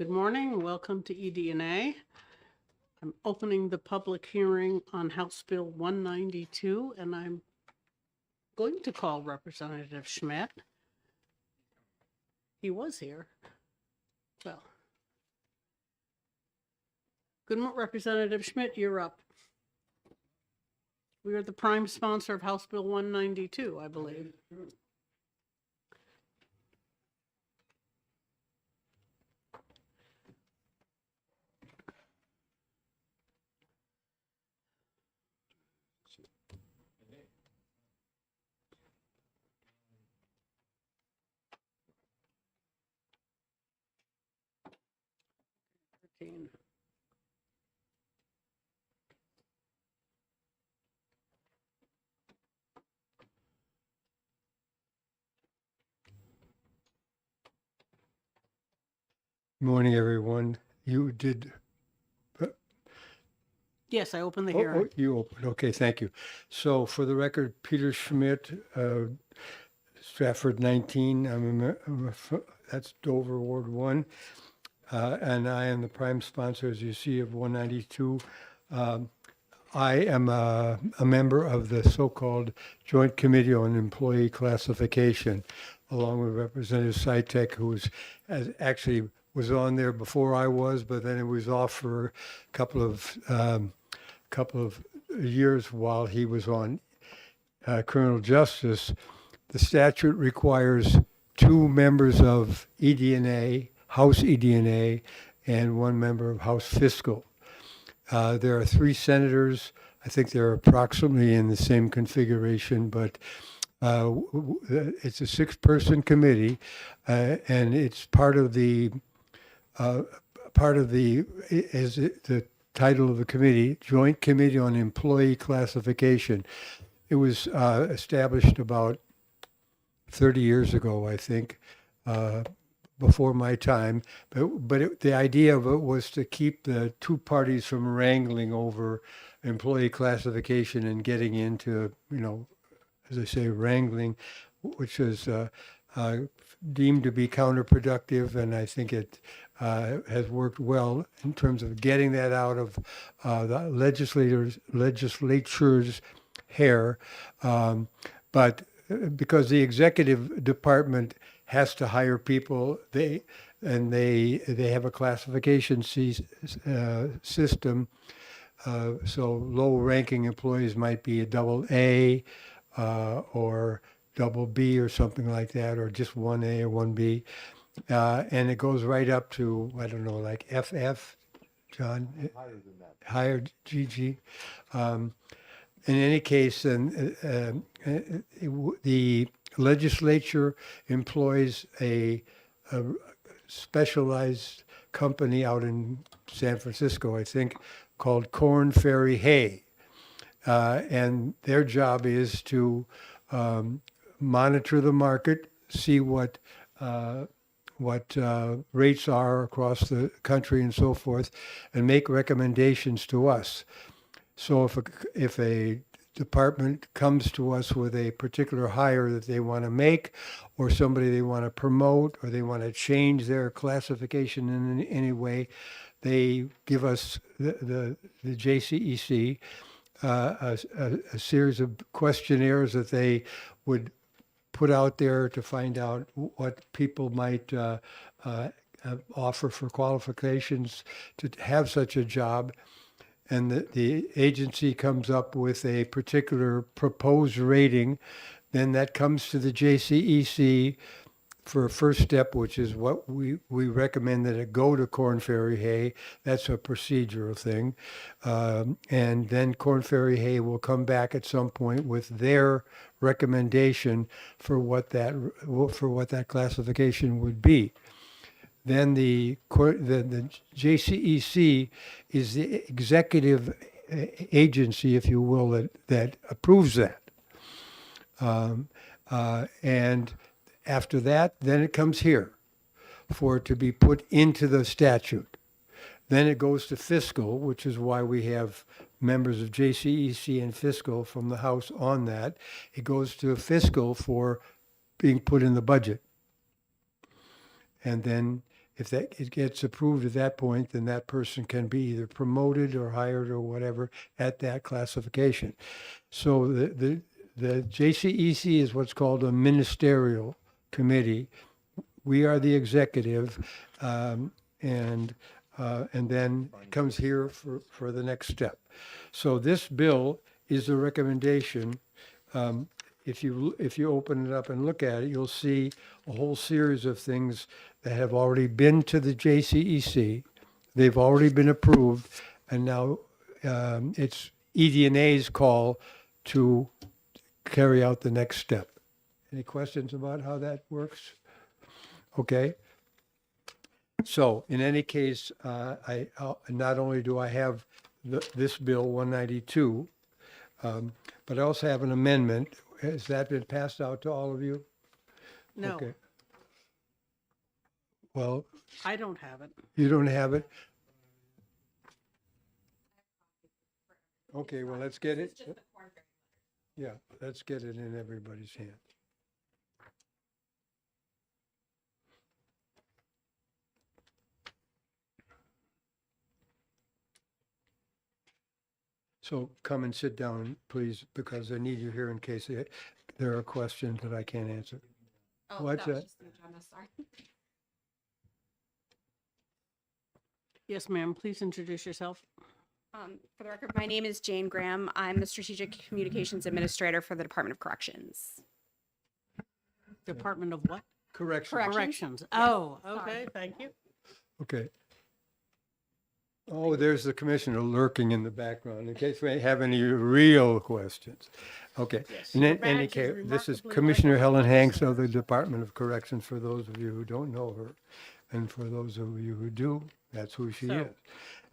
Good morning. Welcome to EDNA. I'm opening the public hearing on House Bill 192, and I'm going to call Representative Schmidt. He was here. Well, good morning, Representative Schmidt, you're up. We are the prime sponsor of House Bill 192, I believe. Morning, everyone. You did. Yes, I opened the hearing. You opened. Okay, thank you. So for the record, Peter Schmidt, Stratford 19. That's Dover Ward 1. And I am the prime sponsor, as you see, of 192. I am a member of the so-called Joint Committee on Employee Classification, along with Representative Sitek, who actually was on there before I was, but then it was off for a couple of years while he was on criminal justice. The statute requires 2 members of EDNA, House EDNA, and 1 member of House Fiscal. There are 3 senators. I think they're approximately in the same configuration, but it's a 6-person committee, and it's part of the the title of the committee, Joint Committee on Employee Classification. It was established about 30 years ago, I think, before my time. But the idea of it was to keep the 2 parties from wrangling over employee classification and getting into, as I say, wrangling, which is deemed to be counterproductive, and I think it has worked well in terms of getting that out of the legislature's hair. But because the executive department has to hire people, they have a classification system. So low-ranking employees might be a double A or double B or something like that, or just 1A or 1B. And it goes right up to, I don't know, like FF, John? Higher than that. Higher, GG. In any case, the legislature employs a specialized company out in San Francisco, I think, called Korn Ferry Hay. And their job is to monitor the market, see what rates are across the country and so forth, and make recommendations to us. So if a department comes to us with a particular hire that they want to make, or somebody they want to promote, or they want to change their classification in any way, they give us the JCEC a series of questionnaires that they would put out there to find out what people might offer for qualifications to have such a job. And the agency comes up with a particular proposed rating. Then that comes to the JCEC for a first step, which is what we recommend that it go to Korn Ferry Hay. That's a procedural thing. And then Korn Ferry Hay will come back at some point with their recommendation for what that classification would be. Then the JCEC is the executive agency, if you will, that approves that. And after that, then it comes here for it to be put into the statute. Then it goes to fiscal, which is why we have members of JCEC and fiscal from the House on that. It goes to fiscal for being put in the budget. And then if that it gets approved at that point, then that person can be either promoted or hired or whatever at that classification. So the JCEC is what's called a ministerial committee. We are the executive, and then it comes here for the next step. So this bill is a recommendation. If you open it up and look at it, you'll see a whole series of things that have already been to the JCEC. They've already been approved, and now it's ED&A's call to carry out the next step. Any questions about how that works? Okay. So in any case, not only do I have this bill 192, but I also have an amendment. Has that been passed out to all of you? No, Okay. Well, I don't have it. you don't have it? Okay, well, let's get it. Yeah, let's get it in everybody's hand. So come and sit down, please, because I need you here in case there are questions that I can't answer. Oh, What's that was that? just an agenda, sorry. Yes, ma'am, please introduce yourself. For the record, my name is Jane Graham. I'm the Strategic Communications Administrator for the Department of Corrections. Department of what? Correction. Correct. Corrections. Yes, Oh, sorry. okay, thank you. Okay. Oh, there's the commissioner lurking in the background in case we have any real questions. Okay. Yes, In your any badge is case, this is remarkably Commissioner like a Helen rock Hanks of star. the Department of Corrections, for those of you who don't know her. And for those of you who do, that's who she So- is.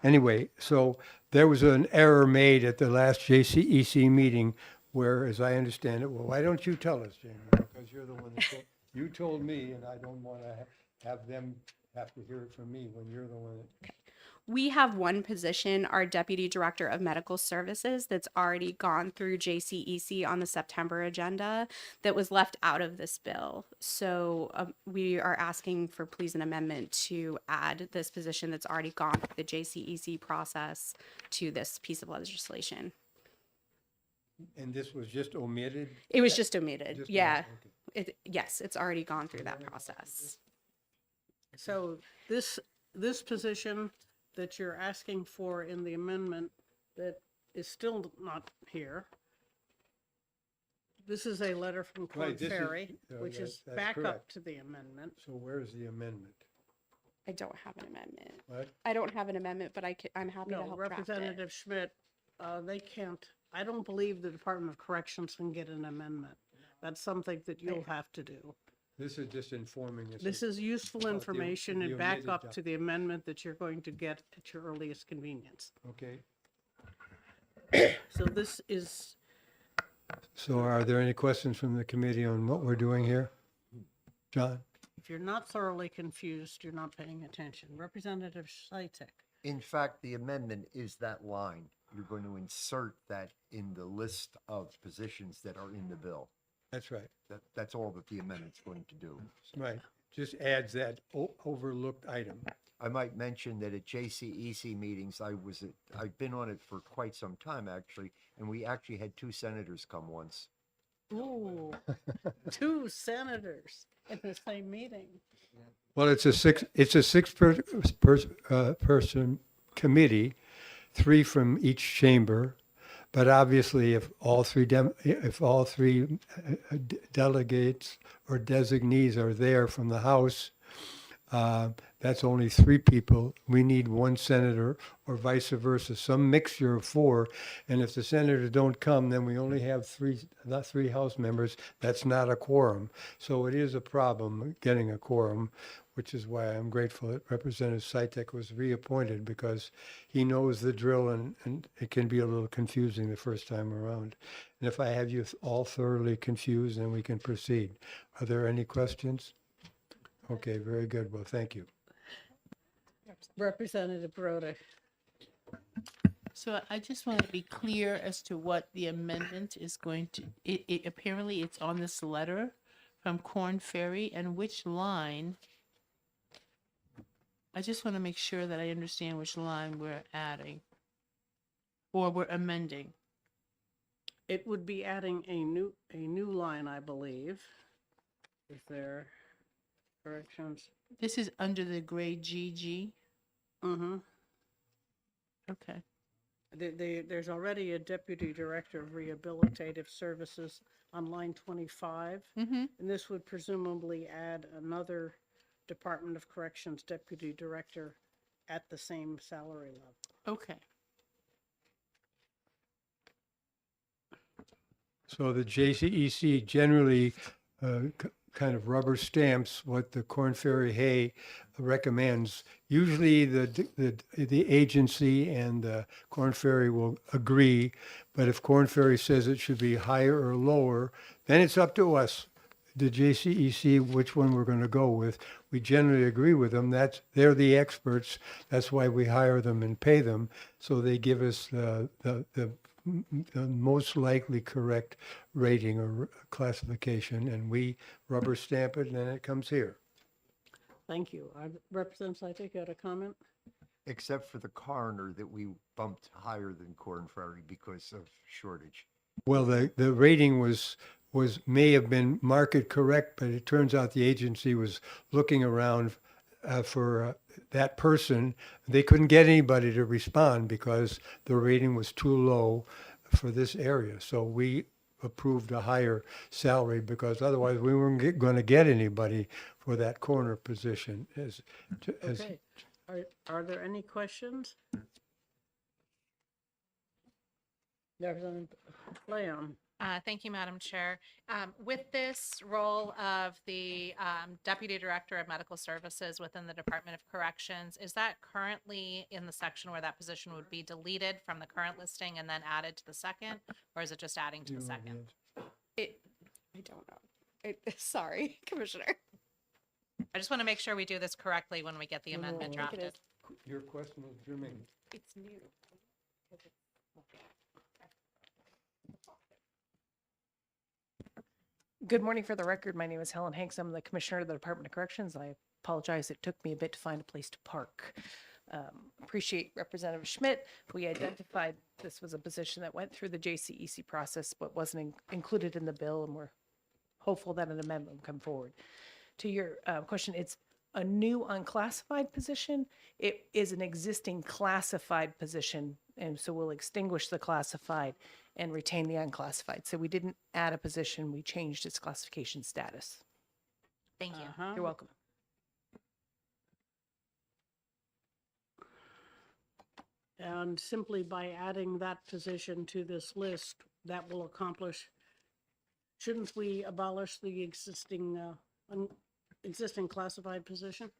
Anyway, so there was an error made at the last JCEC meeting where, as I understand it, well, why don't you tell us, Jamie? Because you're the one that you told me, and I don't want to have them have to hear it from me when you're the one that. We have one position, our Deputy Director of Medical Services, that's already gone through JCEC on the September agenda that was left out of this bill. So we are asking for please an amendment to add this position that's already gone through the JCEC process to this piece of legislation. And this was just omitted? It was just omitted. Just Yeah. omitted, Yes, it's already gone through that process. So this position that you're asking for in the amendment that is still not here. This is a letter from Corn Right, this is- Ferry, which that's- is that's back up correct. to the amendment. So where's the amendment? I don't have an amendment. What? I don't have an amendment, but I'm happy to No, help draft it. Representative Schmidt, they can't, I don't believe the Department of Corrections can get an amendment. That's something that you'll have to do. This is just informing us. This of- is useful the- information the and back omitted up doc- to the amendment that you're going to get at your earliest convenience. Okay. So this is, So are there any questions from the committee on what we're doing here? John? if you're not thoroughly confused, you're not paying attention. Representative Seitek. In fact, the amendment is that line. You're going to insert that in the list of positions that are in the bill. That's right. That's all that the amendment's going to do. Right. Just adds that overlooked item. I might mention that at JCEC meetings, I've been on it for quite some time, actually, and we actually had 2 senators come once. Ooh, 2 senators in the same meeting. Well, it's a six person committee, 3 from each chamber. But obviously, if all three delegates or designees are there from the House, that's only 3 people. We need 1 senator or vice versa, some mixture of 4. And if the senators don't come, then we only have 3 House members. That's not a quorum. So it is a problem getting a quorum, which is why I'm grateful that Representative Seitek was reappointed, because he knows the drill and it can be a little confusing the first time around. And if I have you all thoroughly confused, then we can proceed. Are there any questions? Okay, very good. Well, thank you. Representative Broder. So I just want to be clear as to what the amendment is going to, it apparently it's on this letter from Corn Ferry, and which line I just want to make sure that I understand which line we're adding or we're amending. It would be adding a new line, I believe. Is there corrections? This is under the grade GG. Mm-hmm. Okay. There's already a Deputy Director of Rehabilitative Services on line 25. Mm-hmm. And this would presumably add another Department of Corrections Deputy Director at the same salary level. Okay. So the JCEC generally kind of rubber stamps what the Korn Ferry Hay recommends. Usually the agency and the Korn Ferry will agree, but if Korn Ferry says it should be higher or lower, then it's up to us, the JCEC, which one we're going to go with. We generally agree with them. They're the experts. That's why we hire them and pay them. So they give us the most likely correct rating or classification, and we rubber stamp it, and then it comes here. Thank you. Representative Saito, you had a comment? Except for the coroner that we bumped higher than Korn Ferry because of shortage. Well, the rating may have been market correct, but it turns out the agency was looking around for that person. They couldn't get anybody to respond because the rating was too low for this area. So we approved a higher salary because otherwise we weren't going to get anybody for that corner position. Okay. Are there any questions? Representative Leon. Thank you, Madam Chair. With this role of the Deputy Director of Medical Services within the Department of Corrections, is that currently in the section where that position would be deleted from the current listing and then added to the second? Or is it just adding to the second? I don't know. Sorry, Commissioner. I just want to make sure we do this correctly when we get the amendment I think it drafted. Your question was germane. It's new. Good morning. For the record, my name is Helen Hanks. I'm the Commissioner of the Department of Corrections. I apologize. It took me a bit to find a place to park. Appreciate Representative Schmidt. We identified this was a position that went through the JCEC process but wasn't included in the bill, and we're hopeful that an amendment will come forward. To your question, it's a new unclassified position. It is an existing classified position, and so we'll extinguish the classified and retain the unclassified. So we didn't add a position, we changed its classification status. Thank you. Uh-huh. You're welcome. And simply by adding that position to this list, that will accomplish, shouldn't we abolish the existing classified position?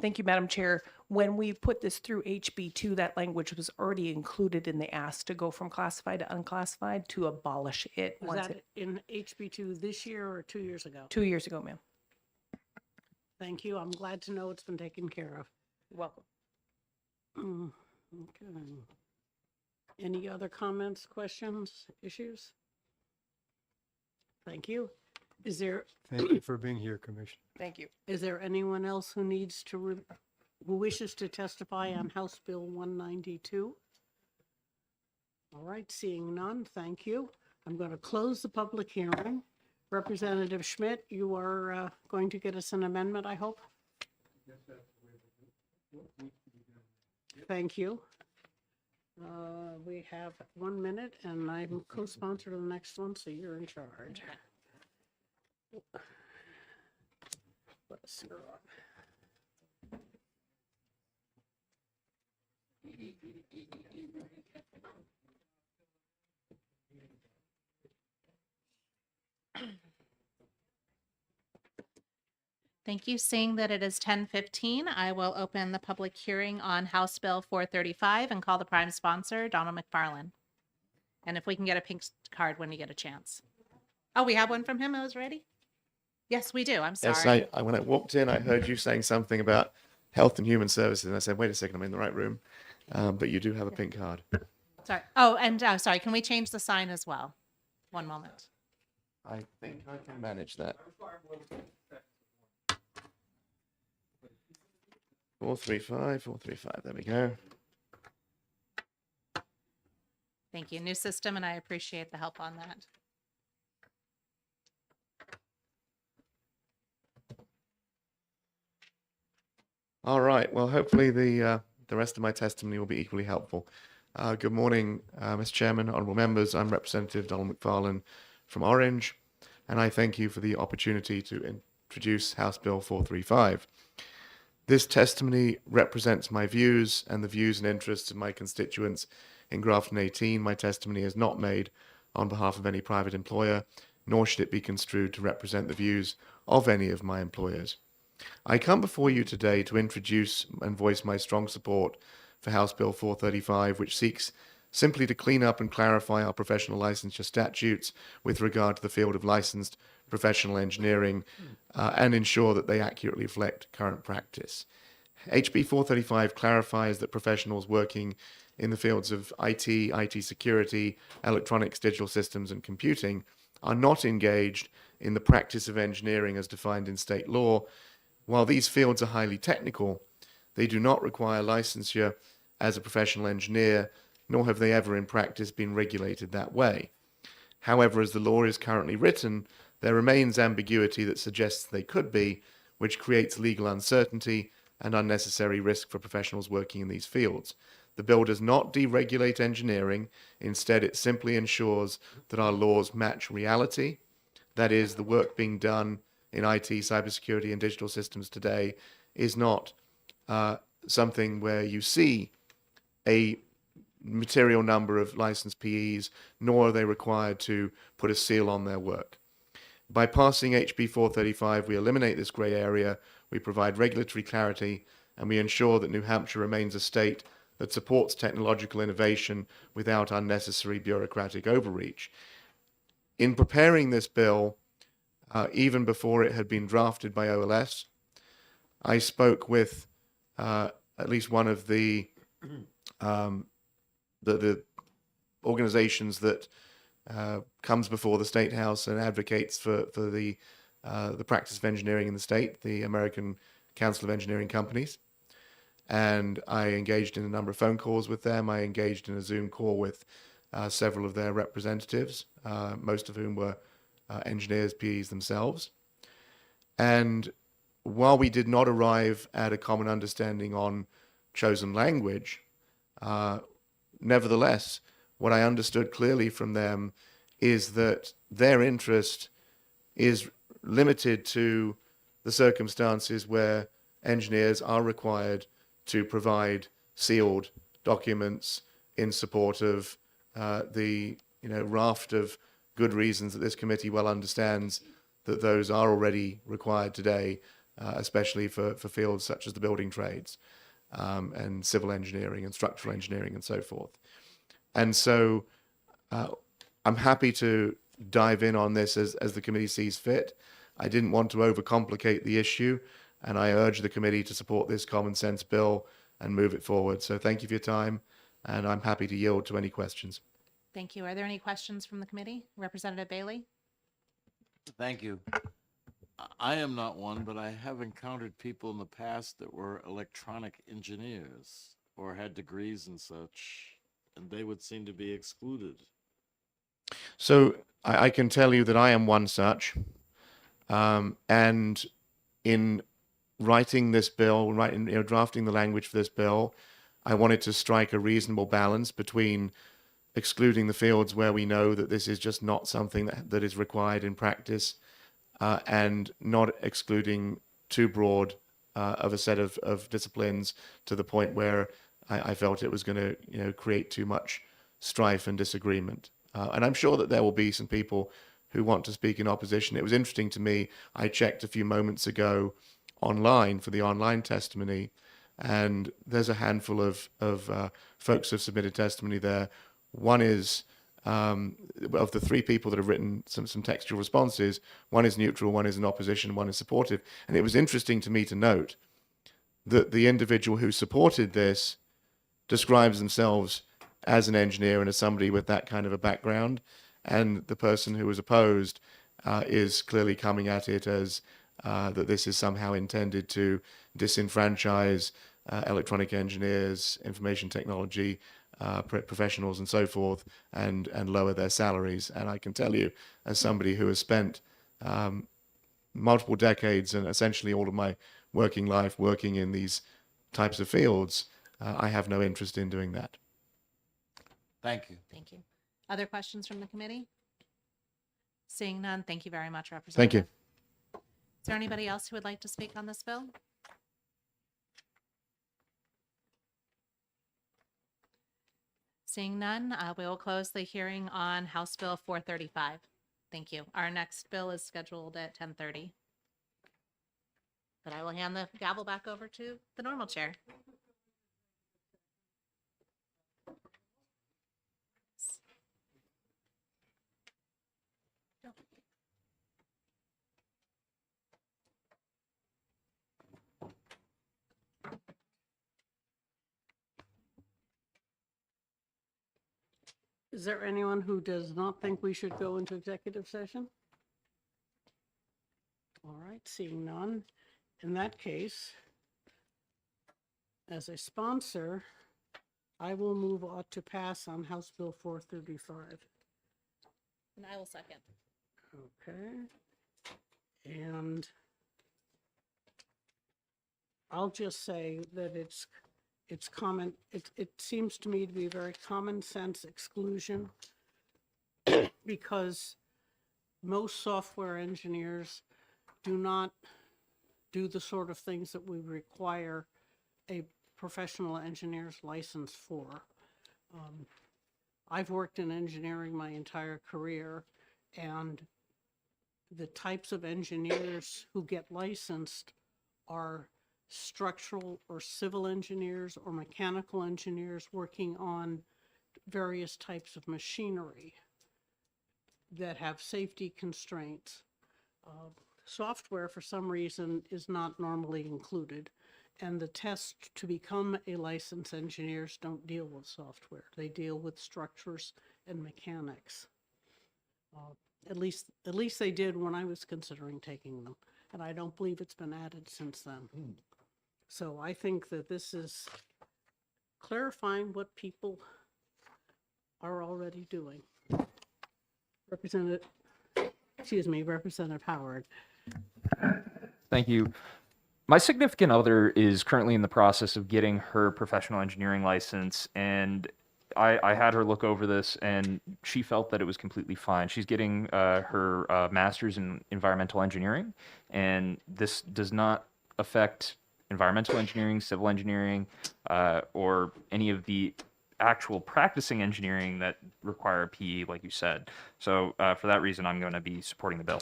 Thank you, Madam Chair. When we put this through HB2, that language was already included in the ask to go from classified to unclassified to abolish it. Was that in HB2 this year or 2 years ago? 2 years ago, ma'am. Thank you. I'm glad to know it's been taken care of. You're welcome. Okay. Any other comments, questions, issues? Thank you. Is there Thank you for being here, Commissioner. Thank you. Is there anyone else who needs to, who wishes to testify on House Bill 192? All right, seeing none, thank you. I'm going to close the public hearing. Representative Schmidt, you are going to get us an amendment, I hope? Thank you. We have 1 minute, and I'm co-sponsor to the next one, so you're in charge. Let's screw up. Thank you. Seeing that it is 10:15, I will open the public hearing on House Bill 435 and call the prime sponsor, Donald McFarland. And if we can get a pink card when you get a chance. Oh, we have one from him. I was ready. Yes, we do. I'm sorry. Yes, when I walked in, I heard you saying something about Health and Human Services, and I said, wait a second, I'm in the right room. But you do have a pink card. Sorry. Oh, and sorry, can we change the sign as well? One moment. I think I can manage that. 435, 435. There we go. Thank you. New system, and I appreciate the help on that. All right. Well, hopefully the rest of my testimony will be equally helpful. Good morning, Mr. Chairman, honourable members. I'm Representative Donald McFarlane from Orange, and I thank you for the opportunity to introduce House Bill 435. This testimony represents my views and the views and interests of my constituents in Grafton 18. My testimony is not made on behalf of any private employer, nor should it be construed to represent the views of any of my employers. I come before you today to introduce and voice my strong support for House Bill 435, which seeks simply to clean up and clarify our professional licensure statutes with regard to the field of licensed professional engineering and ensure that they accurately reflect current practice. HB 435 clarifies that professionals working in the fields of IT, IT security, electronics, digital systems, and computing are not engaged in the practice of engineering as defined in state law. While these fields are highly technical, they do not require licensure as a professional engineer, nor have they ever in practice been regulated that way. However, as the law is currently written, there remains ambiguity that suggests they could be, which creates legal uncertainty and unnecessary risk for professionals working in these fields. The bill does not deregulate engineering. Instead, it simply ensures that our laws match reality. That is, the work being done in IT, cybersecurity, and digital systems today is not something where you see a material number of licensed PEs, nor are they required to put a seal on their work. By passing HB 435, we eliminate this grey area, we provide regulatory clarity, and we ensure that New Hampshire remains a state that supports technological innovation without unnecessary bureaucratic overreach. In preparing this bill, even before it had been drafted by OLS, I spoke with at least one of the organizations that comes before the State House and advocates for the practice of engineering in the state, the American Council of Engineering Companies. And I engaged in a number of phone calls with them. I engaged in a Zoom call with several of their representatives, most of whom were engineers, PEs themselves. And while we did not arrive at a common understanding on chosen language, nevertheless, what I understood clearly from them is that their interest is limited to the circumstances where engineers are required to provide sealed documents in support of the raft of good reasons that this committee well understands that those are already required today, especially for fields such as the building trades and civil engineering and structural engineering and so forth. And so I'm happy to dive in on this as the committee sees fit. I didn't want to overcomplicate the issue, and I urge the committee to support this common sense bill and move it forward. So thank you for your time, and I'm happy to yield to any questions. Thank you. Are there any questions from the committee? Representative Bailey? Thank you. I am not one, but I have encountered people in the past that were electronic engineers or had degrees and such, and they would seem to be excluded. So I can tell you that I am one such. And in writing this bill, drafting the language for this bill, I wanted to strike a reasonable balance between excluding the fields where we know that this is just not something that is required in practice, and not excluding too broad of a set of disciplines to the point where I felt it was going to create too much strife and disagreement. And I'm sure that there will be some people who want to speak in opposition. It was interesting to me, I checked a few moments ago online for the online testimony, and there's a handful of folks who have submitted testimony there. One is, of the three people that have written some textual responses, one is neutral, one is in opposition, one is supportive. And it was interesting to me to note that the individual who supported this describes themselves as an engineer and as somebody with that kind of a background. And the person who was opposed is clearly coming at it as that this is somehow intended to disenfranchise electronic engineers, information technology professionals, and so forth, and lower their salaries. And I can tell you, as somebody who has spent multiple decades and essentially all of my working life working in these types of fields, I have no interest in doing that. Thank you. Thank you. Other questions from the committee? Seeing none, thank you very much, Thank Representative. you. Is there anybody else who would like to speak on this bill? Seeing none, we will close the hearing on House Bill 435. Thank you. Our next bill is scheduled at 10:30. But I will hand the gavel back over to the normal chair. Is there anyone who does not think we should go into executive session? All right, seeing none. In that case, as a sponsor, I will move ought to pass on House Bill 435. And I will second. Okay. And I'll just say that it's common, it seems to me to be a very common sense exclusion because most software engineers do not do the sort of things that we require a professional engineer's license for. I've worked in engineering my entire career, and the types of engineers who get licensed are structural or civil engineers or mechanical engineers working on various types of machinery that have safety constraints. Software, for some reason, is not normally included, and the tests to become a licensed engineers don't deal with software. They deal with structures and mechanics. At least they did when I was considering taking them, and I don't believe it's been added since then. So I think that this is clarifying what people are already doing. Representative Howard. Thank you. My significant other is currently in the process of getting her professional engineering license, and I had her look over this, and she felt that it was completely fine. She's getting her master's in environmental engineering, and this does not affect environmental engineering, civil engineering, or any of the actual practicing engineering that require a PE, like you said. So for that reason, I'm going to be supporting the bill.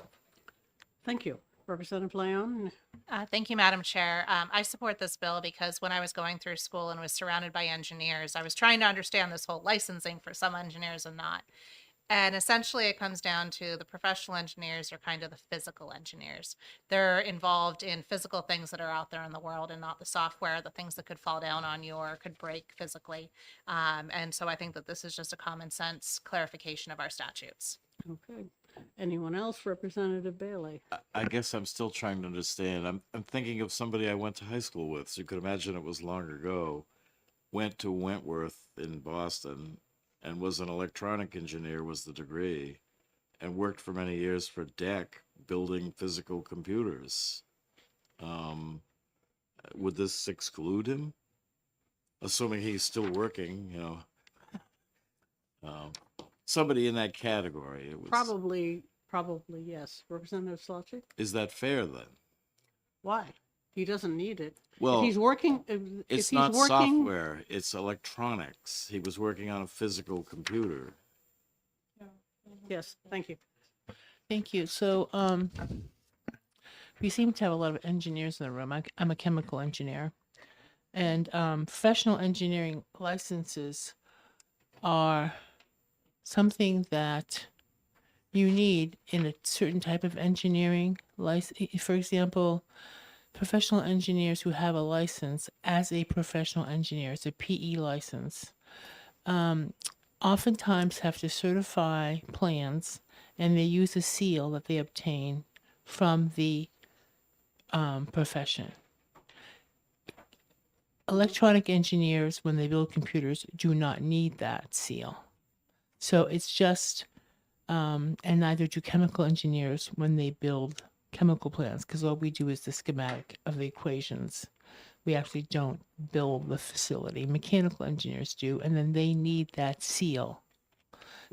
Thank you. Representative Leon. Thank you, Madam Chair. I support this bill because when I was going through school and was surrounded by engineers, I was trying to understand this whole licensing for some engineers and not. And essentially it comes down to the professional engineers are kind of the physical engineers. They're involved in physical things that are out there in the world and not the software, the things that could fall down on you or could break physically. And so I think that this is just a common sense clarification of our statutes. Okay. Anyone else? Representative Bailey. I guess I'm still trying to understand. I'm thinking of somebody I went to high school with, so you could imagine it was long ago. Went to Wentworth in Boston and was an electronic engineer, was the degree, and worked for many years for DEC building physical computers. Would this exclude him? Assuming he's still working, you know. Somebody in that category. It was, Probably yes. Representative Slotchik? is that fair then? Why? He doesn't need it. Well, If he's working, if it's he's not working, software, it's electronics. He was working on a physical computer. yes, thank you. Thank you. So, we seem to have a lot of engineers in the room. I'm a chemical engineer, and professional engineering licenses are something that you need in a certain type of engineering license. For example, professional engineers who have a license as a professional engineer, it's a PE license, oftentimes have to certify plans, and they use a seal that they obtain from the profession. electronic engineers, when they build computers, do not need that seal. So it's just, and neither do chemical engineers when they build chemical plants, because all we do is the schematic of the equations. We actually don't build the facility. Mechanical engineers do, and then they need that seal.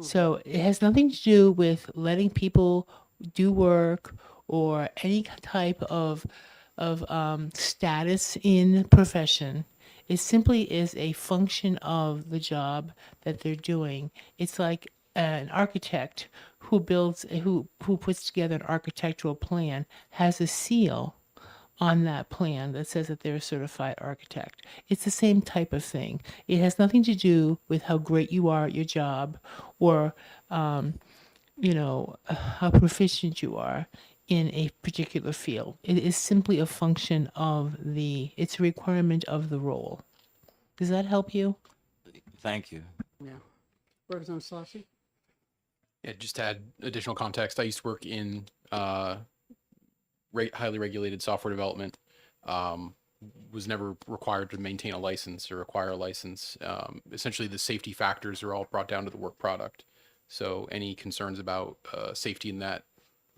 So it has nothing to do with letting people do work or any type of status in profession. It simply is a function of the job that they're doing. It's like an architect who builds, who puts together an architectural plan has a seal on that plan that says that they're a certified architect. It's the same type of thing. It has nothing to do with how great you are at your job or, how proficient you are in a particular field. It is simply a function of it's a requirement of the role. Does that help you? Thank you. Yeah. Representative Slosky? Yeah, just to add additional context, I used to work in highly regulated software development. Was never required to maintain a license or acquire a license. Essentially, the safety factors are all brought down to the work product. So any concerns about safety in that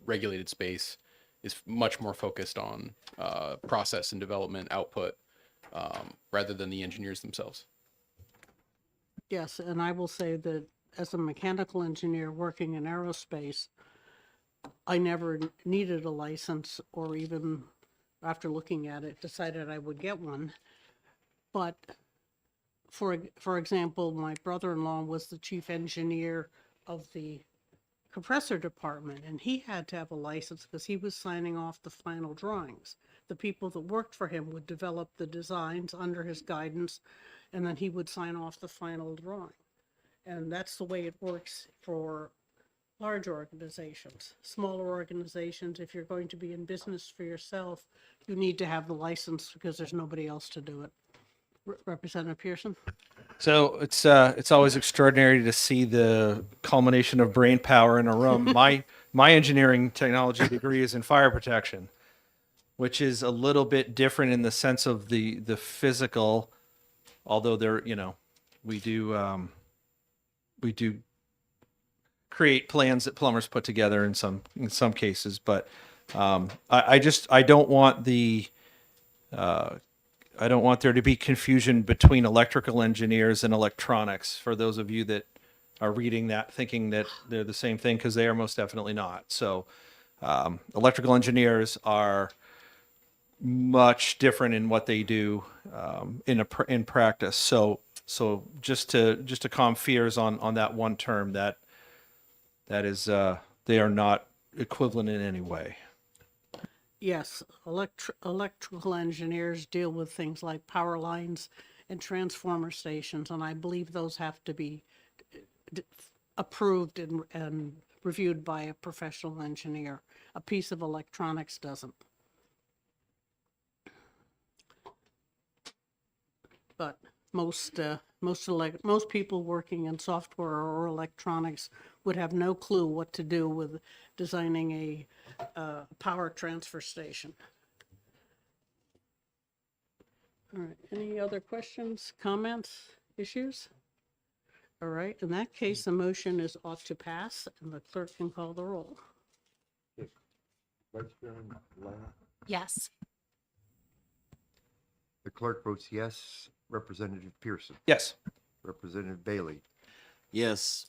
regulated space is much more focused on process and development output rather than the engineers themselves. Yes, and I will say that as a mechanical engineer working in aerospace, I never needed a license or even after looking at it, decided I would get one. But for example, my brother-in-law was the chief engineer of the compressor department, and he had to have a license because he was signing off the final drawings. The people that worked for him would develop the designs under his guidance, and then he would sign off the final drawing. And that's the way it works for large organizations. Smaller organizations, if you're going to be in business for yourself, you need to have the license because there's nobody else to do it. Representative Pearson? So it's always extraordinary to see the culmination of brain power in a room. My engineering technology degree is in fire protection, which is a little bit different in the sense of the physical, although we do create plans that plumbers put together in some cases, but I don't want I don't want there to be confusion between electrical engineers and electronics for those of you that are reading that thinking that they're the same thing, because they are most definitely not. So electrical engineers are much different in what they do in practice. So just to calm fears on that one term, that is they are not equivalent in any way. Yes, electrical engineers deal with things like power lines and transformer stations, and I believe those have to be approved and reviewed by a professional engineer. A piece of electronics doesn't. But most people working in software or electronics would have no clue what to do with designing a power transfer station. All right, any other questions, comments, issues? All right, in that case, the motion is ought to pass, and the clerk can call the roll. Vice Chairman Lana? Yes. The clerk votes yes. Representative Pearson? Yes. Representative Bailey? Yes.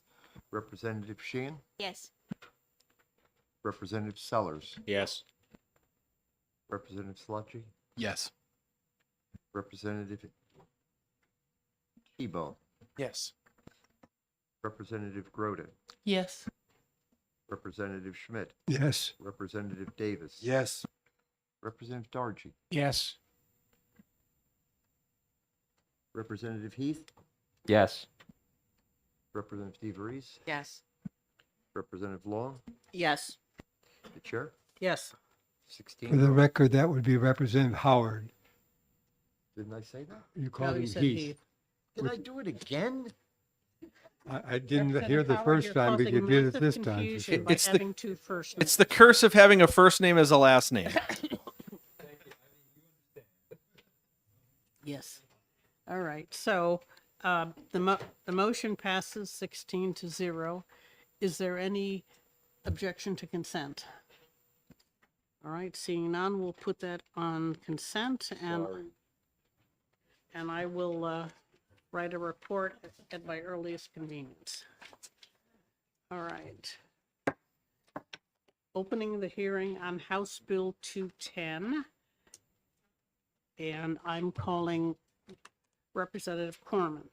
Representative Sheehan? Yes. Representative Sellers? Yes. Representative Slotchie? Yes. Representative Tebow? Yes. Representative Groden? Yes. Representative Schmidt? Yes. Representative Davis? Yes. Representative Dargy? Yes. Representative Heath? Yes. Representative DeVries? Yes. Representative Long? Yes. The chair? Yes. 16. For the votes. record, that would be Representative Howard. Didn't I say that? You No, called you him said Heath. Did I do it again? I didn't hear Representative the Howard, first you're time, but causing you did it massive this time. for confusion sure. by It's the- having two first It's names. the curse of having a first name as a last name. Yes. All right, so the motion passes 16-0. Is there any objection to consent? All right, seeing none, we'll put that on consent and I will write a report at my earliest convenience. All right. Opening the hearing on House Bill 210. And I'm calling Representative Corman.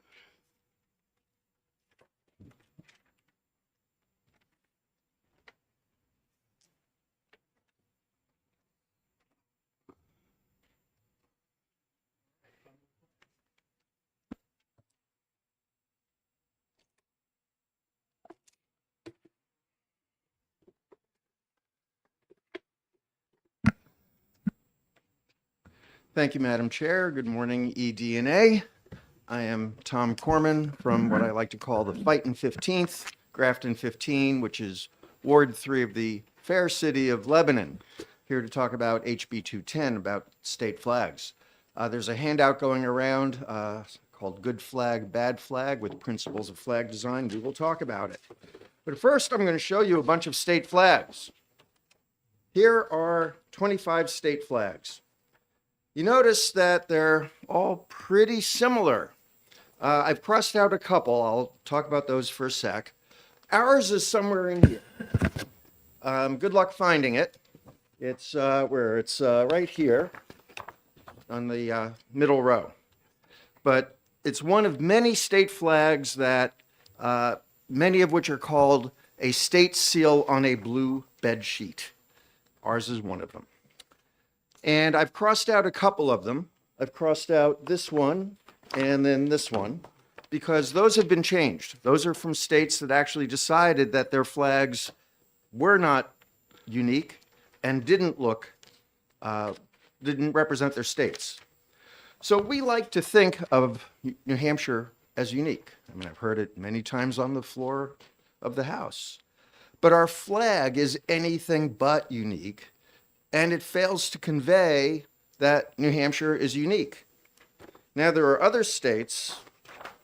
Thank you, Madam Chair. Good morning, eDNA. I am Tom Corman from what I like to call the Fightin' 15th, Grafton 15, which is Ward 3 of the fair city of Lebanon, here to talk about HB 210, about state flags. There's a handout going around called Good Flag, Bad Flag, with principles of flag design. We will talk about it. But first, I'm going to show you a bunch of state flags. Here are 25 state flags. You notice that they're all pretty similar. I've crossed out a couple. I'll talk about those for a sec. Ours is somewhere in here. Good luck finding it. It's where? It's right here on the middle row. But it's one of many state flags that, many of which are called a state seal on a blue bed sheet. Ours is one of them. And I've crossed out a couple of them. I've crossed out this one and then this one because those have been changed. Those are from states that actually decided that their flags were not unique and didn't represent their states. So we like to think of New Hampshire as unique. I mean, I've heard it many times on the floor of the House. But our flag is anything but unique. And it fails to convey that New Hampshire is unique. Now, there are other states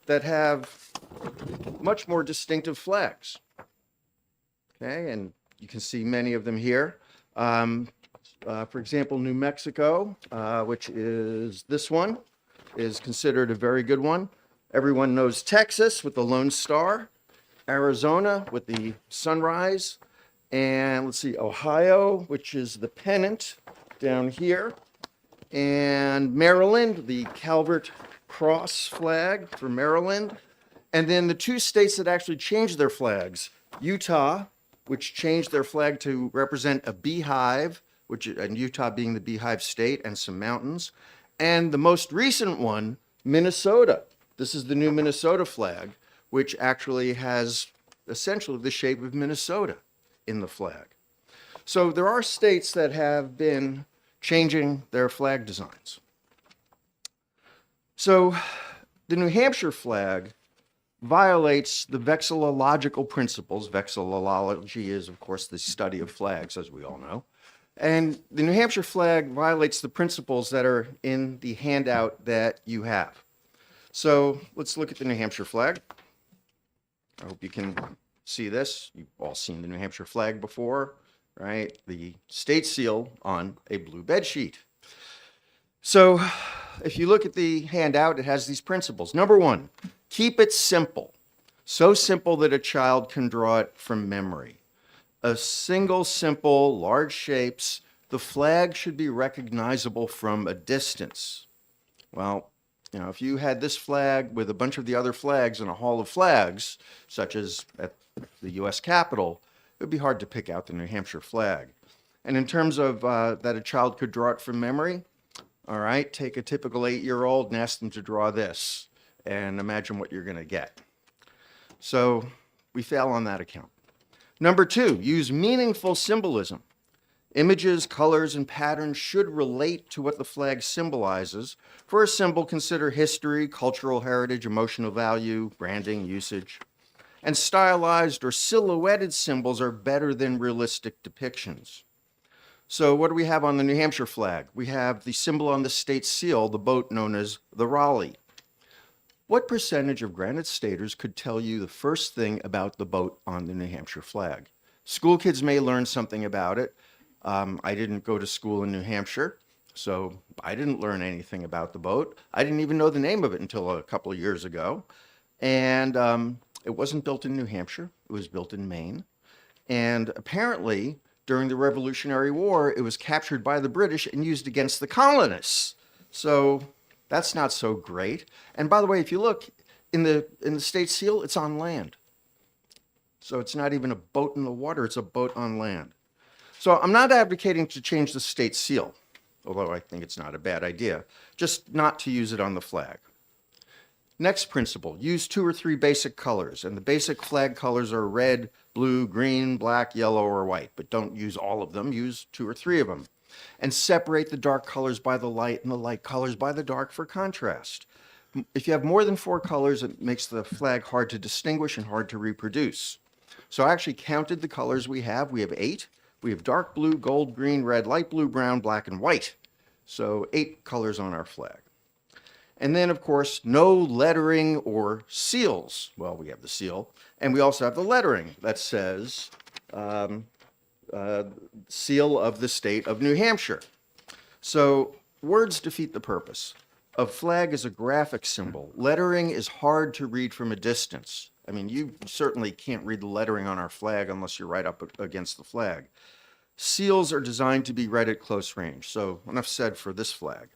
that have much more distinctive flags. Okay, and you can see many of them here. For example, New Mexico, which is this one, is considered a very good one. Everyone knows Texas with the Lone Star, Arizona with the sunrise, and let's see, Ohio, which is the pennant down here, and Maryland, the Calvert Cross flag for Maryland. And then the two states that actually changed their flags, Utah, which changed their flag to represent a beehive, and Utah being the beehive state, and some mountains. And the most recent one, Minnesota. This is the new Minnesota flag, which actually has essentially the shape of Minnesota in the flag. So there are states that have been changing their flag designs. So the New Hampshire flag violates the vexillological principles. Vexillology is, of course, the study of flags, as we all know. And the New Hampshire flag violates the principles that are in the handout that you have. So let's look at the New Hampshire flag. I hope you can see this. You've all seen the New Hampshire flag before, right? The state seal on a blue bed sheet. So if you look at the handout, it has these principles. Number one, keep it simple. So simple that a child can draw it from memory. A single, simple, large shapes. The flag should be recognizable from a distance. Well, you know, if you had this flag with a bunch of the other flags in a hall of flags, such as at the U.S. Capitol, it would be hard to pick out the New Hampshire flag. And in terms of that a child could draw it from memory, all right, take a typical 8-year-old and ask them to draw this, and imagine what you're going to get. So we fail on that account. Number two, use meaningful symbolism. Images, colors, and patterns should relate to what the flag symbolizes. For a symbol, consider history, cultural heritage, emotional value, branding, usage. And stylized or silhouetted symbols are better than realistic depictions. So what do we have on the New Hampshire flag? We have the symbol on the state seal, the boat known as the Raleigh. What percentage of Granite Staters could tell you the first thing about the boat on the New Hampshire flag? School kids may learn something about it. I didn't go to school in New Hampshire, so I didn't learn anything about the boat. I didn't even know the name of it until a couple of years ago. And it wasn't built in New Hampshire, it was built in Maine. And apparently, during the Revolutionary War, it was captured by the British and used against the colonists. So that's not so great. And by the way, if you look in the state seal, it's on land. So it's not even a boat in the water, it's a boat on land. So I'm not advocating to change the state seal, although I think it's not a bad idea, just not to use it on the flag. Next principle, use 2 or 3 basic colors, and the basic flag colors are red, blue, green, black, yellow, or white, but don't use all of them, use 2 or 3 of them. And separate the dark colors by the light and the light colors by the dark for contrast. If you have more than 4 colors, it makes the flag hard to distinguish and hard to reproduce. So I actually counted the colors we have. We have 8. We have dark blue, gold, green, red, light blue, brown, black, and white. So 8 colors on our flag. And then, of course, no lettering or seals. Well, we have the seal. And we also have the lettering that says seal of the state of New Hampshire. So words defeat the purpose. A flag is a graphic symbol. Lettering is hard to read from a distance. I mean, you certainly can't read the lettering on our flag unless you're right up against the flag. Seals are designed to be read at close range. So enough said for this flag.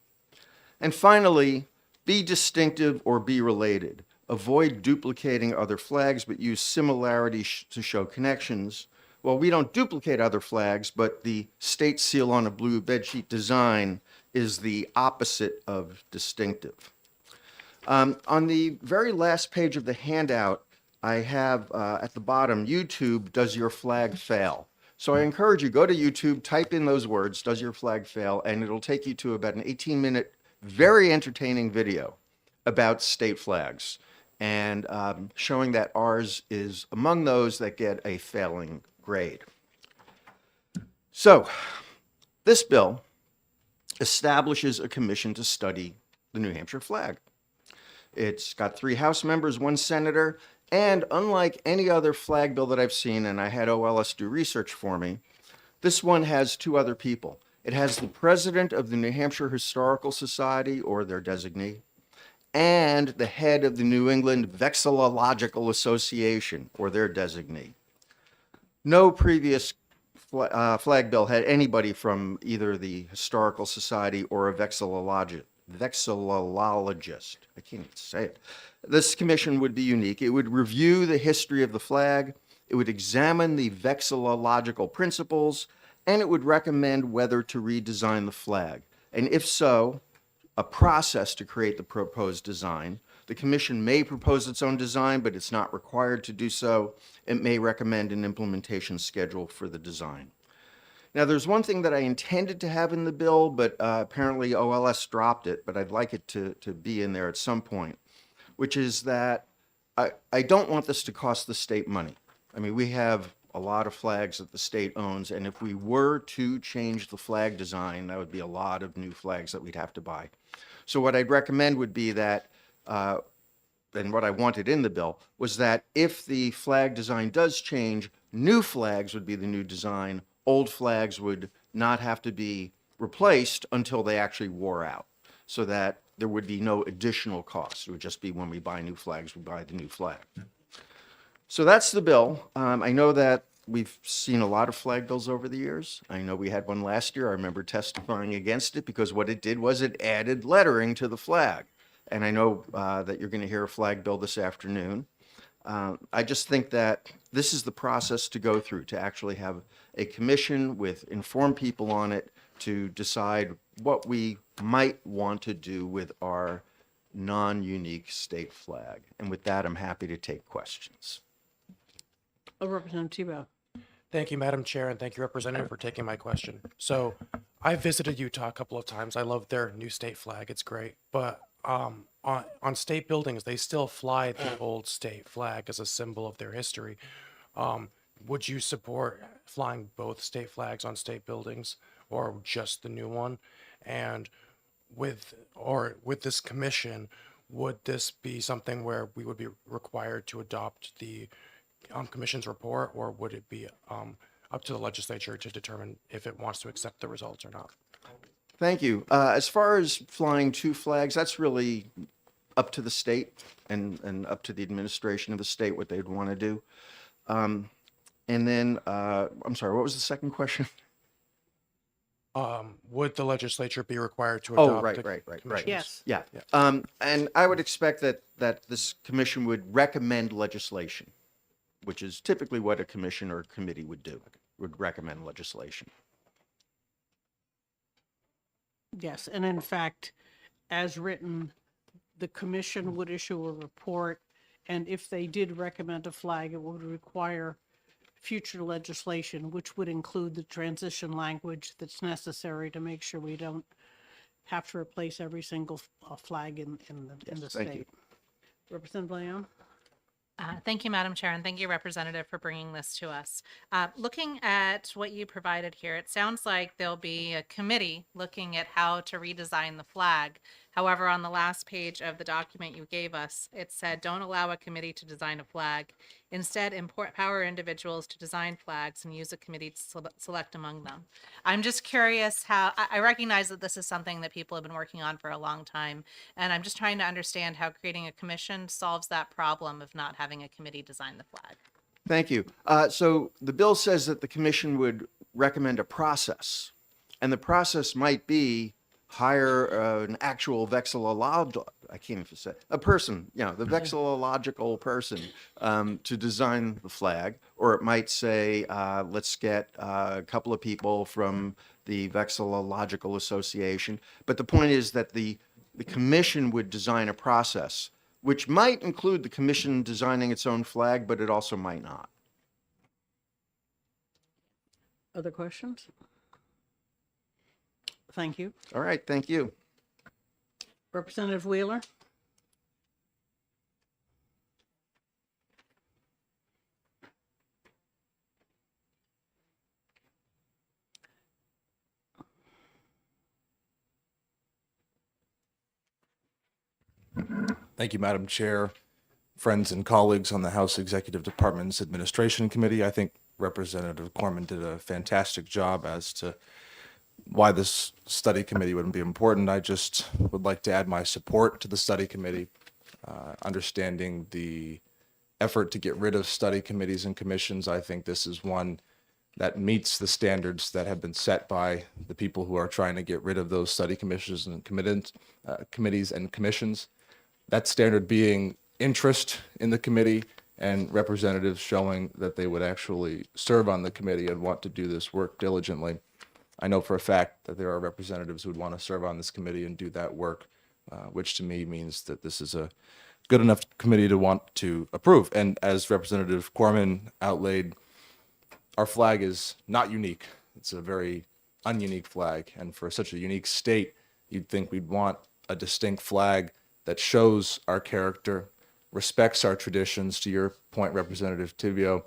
And finally, be distinctive or be related. Avoid duplicating other flags, but use similarity to show connections. Well, we don't duplicate other flags, but the state seal on a blue bedsheet design is the opposite of distinctive. On the very last page of the handout, I have at the bottom, YouTube, does your flag fail? So I encourage you, go to YouTube, type in those words, does your flag fail? And it'll take you to about an 18-minute, very entertaining video about state flags and showing that ours is among those that get a failing grade. So this bill establishes a commission to study the New Hampshire flag. It's got 3 House members, 1 senator, and unlike any other flag bill that I've seen, and I had OLS do research for me, this one has 2 other people. It has the president of the New Hampshire Historical Society, or their designee, and the head of the New England Vexillological Association, or their designee. No previous flag bill had anybody from either the Historical Society or a vexillologist. I can't even say it. This commission would be unique. It would review the history of the flag, it would examine the vexillological principles, and it would recommend whether to redesign the flag. And if so, a process to create the proposed design. The commission may propose its own design, but it's not required to do so. It may recommend an implementation schedule for the design. Now, there's one thing that I intended to have in the bill, but apparently OLS dropped it, but I'd like it to be in there at some point, which is that I don't want this to cost the state money. I mean, we have a lot of flags that the state owns, and if we were to change the flag design, that would be a lot of new flags that we'd have to buy. So what I'd recommend would be that, and what I wanted in the bill, was that if the flag design does change, new flags would be the new design. Old flags would not have to be replaced until they actually wore out, so that there would be no additional cost. It would just be when we buy new flags, we buy the new flag. So that's the bill. I know that we've seen a lot of flag bills over the years. I know we had one last year. I remember testifying against it because what it did was it added lettering to the flag. And I know that you're going to hear a flag bill this afternoon. I just think that this is the process to go through, to actually have a commission with informed people on it to decide what we might want to do with our non-unique state flag. And with that, I'm happy to take questions. Representative Tebow. Thank you, Madam Chair, and thank you, Representative, for taking my question. So I visited Utah a couple of times. I love their new state flag. It's great. But on state buildings, they still fly the old state flag as a symbol of their history. Would you support flying both state flags on state buildings or just the new one? And with this commission, would this be something where we would be required to adopt the commission's report, or would it be up to the legislature to determine if it wants to accept the results or not? Thank you. As far as flying two flags, that's really up to the state and up to the administration of the state what they'd want to do. And then, I'm sorry, what was the second question? Would the legislature be required to Oh, adopt? right, the right, right, right. commission's- Yes. Yeah. Yeah. And I would expect that this commission would recommend legislation, which is typically what a commission or committee would do, would recommend legislation. Yes, and in fact, as written, the commission would issue a report, and if they did recommend a flag, it would require future legislation, which would include the transition language that's necessary to make sure we don't have to replace every single flag in the Yes, thank you. state. Representative Leon? Thank you, Madam Chair, and thank you, Representative, for bringing this to us. Looking at what you provided here, it sounds like there'll be a committee looking at how to redesign the flag. However, on the last page of the document you gave us, it said, don't allow a committee to design a flag. Instead, empower individuals to design flags and use a committee to select among them. I'm just curious how, I recognize that this is something that people have been working on for a long time, and I'm just trying to understand how creating a commission solves that problem of not having a committee design the flag. Thank you. So the bill says that the commission would recommend a process, and the process might be hire an actual vexillological, I can't even say, a person, the vexillological person to design the flag, or it might say, let's get a couple of people from the Vexillological Association. But the point is that the commission would design a process, which might include the commission designing its own flag, but it also might not. Other questions? Thank you. All right, thank you. Representative Wheeler? Thank you, Madam Chair, friends and colleagues on the House Executive Department's Administration Committee. I think Representative Corman did a fantastic job as to why this study committee would be important. I just would like to add my support to the study committee, understanding the effort to get rid of study committees and commissions. I think this is one that meets the standards that have been set by the people who are trying to get rid of those study commissions and committees and commissions. That standard being interest in the committee and representatives showing that they would actually serve on the committee and want to do this work diligently. I know for a fact that there are representatives who would want to serve on this committee and do that work, which to me means that this is a good enough committee to want to approve. And as Representative Corman outlaid, our flag is not unique. It's a very ununique flag. And for such a unique state, you'd think we'd want a distinct flag that shows our character, respects our traditions. To your point, Representative Tibio,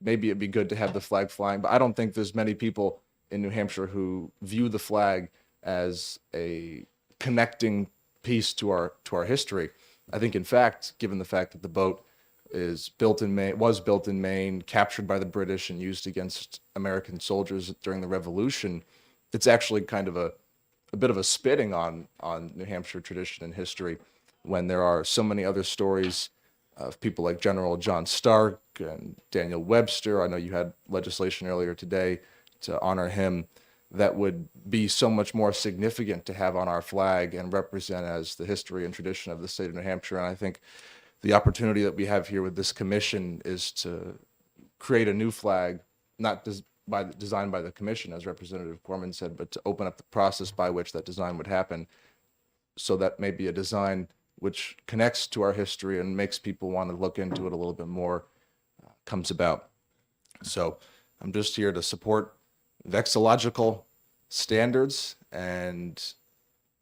maybe it'd be good to have the flag flying, but I don't think there's many people in New Hampshire who view the flag as a connecting piece to our history. I think, in fact, given the fact that the boat was built in Maine, captured by the British and used against American soldiers during the Revolution, it's actually kind of a bit of a spitting on New Hampshire tradition and history, when there are so many other stories of people like General John Stark and Daniel Webster. I know you had legislation earlier today to honor him that would be so much more significant to have on our flag and represent as the history and tradition of the state of New Hampshire. And I think the opportunity that we have here with this commission is to create a new flag, not designed by the commission, as Representative Corman said, but to open up the process by which that design would happen, so that maybe a design which connects to our history and makes people want to look into it a little bit more comes about. So I'm just here to support vexillological standards and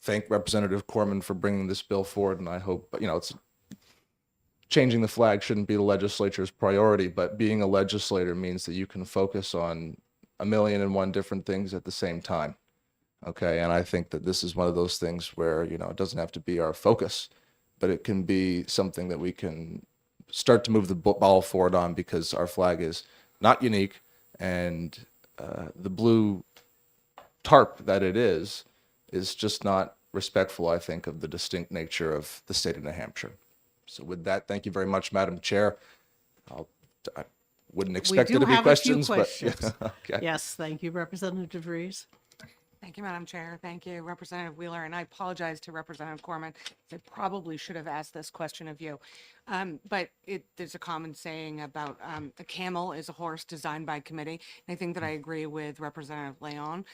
thank Representative Corman for bringing this bill forward. And I hope, it's changing the flag shouldn't be the legislature's priority, but being a legislator means that you can focus on 1,000,001 different things at the same time. Okay. And I think that this is one of those things where, it doesn't have to be our focus, but it can be something that we can start to move the ball forward on, because our flag is not unique, and the blue tarp that it is just not respectful, I think, of the distinct nature of the state of New Hampshire. So with that, thank you very much, Madam Chair. I wouldn't expect We there do to be have a few questions, but questions. okay. Yes, thank you, Representative Rees. Thank you, Madam Chair. Thank you, Representative Wheeler. And I apologize to Representative Corman. I probably should have asked this question of you. But there's a common saying about a camel is a horse designed by committee. And I think that I agree with Representative Leon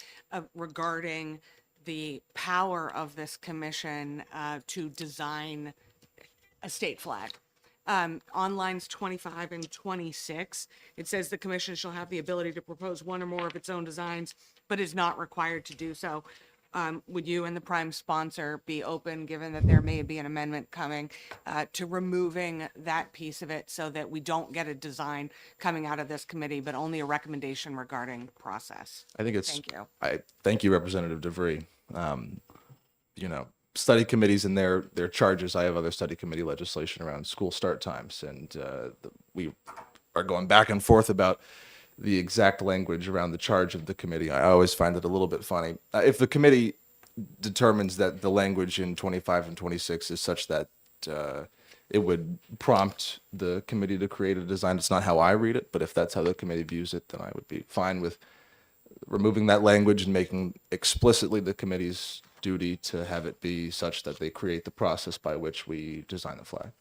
regarding the power of this commission to design a state flag. On lines 25 and 26, it says the commission shall have the ability to propose one or more of its own designs, but is not required to do so. Would you and the prime sponsor be open, given that there may be an amendment coming, to removing that piece of it so that we don't get a design coming out of this committee, but only a recommendation regarding process? I think it's. Thank you. Thank you, Representative DeVry. Study committees and their charges. I have other study committee legislation around school start times, and we are going back and forth about the exact language around the charge of the committee. I always find it a little bit funny. If the committee determines that the language in 25 and 26 is such that it would prompt the committee to create a design, it's not how I read it, but if that's how the committee views it, then I would be fine with removing that language and making explicitly the committee's duty to have it be such that they create the process by which we design the flag.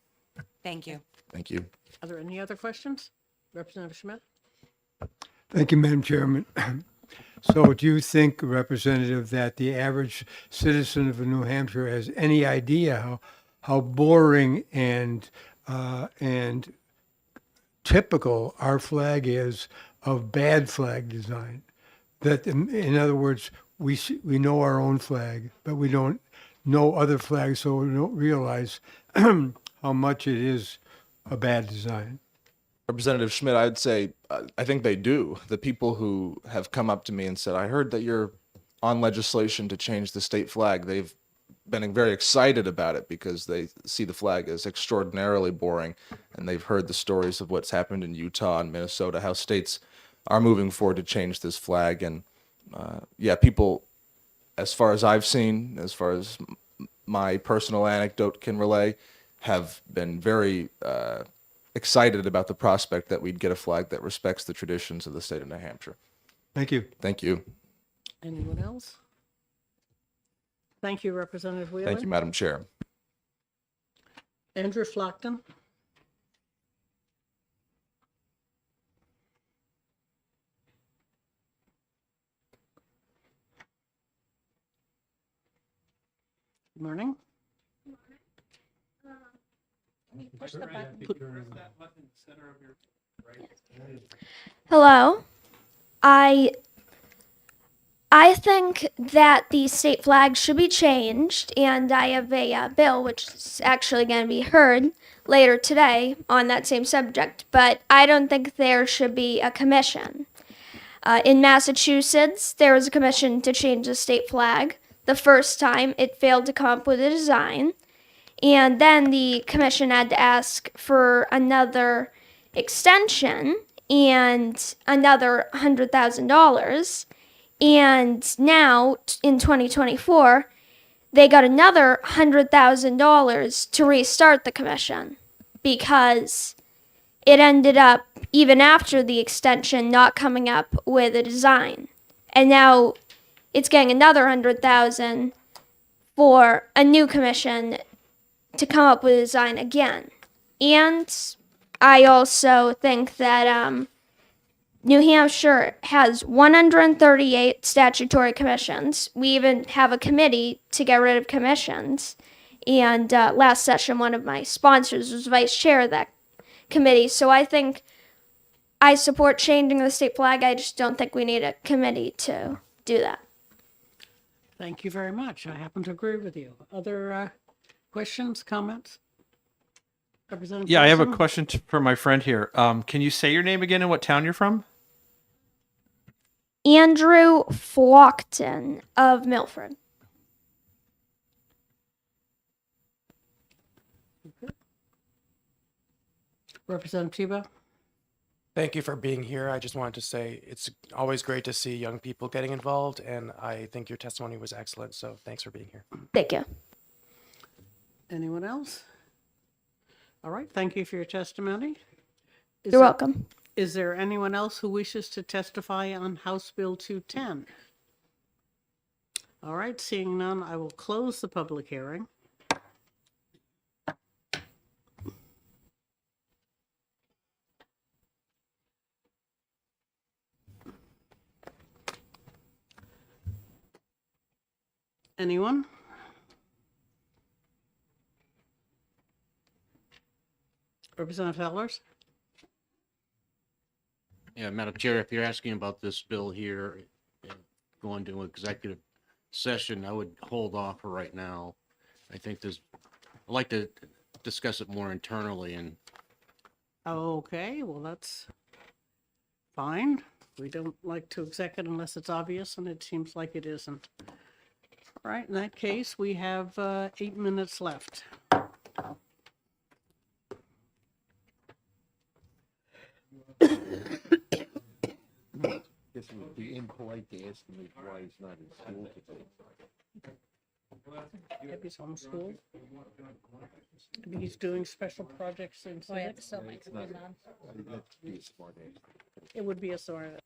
Thank you. Thank you. Are there any other questions? Representative Schmidt? Thank you, Madam Chairman. So do you think, Representative, that the average citizen of New Hampshire has any idea how boring and typical our flag is of bad flag design? That, in other words, we know our own flag, but we don't know other flags, so we don't realize how much it is a bad design. Representative Schmidt, I'd say I think they do. The people who have come up to me and said, I heard that you're on legislation to change the state flag, they've been very excited about it because they see the flag as extraordinarily boring, and they've heard the stories of what's happened in Utah and Minnesota, how states are moving forward to change this flag. And people, as far as I've seen, as far as my personal anecdote can relay, have been very excited about the prospect that we'd get a flag that respects the traditions of the state of New Hampshire. Thank you. Thank you. Anyone else? Thank you, Representative Wheeler. Thank you, Madam Chair. Andrew Flockton? Good morning. Push the button. Hello. I think that the state flag should be changed, and I have a bill which is actually going to be heard later today on that same subject, but I don't think there should be a commission. In Massachusetts, there was a commission to change the state flag. The first time, it failed to come up with a design, and then the commission had to ask for another extension and another $100,000. And now, in 2024, they got another $100,000 to restart the commission because it ended up, even after the extension, not coming up with a design. And now it's getting another $100,000 for a new commission to come up with a design again. And I also think that New Hampshire has 138 statutory commissions. We even have a committee to get rid of commissions. And last session, one of my sponsors was vice chair of that committee. So I think I support changing the state flag. I just don't think we need a committee to do that. Thank you very much. I happen to agree with you. Other questions, comments? Representative Yeah, I have a Wilson? question for my friend here. Can you say your name again and what town you're from? Andrew Flockton of Milford. Representative Tebow? Thank you for being here. I just wanted to say it's always great to see young people getting involved, and I think your testimony was excellent. So thanks for being here. Thank you. Anyone else? All right, thank you for your testimony. You're welcome. Is there anyone else who wishes to testify on House Bill 210? All right, seeing none, I will close the public hearing. Anyone? Representative Fellers? Yeah, Madam Chair, if you're asking about this bill here, going to executive session, I would hold off for right now. I think I'd like to discuss it more internally and Okay, well, that's fine. We don't like to exec it unless it's obvious, and it seems like it isn't. All right, in that case, we have 8 minutes left. Guess it would be impolite to ask him why he's not in school today. Maybe he's homeschooled. Maybe he's doing special projects in civics. That'd be a smart ass. It would be a sort of.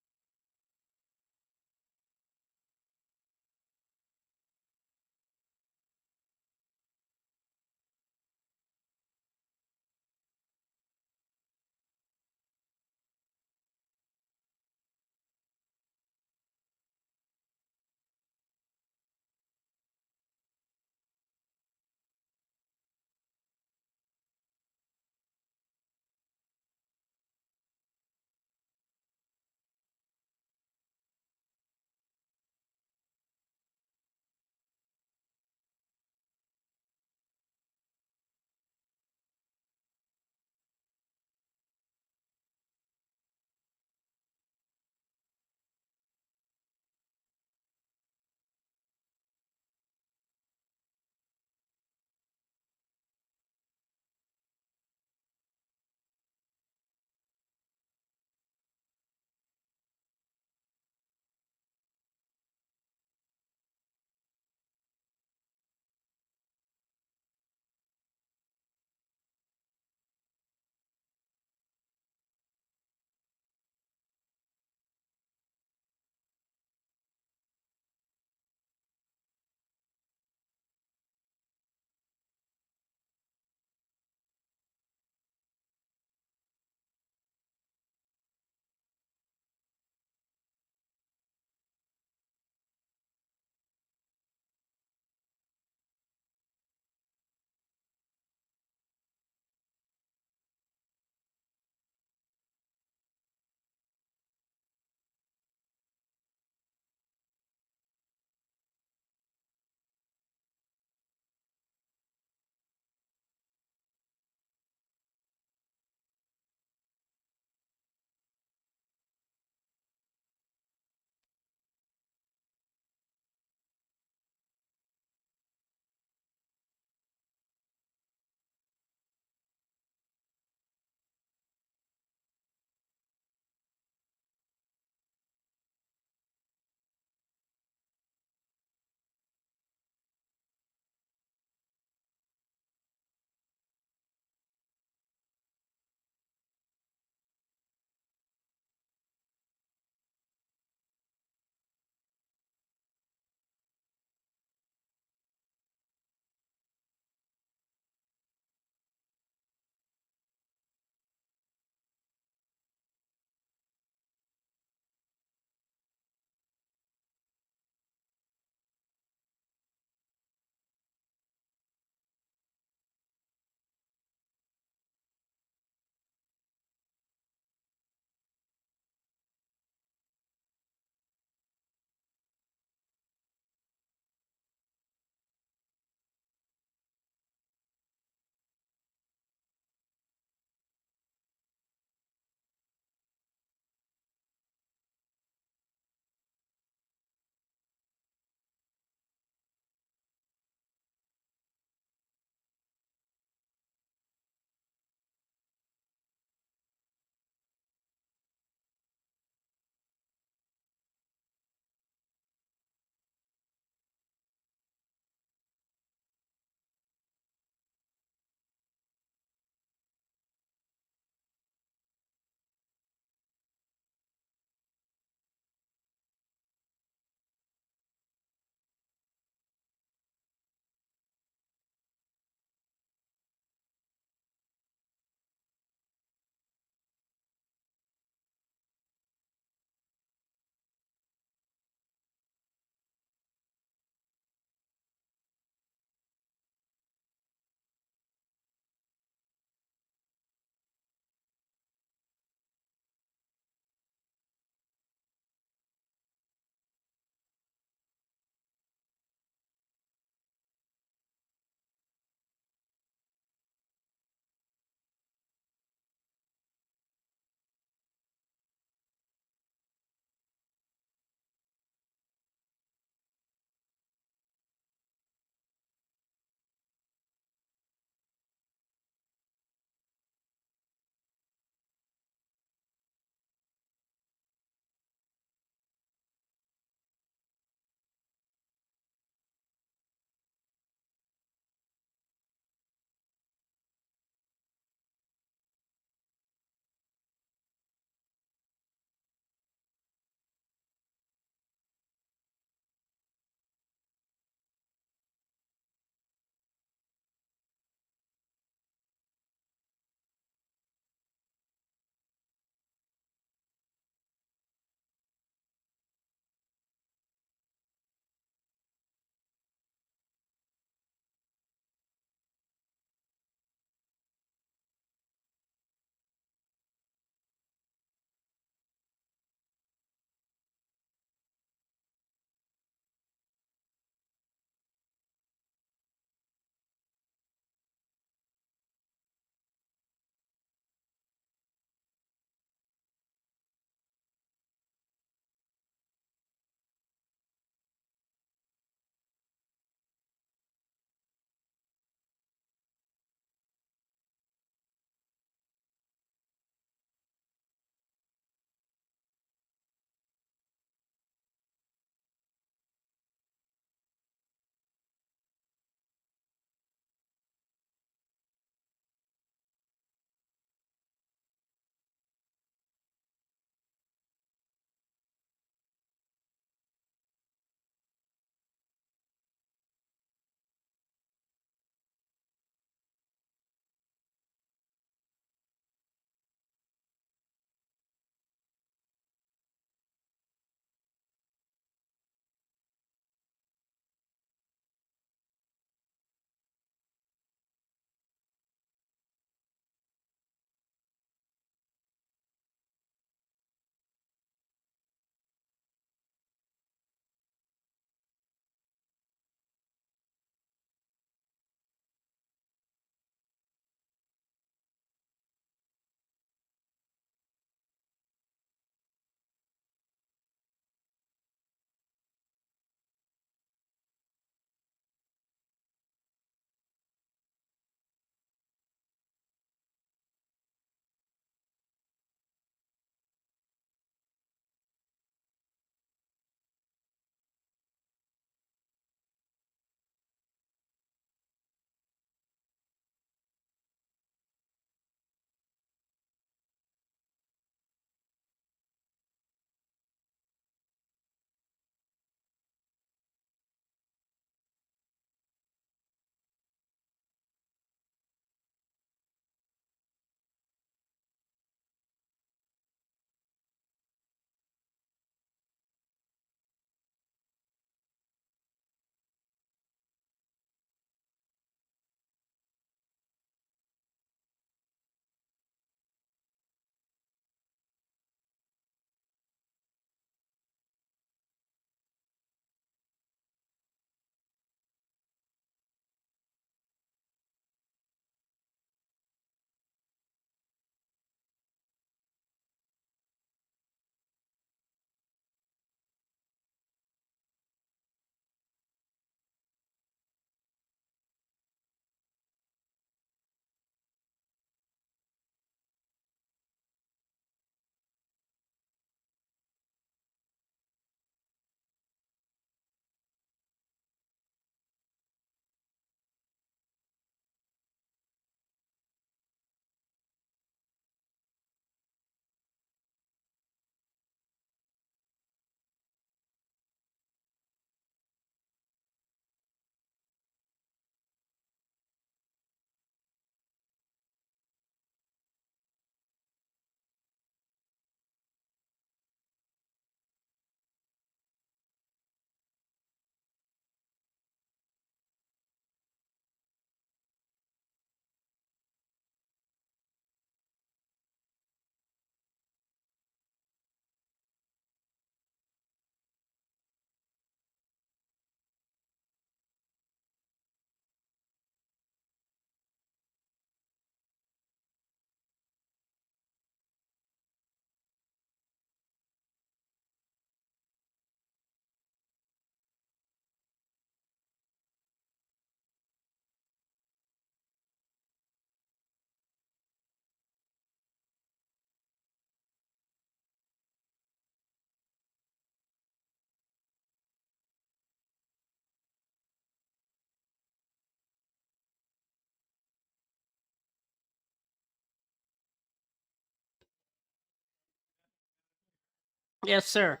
Yes, sir.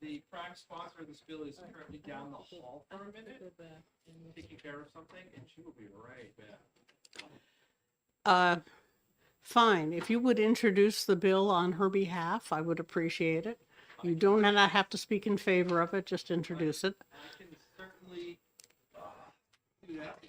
The prime sponsor of this bill is currently down the hall for a minute, taking care of something, and she will be right back. Fine. If you would introduce the bill on her behalf, I would appreciate it. You don't have to speak in favor of it, just introduce it. I can certainly do that.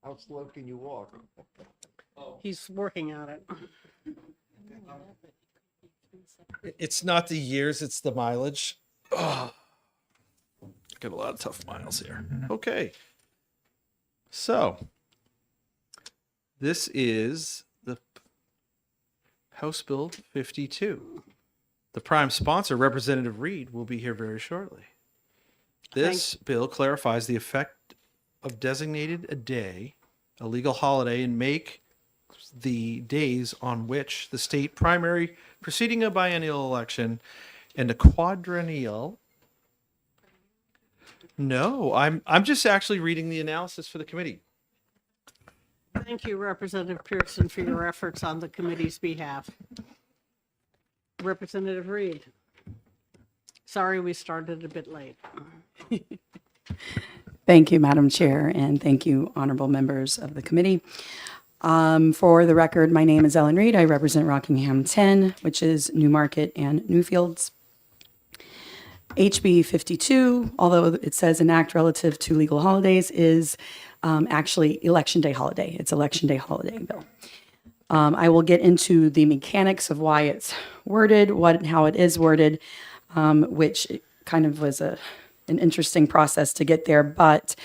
How slow can you walk? He's working on it. It's not the years, it's the mileage. Oh, got a lot of tough miles here. Okay. So, this is the House Bill 52. The prime sponsor, Representative Reed, will be here very shortly. This bill clarifies the effect of designated a day, a legal holiday, and make the days on which the state primary preceding a biennial election and a quadrennial. No, I'm just actually reading the analysis for the committee. Thank you, Representative Pearson, for your efforts on the committee's behalf. Representative Reed. Sorry we started a bit late. Thank you, Madam Chair, and thank you, honorable members of the committee. For the record, my name is Ellen Reed. I represent Rockingham 10, which is Newmarket and Newfields. HB 52, although it says an act relative to legal holidays, is actually Election Day holiday. It's Election Day holiday bill. I will get into the mechanics of why it's worded, how it is worded, which kind of was an interesting process to get there. But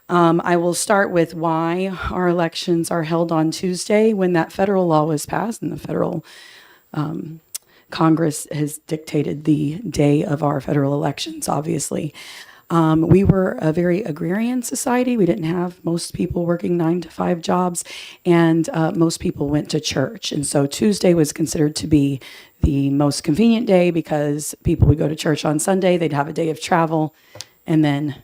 I will start with why our elections are held on Tuesday when that federal law was passed and the federal Congress has dictated the day of our federal elections, obviously. We were a very agrarian society. We didn't have most people working 9-to-5 jobs, and most people went to church. And so Tuesday was considered to be the most convenient day because people would go to church on Sunday, they'd have a day of travel, and then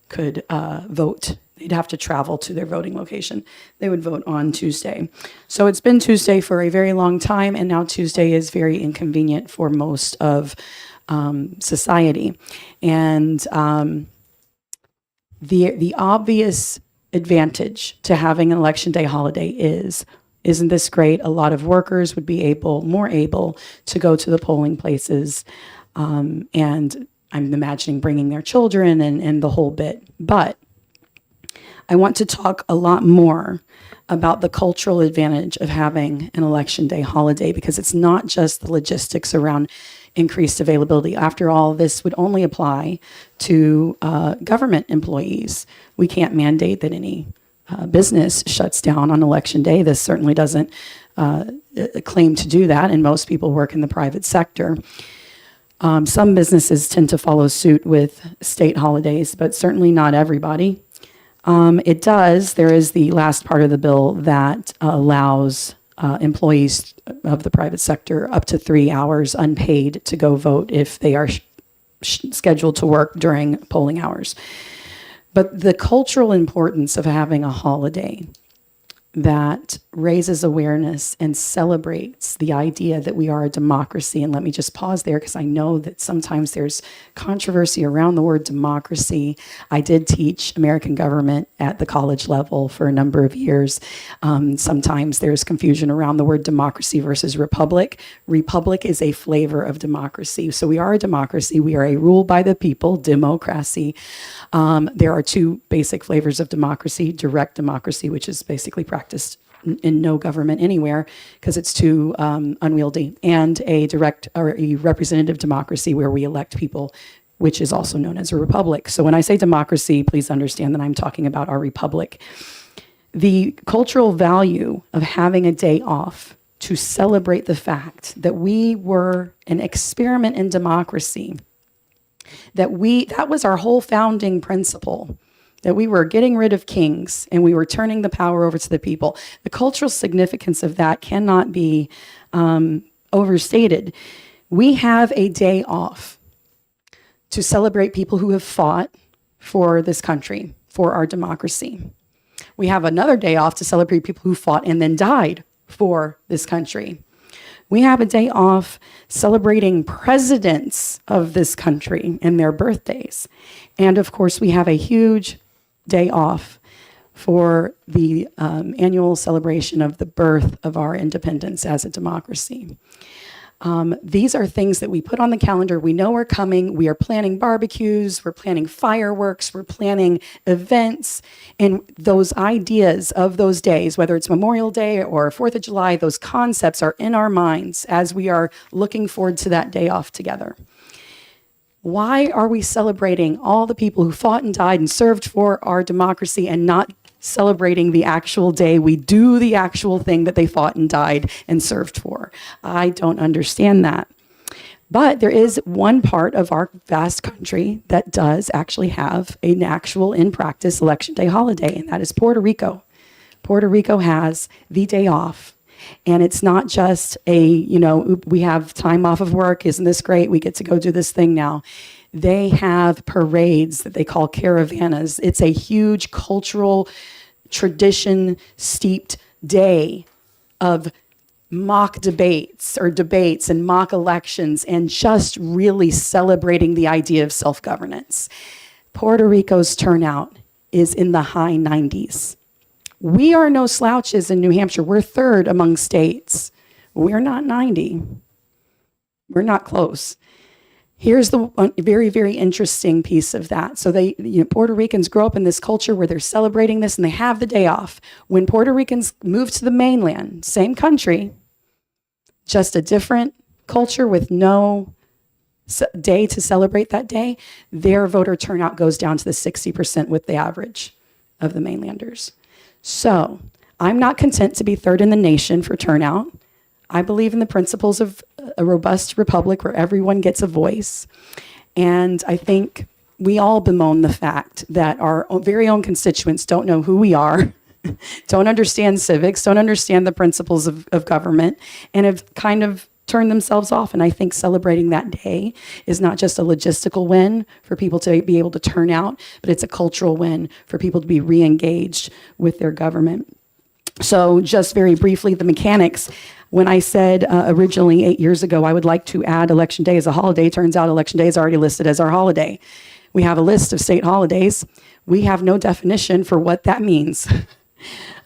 could vote. They'd have to travel to their voting location. They would vote on Tuesday. So it's been Tuesday for a very long time, and now Tuesday is very inconvenient for most of society. And the obvious advantage to having an Election Day holiday isn't this great? A lot of workers would be more able to go to the polling places, and I'm imagining bringing their children and the whole bit. But I want to talk a lot more about the cultural advantage of having an Election Day holiday, because it's not just the logistics around increased availability. After all, this would only apply to government employees. We can't mandate that any business shuts down on Election Day. This certainly doesn't claim to do that, and most people work in the private sector. Some businesses tend to follow suit with state holidays, but certainly not everybody. There is the last part of the bill that allows employees of the private sector up to 3 hours unpaid to go vote if they are scheduled to work during polling hours. But the cultural importance of having a holiday that raises awareness and celebrates the idea that we are a democracy. And let me just pause there because I know that sometimes there's controversy around the word democracy. I did teach American government at the college level for a number of years. Sometimes there's confusion around the word democracy versus republic. Republic is a flavor of democracy. So we are a democracy. We are a rule by the people, democracy. There are two basic flavors of democracy: direct democracy, which is basically practiced in no government anywhere because it's too unwieldy, and a direct or a representative democracy where we elect people, which is also known as a republic. So when I say democracy, please understand that I'm talking about our republic. The cultural value of having a day off to celebrate the fact that we were an experiment in democracy, that was our whole founding principle, that we were getting rid of kings and we were turning the power over to the people. The cultural significance of that cannot be overstated. We have a day off to celebrate people who have fought for this country, for our democracy. We have another day off to celebrate people who fought and then died for this country. We have a day off celebrating presidents of this country and their birthdays. And of course, we have a huge day off for the annual celebration of the birth of our independence as a democracy. These are things that we put on the calendar. We know are coming. We are planning barbecues. We're planning fireworks. We're planning events. And those ideas of those days, whether it's Memorial Day or 4th of July, those concepts are in our minds as we are looking forward to that day off together. Why are we celebrating all the people who fought and died and served for our democracy and not celebrating the actual day we do the actual thing that they fought and died and served for? I don't understand that. But there is one part of our vast country that does actually have an actual in practice Election Day holiday, and that is Puerto Rico. Puerto Rico has the day off. And it's not just we have time off of work. Isn't this great? We get to go do this thing now. They have parades that they call caravanas. It's a huge cultural tradition steeped day of mock debates and mock elections and just really celebrating the idea of self-governance. Puerto Rico's turnout is in the high 90s. We are no slouches in New Hampshire. We're third among states. We're not 90. We're not close. Here's the one very, very interesting piece of that. So Puerto Ricans grow up in this culture where they're celebrating this and they have the day off. When Puerto Ricans move to the mainland, same country, just a different culture with no day to celebrate that day, their voter turnout goes down to the 60% with the average of the mainlanders. So I'm not content to be third in the nation for turnout. I believe in the principles of a robust republic where everyone gets a voice. And I think we all bemoan the fact that our very own constituents don't know who we are, don't understand civics, don't understand the principles of government, and have kind of turned themselves off. And I think celebrating that day is not just a logistical win for people to be able to turn out, but it's a cultural win for people to be re-engaged with their government. So just very briefly, the mechanics. When I said originally 8 years ago, I would like to add Election Day as a holiday, turns out Election Day is already listed as our holiday. We have a list of state holidays. We have no definition for what that means.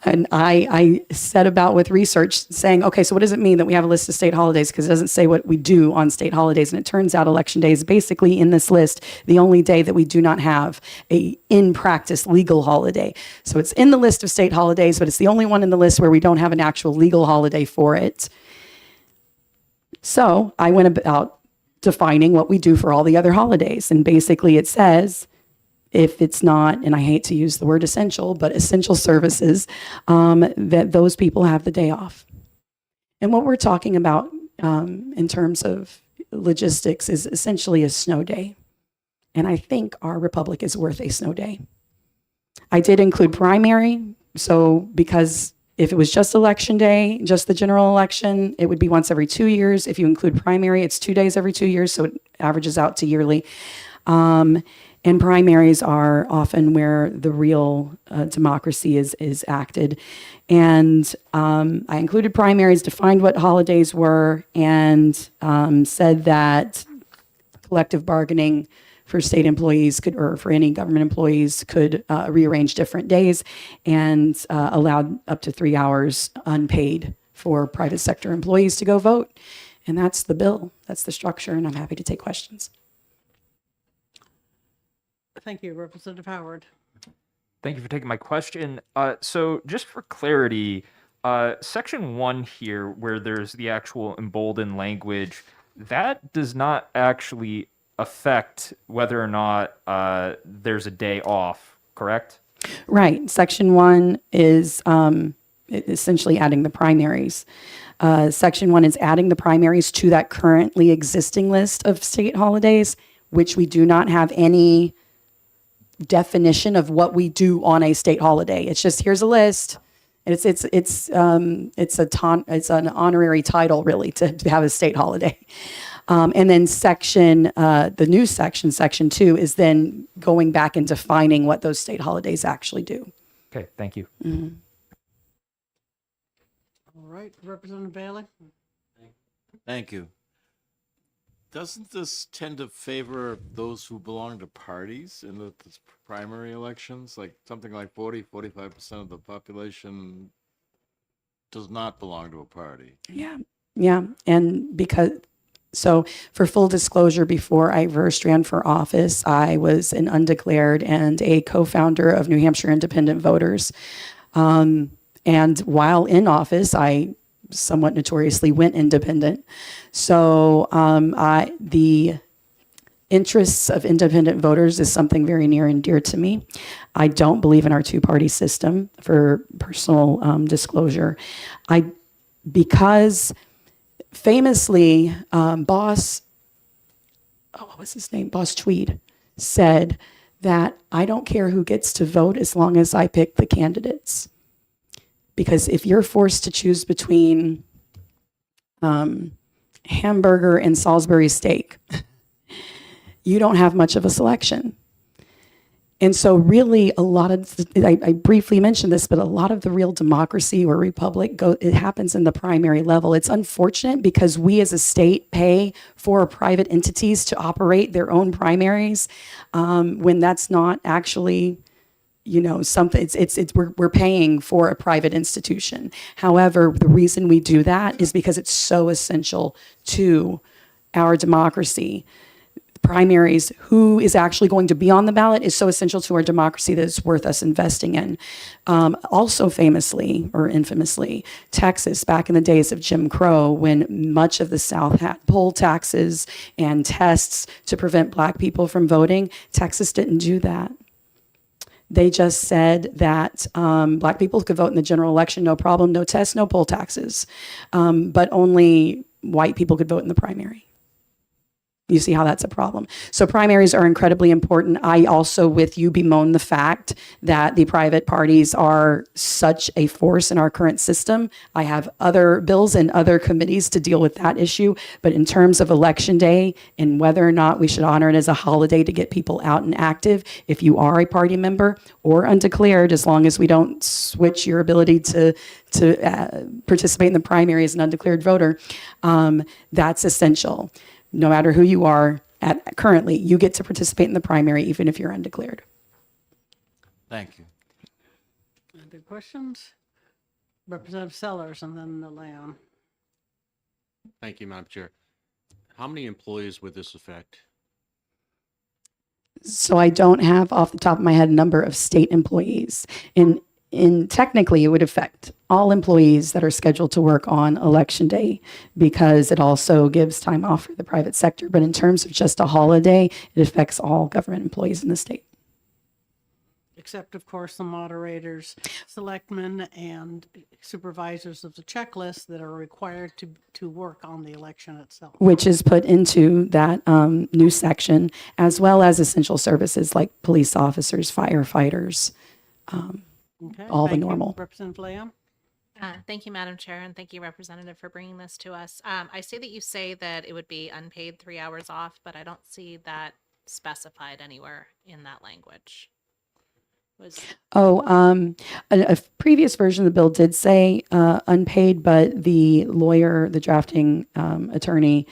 And I set about with research saying, okay, so what does it mean that we have a list of state holidays? Because it doesn't say what we do on state holidays. And it turns out Election Day is basically in this list the only day that we do not have a in practice legal holiday. So it's in the list of state holidays, but it's the only one in the list where we don't have an actual legal holiday for it. So I went about defining what we do for all the other holidays. And basically it says, if it's not, and I hate to use the word essential, but essential services, that those people have the day off. And what we're talking about in terms of logistics is essentially a snow day. And I think our republic is worth a snow day. I did include primary, so because if it was just election day, just the general election, it would be once every 2 years. If you include primary, it's 2 days every 2 years, so it averages out to yearly. And primaries are often where the real democracy is acted. And I included primaries, defined what holidays were, and said that collective bargaining for state employees could, or for any government employees, could rearrange different days and allowed up to 3 hours unpaid for private sector employees to go vote. And that's the bill. That's the structure, and I'm happy to take questions. Thank you, Representative Howard. Thank you for taking my question. So just for clarity, section 1 here, where there's the actual emboldened language, that does not actually affect whether or not there's a day off, correct? Right. Section 1 is essentially adding the primaries. Section 1 is adding the primaries to that currently existing list of state holidays, which we do not have any definition of what we do on a state holiday. It's just, here's a list. It's an honorary title really to have a state holiday. And then the new section 2 is then going back and defining what those state holidays actually do. Okay, thank you. Mhm. All right, Representative Bailey? Thank you. Doesn't this tend to favor those who belong to parties in the primary elections? Like something like 45% of the population does not belong to a party. Yeah. Yeah. And so for full disclosure, before I first ran for office, I was an undeclared and a co-founder of New Hampshire Independent Voters. And while in office, I somewhat notoriously went independent. So the interests of independent voters is something very near and dear to me. I don't believe in our two-party system, for personal disclosure. Because famously, Boss Tweed said that I don't care who gets to vote as long as I pick the candidates. Because if you're forced to choose between hamburger and Salisbury steak, you don't have much of a selection. And so really I briefly mentioned this, but a lot of the real democracy or republic, it happens in the primary level. It's unfortunate because we as a state pay for private entities to operate their own primaries when that's not actually something. We're paying for a private institution. However, the reason we do that is because it's so essential to our democracy. Primaries, who is actually going to be on the ballot, is so essential to our democracy that it's worth us investing in. Also famously or infamously, Texas, back in the days of Jim Crow, when much of the South had poll taxes and tests to prevent Black people from voting, Texas didn't do that. They just said that Black people could vote in the general election, no problem, no tests, no poll taxes. But only white people could vote in the primary. You see how that's a problem. So primaries are incredibly important. I also, with you, bemoan the fact that the private parties are such a force in our current system. I have other bills and other committees to deal with that issue. But in terms of Election Day and whether or not we should honor it as a holiday to get people out and active, if you are a party member or undeclared, as long as we don't switch your ability to participate in the primary as an undeclared voter, that's essential. No matter who you are currently, you get to participate in the primary even if you're undeclared. Thank you. Other questions? Representative Sellers and then Leon. Thank you, Madam Chair. How many employees would this affect? So I don't have off the top of my head a number of state employees. In technically, it would affect all employees that are scheduled to work on Election Day because it also gives time off for the private sector. But in terms of just a holiday, it affects all government employees in the state. Except, of course, the moderators, selectmen, and supervisors of the checklist that are required to work on the election itself. Which is put into that new section, as well as essential services like police officers, firefighters, Okay, all the thank you. normal. Representative Leon? Thank you, Madam Chair, and thank you, Representative, for bringing this to us. I see that you say that it would be unpaid 3 hours off, but I don't see that specified anywhere in that language. A previous version of the bill did say unpaid, but the lawyer, the drafting attorney,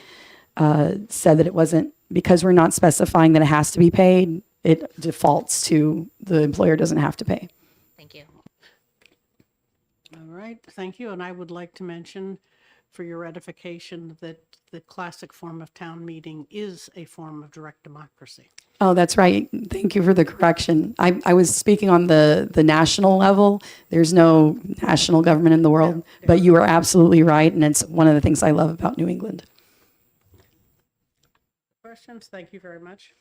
said that it wasn't, because we're not specifying that it has to be paid, it defaults to the employer doesn't have to pay. Thank you. All right, thank you. And I would like to mention for your edification that the classic form of town meeting is a form of direct democracy. Oh, that's right. Thank you for the correction. I was speaking on the national level. There's no national government in the world, but you are absolutely right. And it's one of the things I love about New England. Questions? Thank you very much.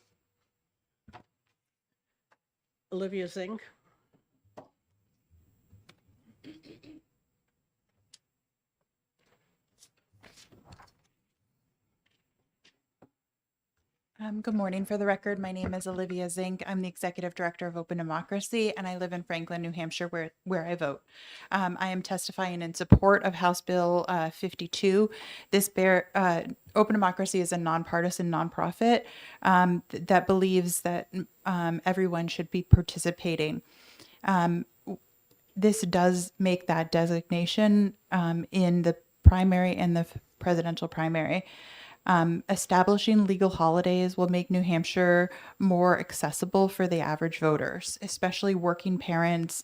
Olivia Zink. Good morning. For the record, my name is Olivia Zink. I'm the Executive Director of Open Democracy, and I live in Franklin, New Hampshire, where I vote. I am testifying in support of House Bill 52. Open Democracy is a nonpartisan nonprofit that believes that everyone should be participating. This does make that designation in the primary and the presidential primary. Establishing legal holidays will make New Hampshire more accessible for the average voters, especially working parents,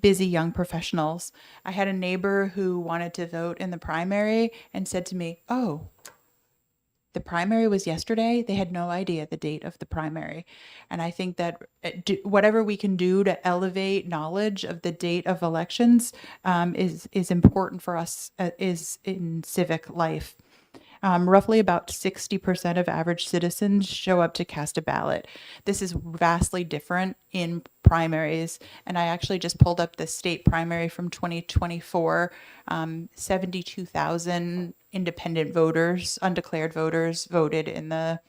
busy young professionals. I had a neighbor who wanted to vote in the primary and said to me, "Oh, the primary was yesterday." They had no idea the date of the primary. And I think that whatever we can do to elevate knowledge of the date of elections is important for us is in civic life. Roughly about 60% of average citizens show up to cast a ballot. This is vastly different in primaries. And I actually just pulled up the state primary from 2024. 72,000 independent voters, undeclared voters, voted in the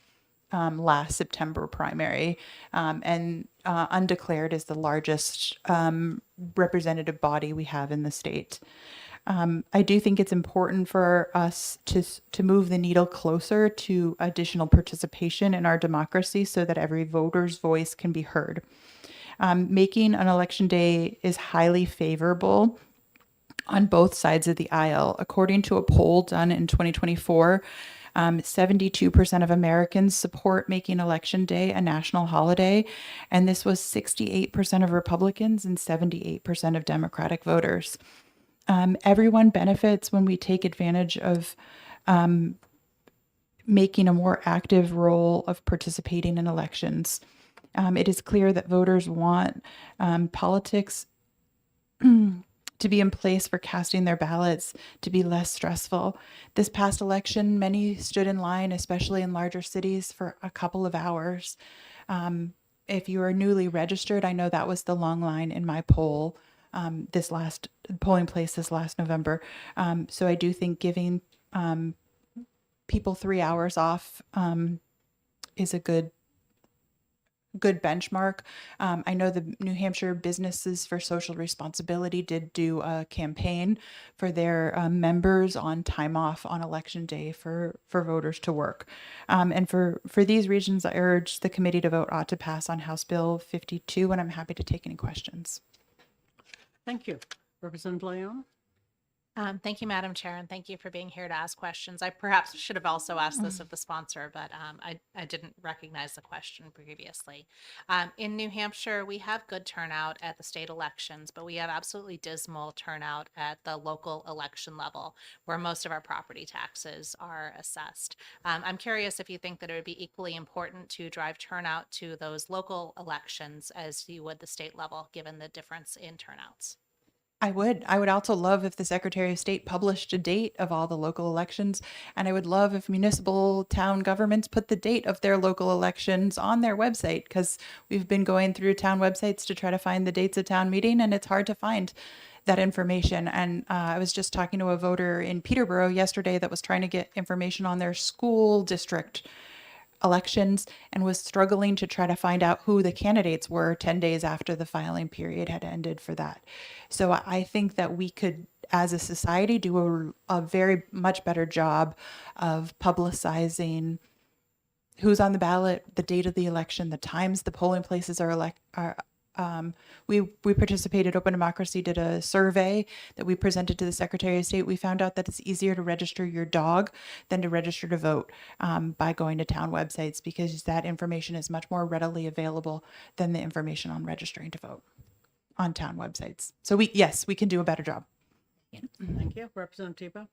last September primary. Undeclared is the largest representative body we have in the state. I do think it's important for us to move the needle closer to additional participation in our democracy so that every voter's voice can be heard. Making an election day is highly favorable on both sides of the aisle. According to a poll done in 2024, 72% of Americans support making Election Day a national holiday, and this was 68% of Republicans and 78% of Democratic voters. Everyone benefits when we take advantage of making a more active role of participating in elections. It is clear that voters want politics to be in place for casting their ballots to be less stressful. This past election, many stood in line, especially in larger cities, for a couple of hours. If you are newly registered, I know that was the long line in my poll. This last polling place this last November. So I do think giving people 3 hours off is a good benchmark. I know the New Hampshire Businesses for Social Responsibility did do a campaign for their members on time off on Election Day for voters to work. And for these reasons, I urge the committee to vote ought to pass on House Bill 52, and I'm happy to take any questions. Thank you. Representative Leon? Thank you, Madam Chair, and thank you for being here to ask questions. I perhaps should have also asked this of the sponsor, but I didn't recognize the question previously. In New Hampshire, we have good turnout at the state elections, but we have absolutely dismal turnout at the local election level, where most of our property taxes are assessed. I'm curious if you think that it would be equally important to drive turnout to those local elections as you would the state level, given the difference in turnouts. I would also love if the Secretary of State published a date of all the local elections. And I would love if municipal town governments put the date of their local elections on their website, because we've been going through town websites to try to find the dates of town meeting, and it's hard to find that information. And I was just talking to a voter in Peterborough yesterday that was trying to get information on their school district elections and was struggling to try to find out who the candidates were 10 days after the filing period had ended for that. So I think that we could, as a society, do a very much better job of publicizing who's on the ballot, the date of the election, the times the polling places are we participated, Open Democracy did a survey that we presented to the Secretary of State. We found out that it's easier to register your dog than to register to vote by going to town websites, because that information is much more readily available than the information on registering to vote on town websites. So we can do a better job. Thank you. Representative Tebow?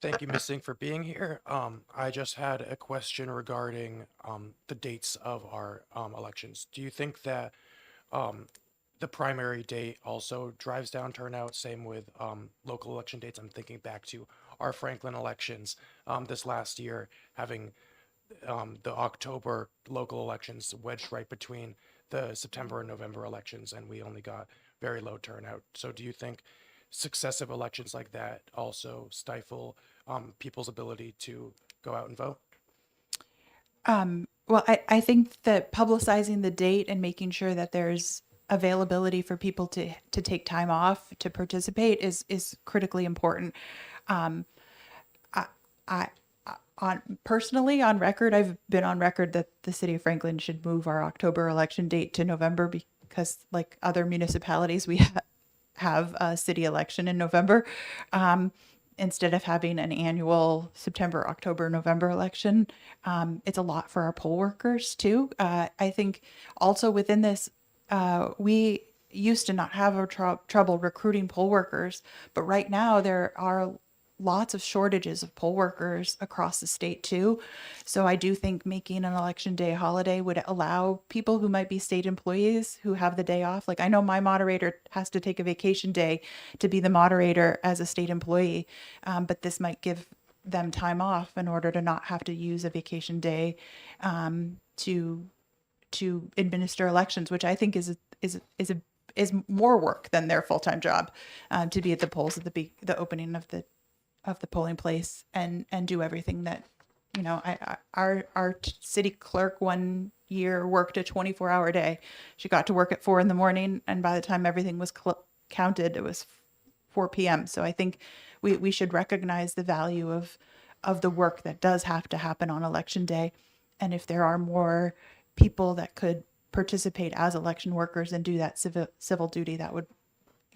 Thank you, Ms. Singh, for being here. I just had a question regarding the dates of our elections. Do you think that the primary date also drives down turnout? Same with local election dates. I'm thinking back to our Franklin elections this last year, having the October local elections wedged right between the September and November elections, and we only got very low turnout. So do you think successive elections like that also stifle people's ability to go out and vote? Well, I think that publicizing the date and making sure that there's availability for people to take time off to participate is critically important. Um, I on personally on record, I've been on record that the city of Franklin should move our October election date to November because, like other municipalities, we have a city election in November. Instead of having an annual September, October, November election. It's a lot for our poll workers too. I think also within this, we used to not have a trouble recruiting poll workers, but right now there are lots of shortages of poll workers across the state too. So I do think making an election day holiday would allow people who might be state employees who have the day off. Like I know my moderator has to take a vacation day to be the moderator as a state employee, but this might give them time off in order to not have to use a vacation day to administer elections, which I think is more work than their full-time job, to be at the polls at the opening of the polling place and do everything that, you know, our city clerk one year worked a 24-hour day. She got to work at 4 a.m. and by the time everything was counted, it was 4 p.m. So I think we should recognize the value of the work that does have to happen on election day. And if there are more people that could participate as election workers and do that civil duty, that would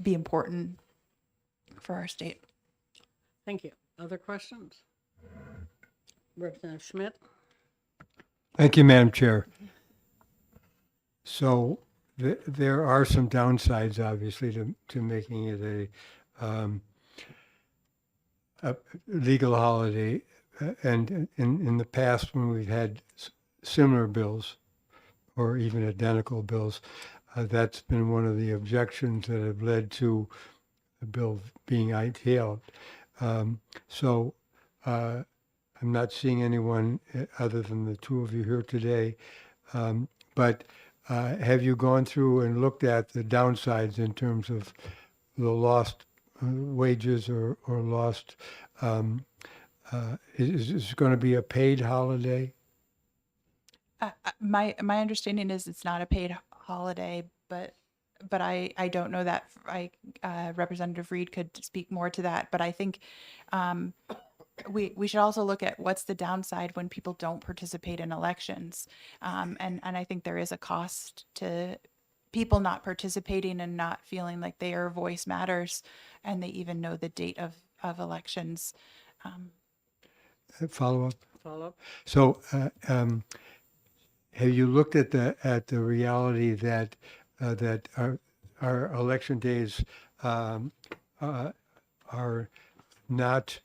be important for our state. Thank you. Other questions? Representative Schmidt? Thank you, Madam Chair. So there are some downsides, obviously, to making it a legal holiday. And in the past, when we've had similar bills or even identical bills, that's been one of the objections that have led to the bill being ITL'd. So I'm not seeing anyone other than the two of you here today. But have you gone through and looked at the downsides in terms of the lost wages or lost, is it going to be a paid holiday? My understanding is it's not a paid holiday, but I don't know that. Representative Reed could speak more to that, but I think we should also look at what's the downside when people don't participate in elections, and I think there is a cost to people not participating and not feeling like their voice matters, and they even know the date of elections. Follow up. Follow up. So have you looked at the reality that that our election days are not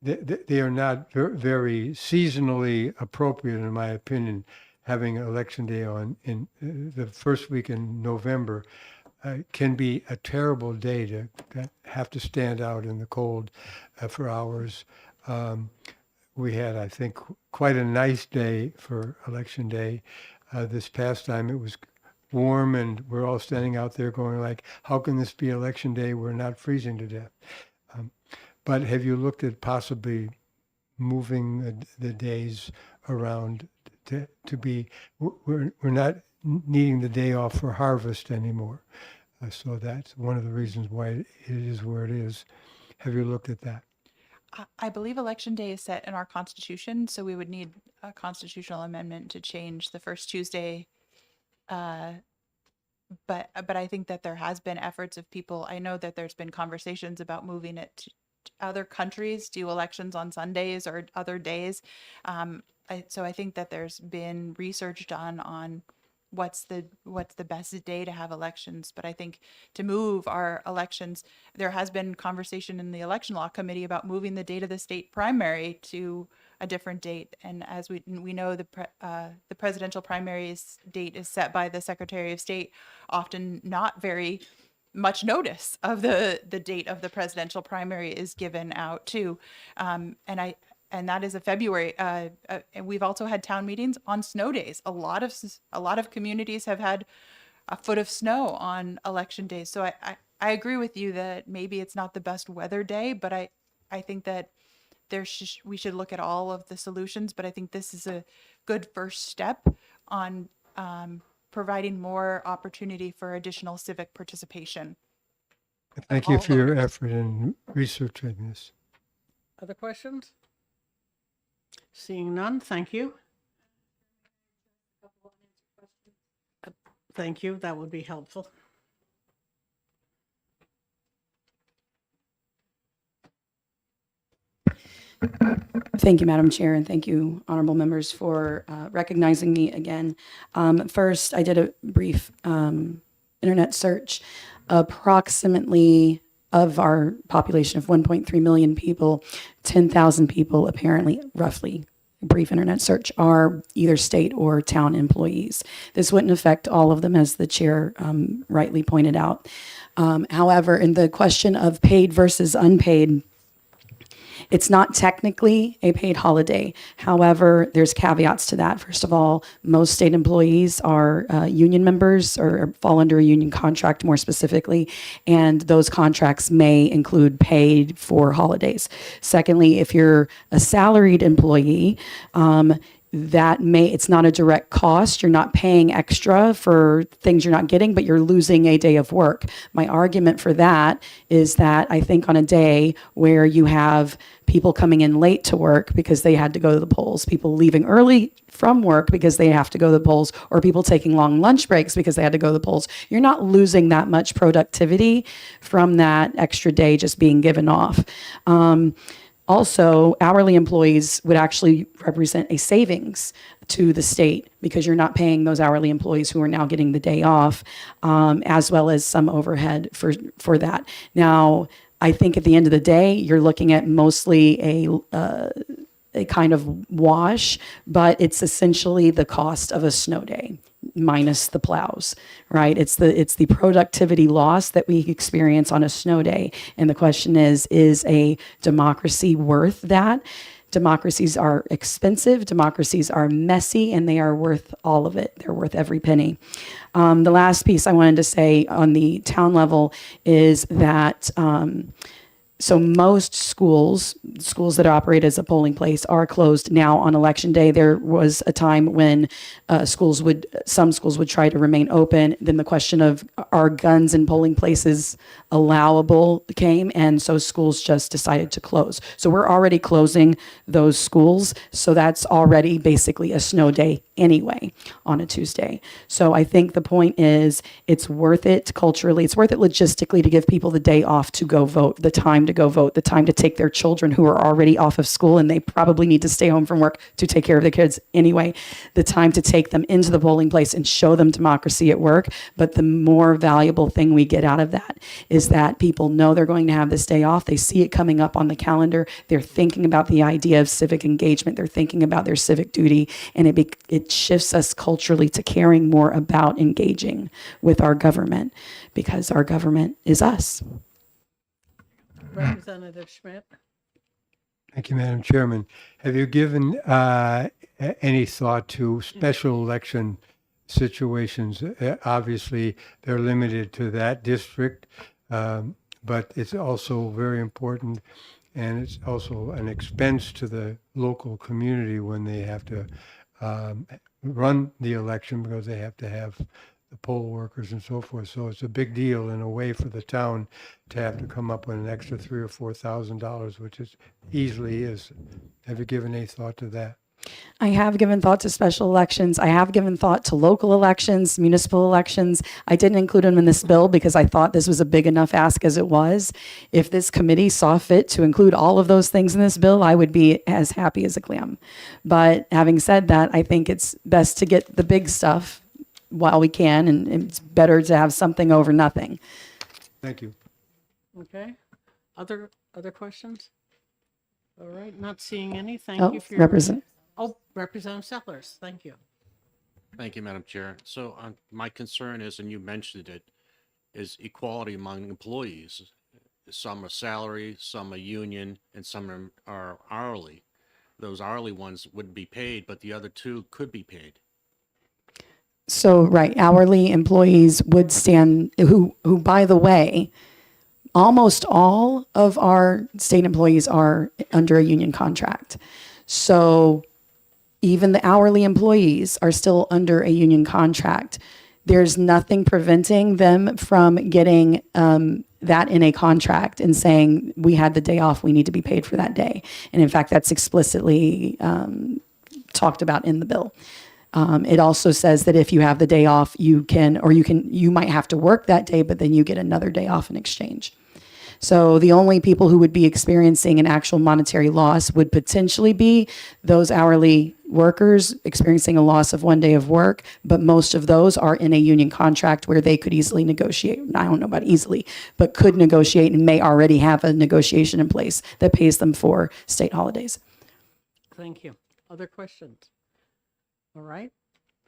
they are not very seasonally appropriate, in my opinion. Having election day in the first week in November can be a terrible day to have to stand out in the cold for hours. We had, I think, quite a nice day for election day. This past time it was warm and we're all standing out there going like, how can this be election day? We're not freezing to death. But have you looked at possibly moving the days around to be, we're not needing the day off for harvest anymore. So that's one of the reasons why it is where it is. Have you looked at that? I believe election day is set in our constitution, so we would need a constitutional amendment to change the first Tuesday. But I think that there has been efforts of people. I know that there's been conversations about moving it to other countries do elections on Sundays or other days. So I think that there's been research done on what's the best day to have elections. But I think to move our elections, there has been conversation in the election law committee about moving the date of the state primary to a different date. And as we know, the presidential primaries date is set by the Secretary of State, often not very much notice of the date of the presidential primary is given out too. And that is a February. And we've also had town meetings on snow days. A lot of communities have had a foot of snow on election days. So I agree with you that maybe it's not the best weather day, but I think that we should look at all of the solutions, but I think this is a good first step on providing more opportunity for additional civic participation. Thank you for your effort in researching this. Other questions? Seeing none, thank you. Thank you, that would be helpful. Thank you, Madam Chair, and thank you, honorable members, for recognizing me again. First, I did a brief internet search. Approximately of our population of 1.3 million people, 10,000 people apparently, roughly, brief internet search, are either state or town employees. This wouldn't affect all of them, as the chair rightly pointed out. However, in the question of paid versus unpaid, it's not technically a paid holiday. However, there's caveats to that. First of all, most state employees are union members or fall under a union contract more specifically, and those contracts may include paid for holidays. Secondly, if you're a salaried employee, it's not a direct cost. You're not paying extra for things you're not getting, but you're losing a day of work. My argument for that is that I think on a day where you have people coming in late to work because they had to go to the polls, people leaving early from work because they have to go to the polls, or people taking long lunch breaks because they had to go to the polls, you're not losing that much productivity from that extra day just being given off. Also, hourly employees would actually represent a savings to the state because you're not paying those hourly employees who are now getting the day off, as well as some overhead for that. Now, I think at the end of the day, you're looking at mostly a kind of wash, but it's essentially the cost of a snow day minus the plows, right? It's the productivity loss that we experience on a snow day. And the question is a democracy worth that? Democracies are expensive, democracies are messy, and they are worth all of it. They're worth every penny. The last piece I wanted to say on the town level is that so most schools that operate as a polling place are closed now on election day. There was a time when some schools would try to remain open. Then the question of are guns in polling places allowable came, and so schools just decided to close. So we're already closing those schools. So that's already basically a snow day anyway on a Tuesday. So I think the point is it's worth it culturally, it's worth it logistically to give people the day off to go vote, the time to go vote, the time to take their children who are already off of school and they probably need to stay home from work to take care of their kids anyway, the time to take them into the polling place and show them democracy at work. But the more valuable thing we get out of that is that people know they're going to have this day off. They see it coming up on the calendar. They're thinking about the idea of civic engagement. They're thinking about their civic duty, and it shifts us culturally to caring more about engaging with our government, because our government is us. Representative Schmidt. Thank you, Madam Chairman. Have you given any thought to special election situations? Obviously, they're limited to that district, but it's also very important, and it's also an expense to the local community when they have to run the election, because they have to have the poll workers and so forth. So it's a big deal in a way for the town to have to come up with an extra $3,000 or $4,000, which is easily is. Have you given any thought to that? I have given thought to special elections. I have given thought to local elections, municipal elections. I didn't include them in this bill because I thought this was a big enough ask as it was. If this committee saw fit to include all of those things in this bill, I would be as happy as a clam. But having said that, I think it's best to get the big stuff while we can, and it's better to have something over nothing. Thank you. Okay. Other questions? All right, not seeing any. Thank Oh, you for your... Representative Settlers, thank you. Thank you, Madam Chair. So my concern is, and you mentioned it, is equality among employees. Some are salary, some are union, and some are hourly. Those hourly ones wouldn't be paid, but the other two could be paid. So, right, hourly employees would stand, who, by the way, almost all of our state employees are under a union contract. So even the hourly employees are still under a union contract. There's nothing preventing them from getting that in a contract and saying, we had the day off, we need to be paid for that day. And in fact, that's explicitly talked about in the bill. It also says that if you have the day off, you might have to work that day, but then you get another day off in exchange. So the only people who would be experiencing an actual monetary loss would potentially be those hourly workers experiencing a loss of 1 day of work, but most of those are in a union contract where they could easily negotiate. I don't know about easily, but could negotiate and may already have a negotiation in place that pays them for state holidays. Thank you. Other questions? All right,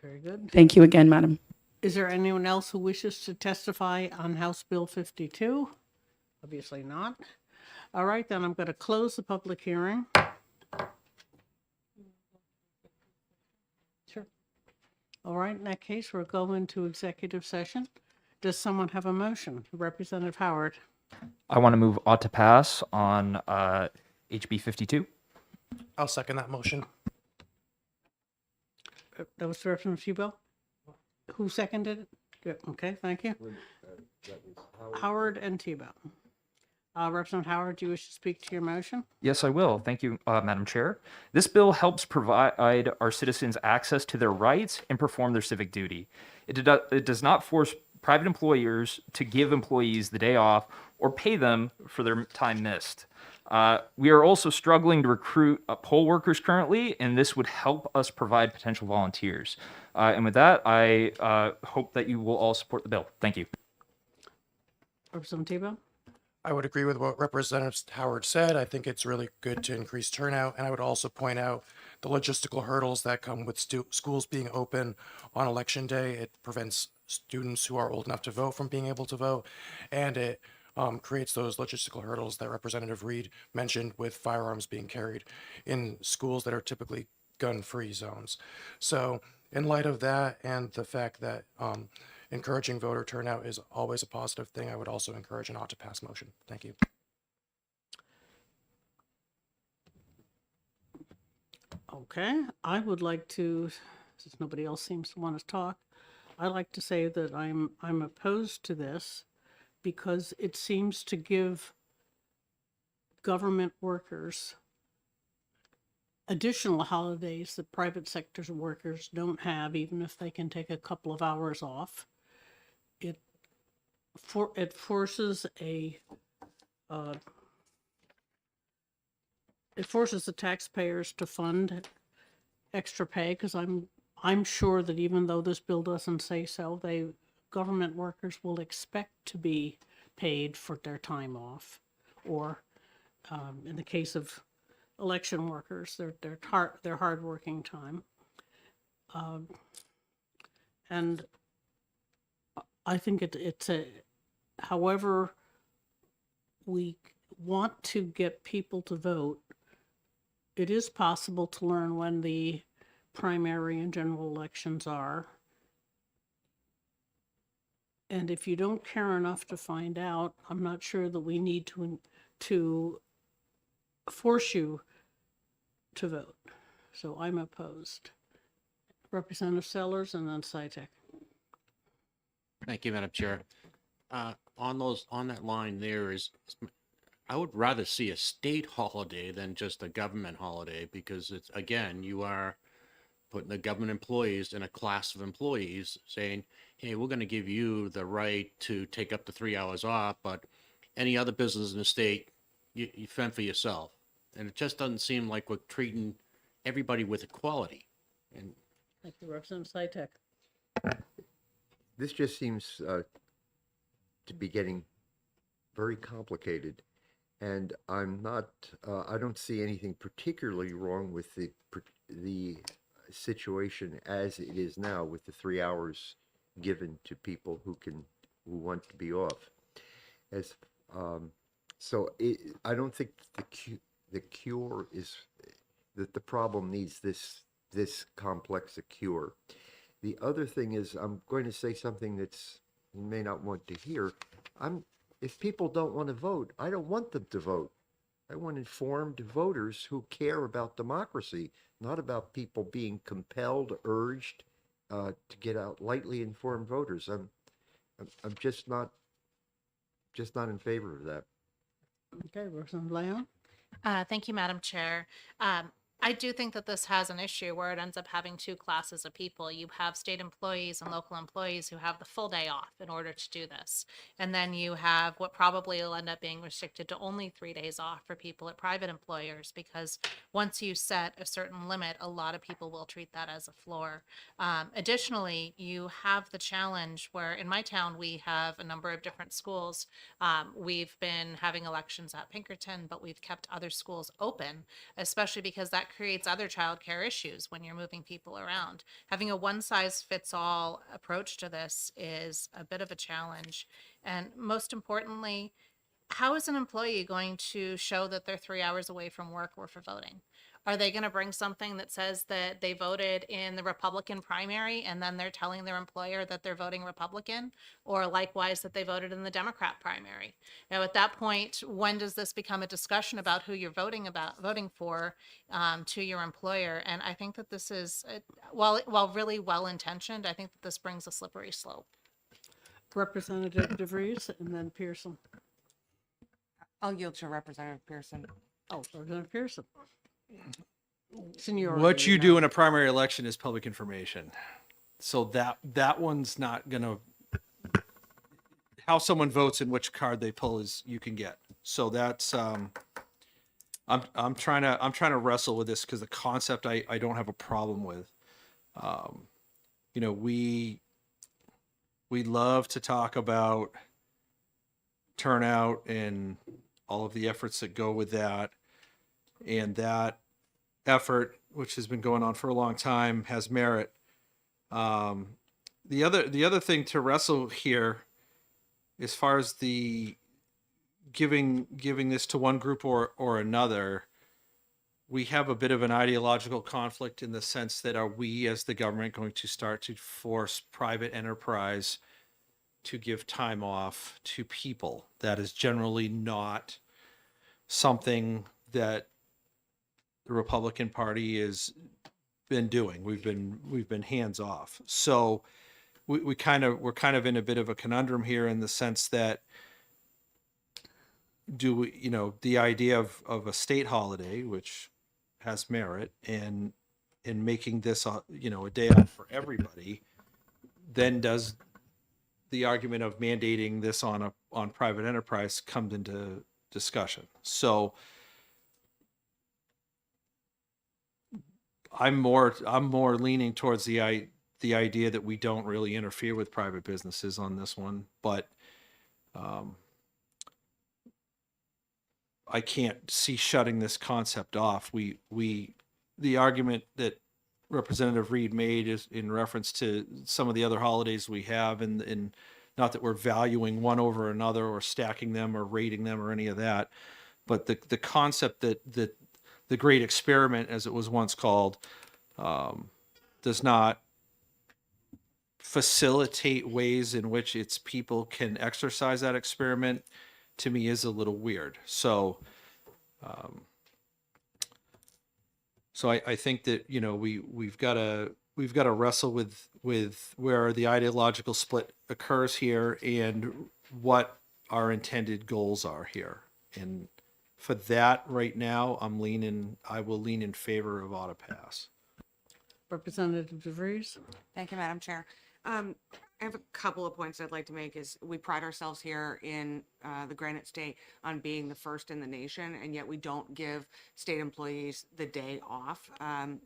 very good. Thank you again, Madam. Is there anyone else who wishes to testify on House Bill 52? Obviously not. All right, then I'm going to close the public hearing. Sure. All right, in that case, we'll go into executive session. Does someone have a motion? Representative Howard. I want to move ought to pass on HB 52. I'll second that motion. That was Representative Tebow? Who seconded it? Good. Okay, thank you. Howard and Tebow. Representative Howard, do you wish to speak to your motion? Yes, I will. Thank you, Madam Chair. This bill helps provide our citizens access to their rights and perform their civic duty. It does not force private employers to give employees the day off or pay them for their time missed. We are also struggling to recruit poll workers currently, and this would help us provide potential volunteers. And with that, I hope that you will all support the bill. Thank you. Representative Tebow? I would agree with what Representative Howard said. I think it's really good to increase turnout. And I would also point out the logistical hurdles that come with schools being open on election day. It prevents students who are old enough to vote from being able to vote. And it creates those logistical hurdles that Representative Reed mentioned with firearms being carried in schools that are typically gun-free zones. So in light of that and the fact that encouraging voter turnout is always a positive thing, I would also encourage an ought to pass motion. Thank you. Okay, I would like to, since nobody else seems to want to talk, I'd like to say that I'm opposed to this because it seems to give government workers additional holidays that private sector workers don't have, even if they can take a couple of hours off. It forces the taxpayers to fund extra pay, because I'm sure that even though this bill doesn't say so, government workers will expect to be paid for their time off, or in the case of election workers, their hardworking time. And I think however we want to get people to vote, it is possible to learn when the primary and general elections are. And if you don't care enough to find out, I'm not sure that we need to force you to vote. So I'm opposed. Representative Sellers and then Sytek. Thank you, Madam Chair. On that line there I would rather see a state holiday than just a government holiday, because it's, again, you are putting the government employees in a class of employees saying, hey, we're going to give you the right to take up to 3 hours off, but any other business in the state, you fend for yourself. And it just doesn't seem like we're treating everybody with equality. And Thank you, Representative Sytek. This just seems to be getting very complicated, and I'm not. I don't see anything particularly wrong with the situation as it is now, with the 3 hours given to people who want to be off. I don't think the cure is that the problem needs this complex a cure. The other thing is, I'm going to say something that's you may not want to hear. I'm if people don't want to vote, I don't want them to vote. I want informed voters who care about democracy, not about people being compelled, urged to get out. Lightly informed voters. I'm just not in favor of that. Okay, Representative Leon? Thank you, Madam Chair. I do think that this has an issue where it ends up having two classes of people. You have state employees and local employees who have the full day off in order to do this. And then you have what probably will end up being restricted to only 3 days off for people at private employers, because once you set a certain limit, a lot of people will treat that as a floor. Additionally, you have the challenge where in my town, we have a number of different schools. We've been having elections at Pinkerton, but we've kept other schools open, especially because that creates other childcare issues when you're moving people around. Having a one-size-fits-all approach to this is a bit of a challenge. And most importantly, how is an employee going to show that they're 3 hours away from work or for voting? Are they going to bring something that says that they voted in the Republican primary and then they're telling their employer that they're voting Republican, or likewise that they voted in the Democrat primary? Now, at that point, when does this become a discussion about who you're voting for to your employer? And I think that this is, while really well intentioned, I think that this brings a slippery slope. Representative DeVries and then Pearson. I'll yield to Representative Pearson. Oh, Representative Pearson. Seniority, What you know. do in a primary election is public information. So that one's not gonna, how someone votes and which card they pull is you can get. So that's I'm trying to wrestle with this because the concept I don't have a problem with. You know, we love to talk about turnout and all of the efforts that go with that. And that effort, which has been going on for a long time, has merit. The other thing to wrestle here, as far as the giving this to one group or another, we have a bit of an ideological conflict in the sense that are we as the government going to start to force private enterprise to give time off to people? That is generally not something that the Republican Party has been doing. We've been hands off. So we're kind of in a bit of a conundrum here in the sense that do we, you know, the idea of a state holiday, which has merit, and in making this a day off for everybody, then does the argument of mandating this on private enterprise comes into discussion. So I'm more leaning towards the idea that we don't really interfere with private businesses on this one, but I can't see shutting this concept off. The argument that Representative Reed made is in reference to some of the other holidays we have, and not that we're valuing one over another or stacking them or rating them or any of that, but the concept that the great experiment, as it was once called, does not facilitate ways in which its people can exercise that experiment, to me is a little weird. So I think that, you know, we've got to wrestle with where the ideological split occurs here and what our intended goals are here. And for that right now, I will lean in favor of auto pass. Representative DeVries. Thank you, Madam Chair. I have a couple of points I'd like to make. Is we pride ourselves here in the Granite State on being the first in the nation, and yet we don't give state employees the day off.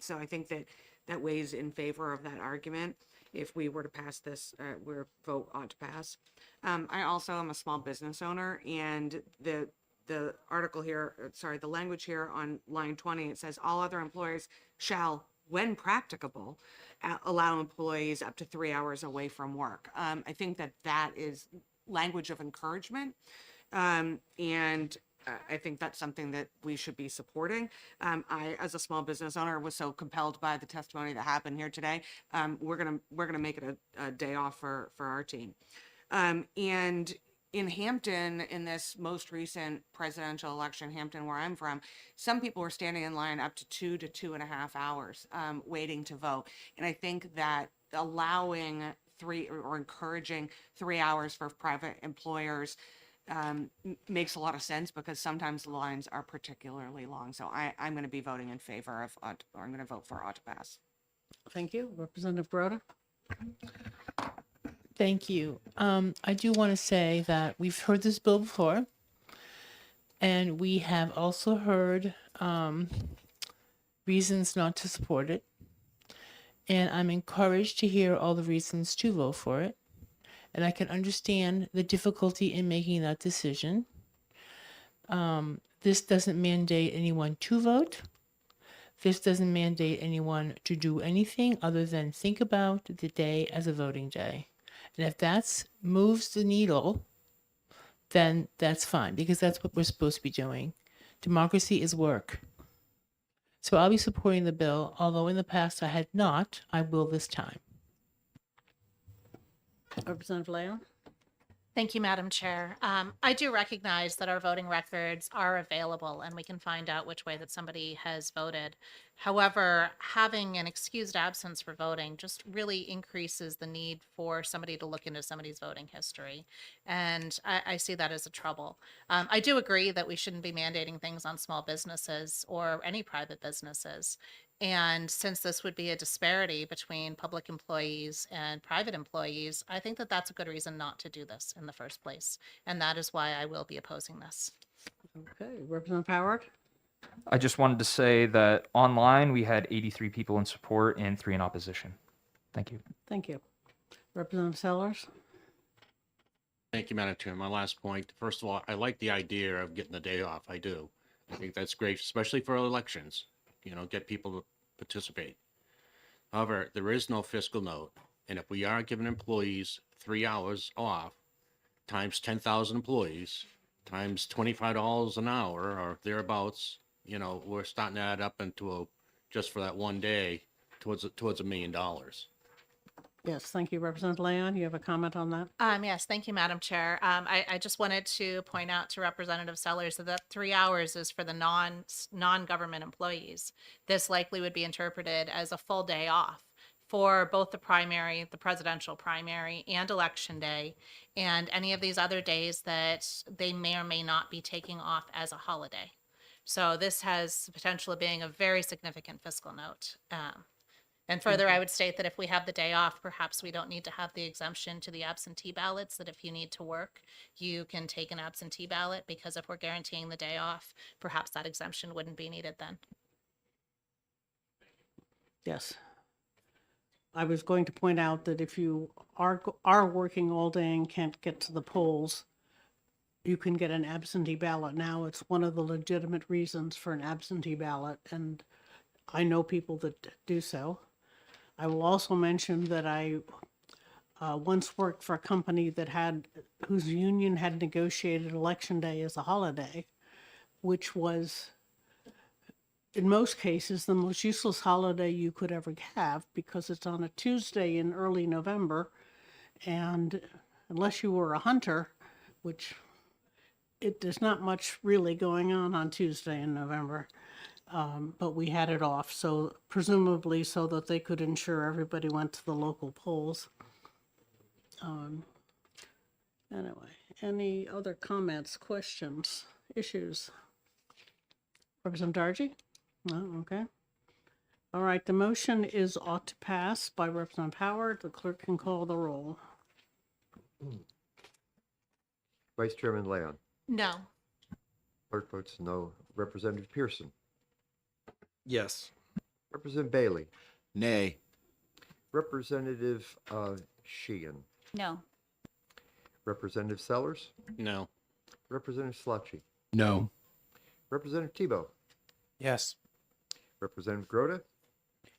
So I think that weighs in favor of that argument. If we were to pass this, we're vote ought to pass. I also am a small business owner, and the article here, the language here on line 20, it says all other employers shall, when practicable, allow employees up to 3 hours away from work. I think that is language of encouragement. And I think that's something that we should be supporting. I, as a small business owner, was so compelled by the testimony that happened here today. We're gonna make it a day off for our team. And in Hampton, in this most recent presidential election, Hampton, where I'm from, some people were standing in line up to 2 to 2.5 hours waiting to vote. And I think that allowing or encouraging 3 hours for private employers makes a lot of sense, because sometimes the lines are particularly long. So I'm going to be voting in favor of, or I'm going to vote for ought to pass. Thank you. Representative Groda? Thank you. I do want to say that we've heard this bill before, and we have also heard reasons not to support it. And I'm encouraged to hear all the reasons to vote for it. And I can understand the difficulty in making that decision. This doesn't mandate anyone to vote. This doesn't mandate anyone to do anything other than think about the day as a voting day. And if that moves the needle, then that's fine, because that's what we're supposed to be doing. Democracy is work. So I'll be supporting the bill, although in the past I had not. I will this time. Representative Leon? Thank you, Madam Chair. I do recognize that our voting records are available and we can find out which way that somebody has voted. However, having an excused absence for voting just really increases the need for somebody to look into somebody's voting history. And I see that as a trouble. I do agree that we shouldn't be mandating things on small businesses or any private businesses. And since this would be a disparity between public employees and private employees, I think that that's a good reason not to do this in the first place. And that is why I will be opposing this. Okay, Representative Howard? I just wanted to say that online we had 83 people in support and 3 in opposition. Thank you. Thank you. Representative Sellers? Thank you, Madam Chair. My last point, first of all, I like the idea of getting the day off. I do. I think that's great, especially for elections, get people to participate. However, there is no fiscal note. And if we are giving employees 3 hours off times 10,000 employees times $25 an hour or thereabouts, we're starting to add up into just for that one day towards $1 million. Yes, thank you. Representative Leon, you have a comment on that? Yes, thank you, Madam Chair. I just wanted to point out to Representative Sellers that 3 hours is for the non-government employees. This likely would be interpreted as a full day off for both the primary, the presidential primary, and election day, and any of these other days that they may or may not be taking off as a holiday. So this has the potential of being a very significant fiscal note. And further, I would state that if we have the day off, perhaps we don't need to have the exemption to the absentee ballots, that if you need to work, you can take an absentee ballot, because if we're guaranteeing the day off, perhaps that exemption wouldn't be needed then. Yes. I was going to point out that if you are working all day and can't get to the polls, you can get an absentee ballot now. It's one of the legitimate reasons for an absentee ballot, and I know people that do so. I will also mention that I once worked for a company whose union had negotiated Election Day as a holiday, which was, in most cases, the most useless holiday you could ever have, because it's on a Tuesday in early November, and unless you were a hunter, which there's not much really going on Tuesday in November. But we had it off, so presumably so that they could ensure everybody went to the local polls. Anyway, any other comments, questions, issues? Representative Dargy? No, okay. All right, the motion is ought to pass by Representative Howard. The clerk can call the roll. Vice Chairman Leon. No. Clerk votes no. Representative Pearson. Yes. Representative Bailey. Nay. Representative Sheehan. No. Representative Sellers. No. Representative Slotchie. No. Representative Tebow. Yes. Representative Groda.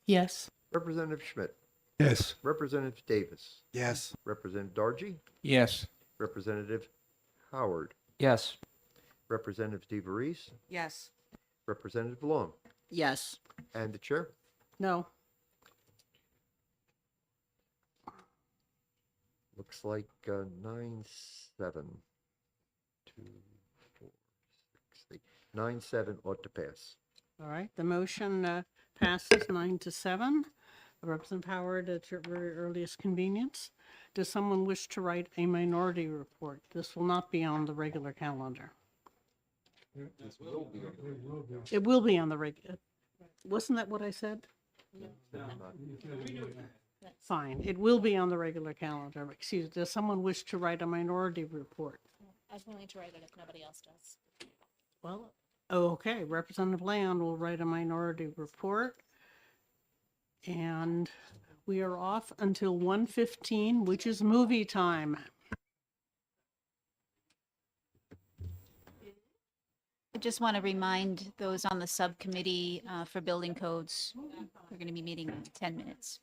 Yes. Representative Schmidt. Yes. Representative Davis. Yes. Representative Dargy. Yes. Representative Howard. Yes. Representative DeVries. Yes. Representative Long. Yes. And the chair. No. Looks like 9-7. 2, 4, 6, 8. 9-7 ought to pass. All right, the motion passes 9-7. Representative Howard, at your very earliest convenience. Does someone wish to write a minority report? This will not be on the regular calendar. It will be on the regular. Wasn't that what I said? Fine, it will be on the regular calendar. Excuse, does someone wish to write a minority report? I was willing to write it if nobody else does. Well, okay, Representative Land will write a minority report. And we are off until 1:15, which is movie time. I just want to remind those on the subcommittee for building codes, we're going to be meeting in 10 minutes.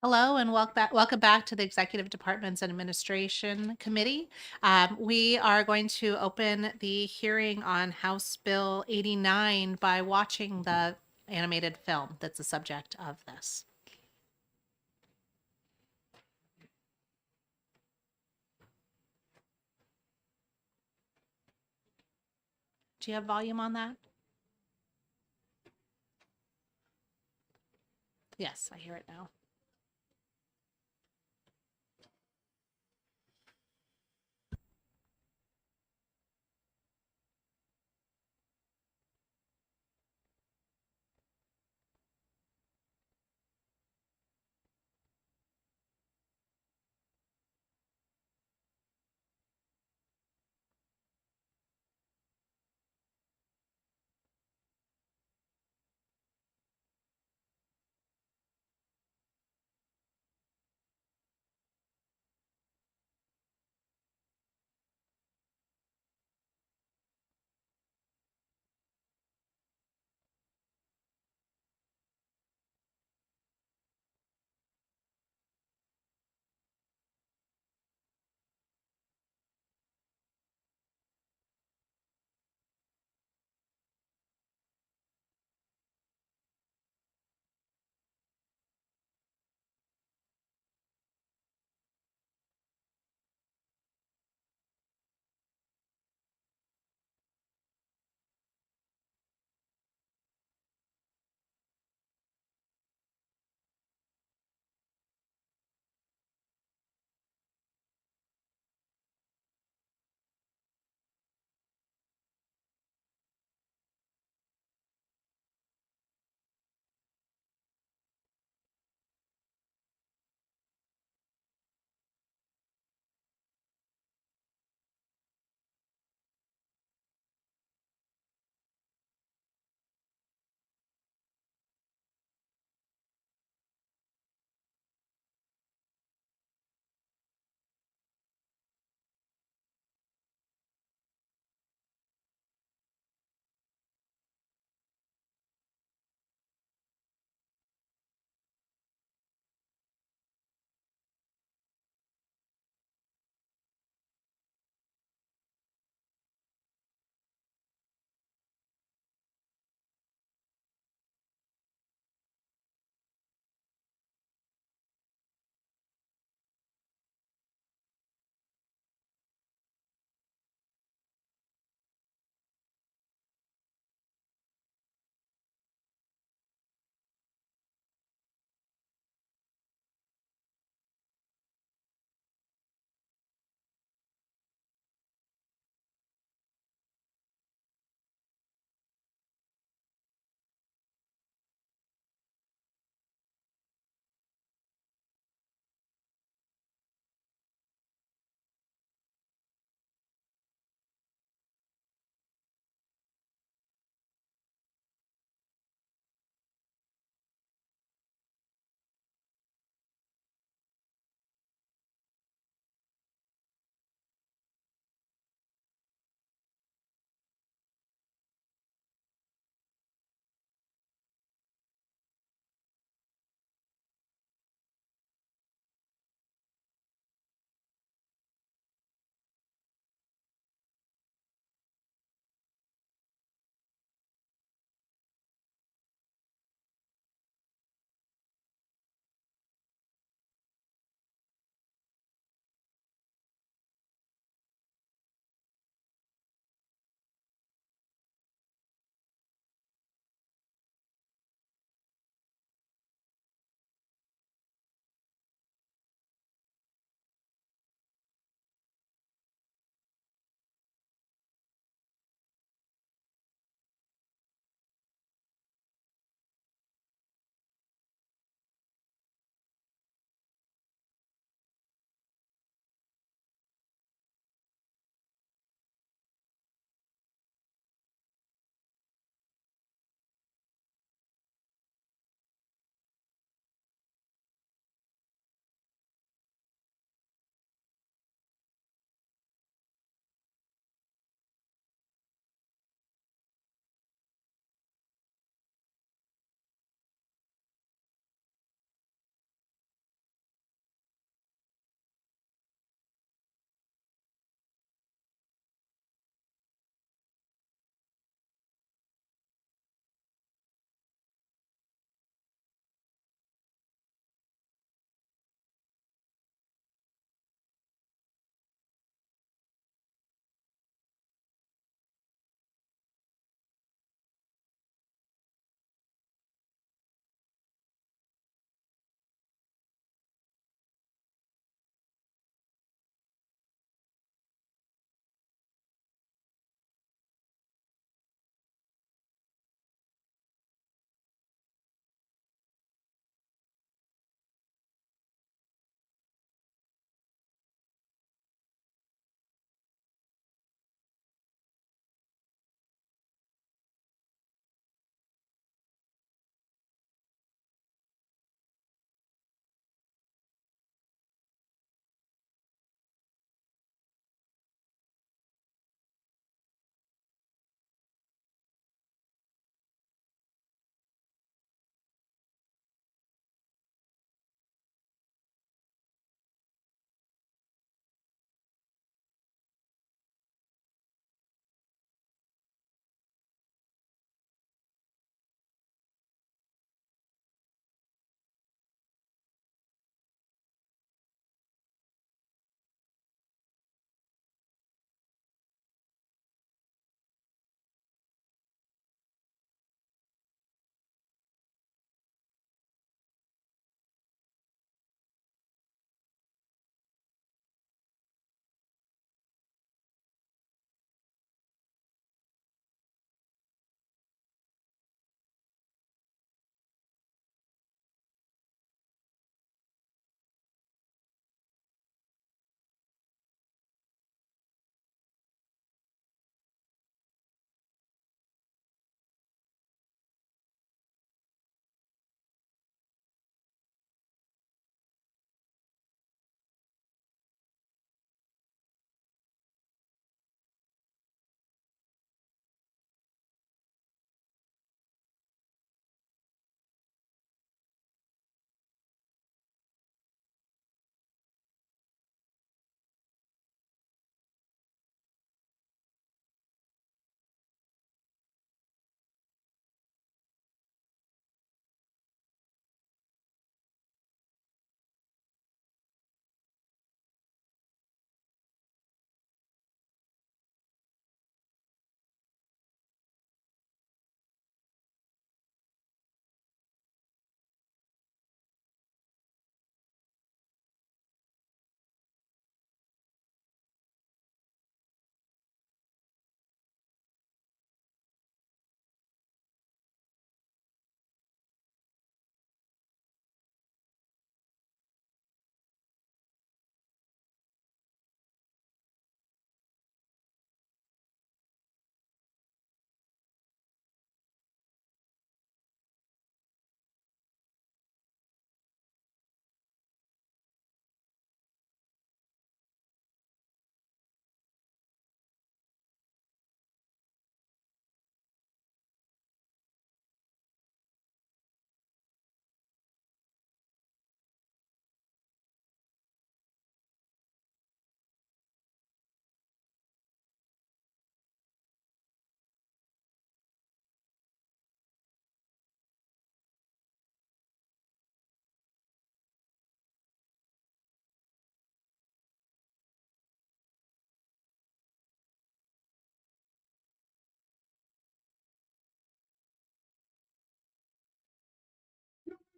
Hello and welcome back to the Executive Departments and Administration Committee. We are going to open the hearing on House Bill 89 by watching the animated film that's the subject of this. Do you have volume on that? Yes, I hear it now.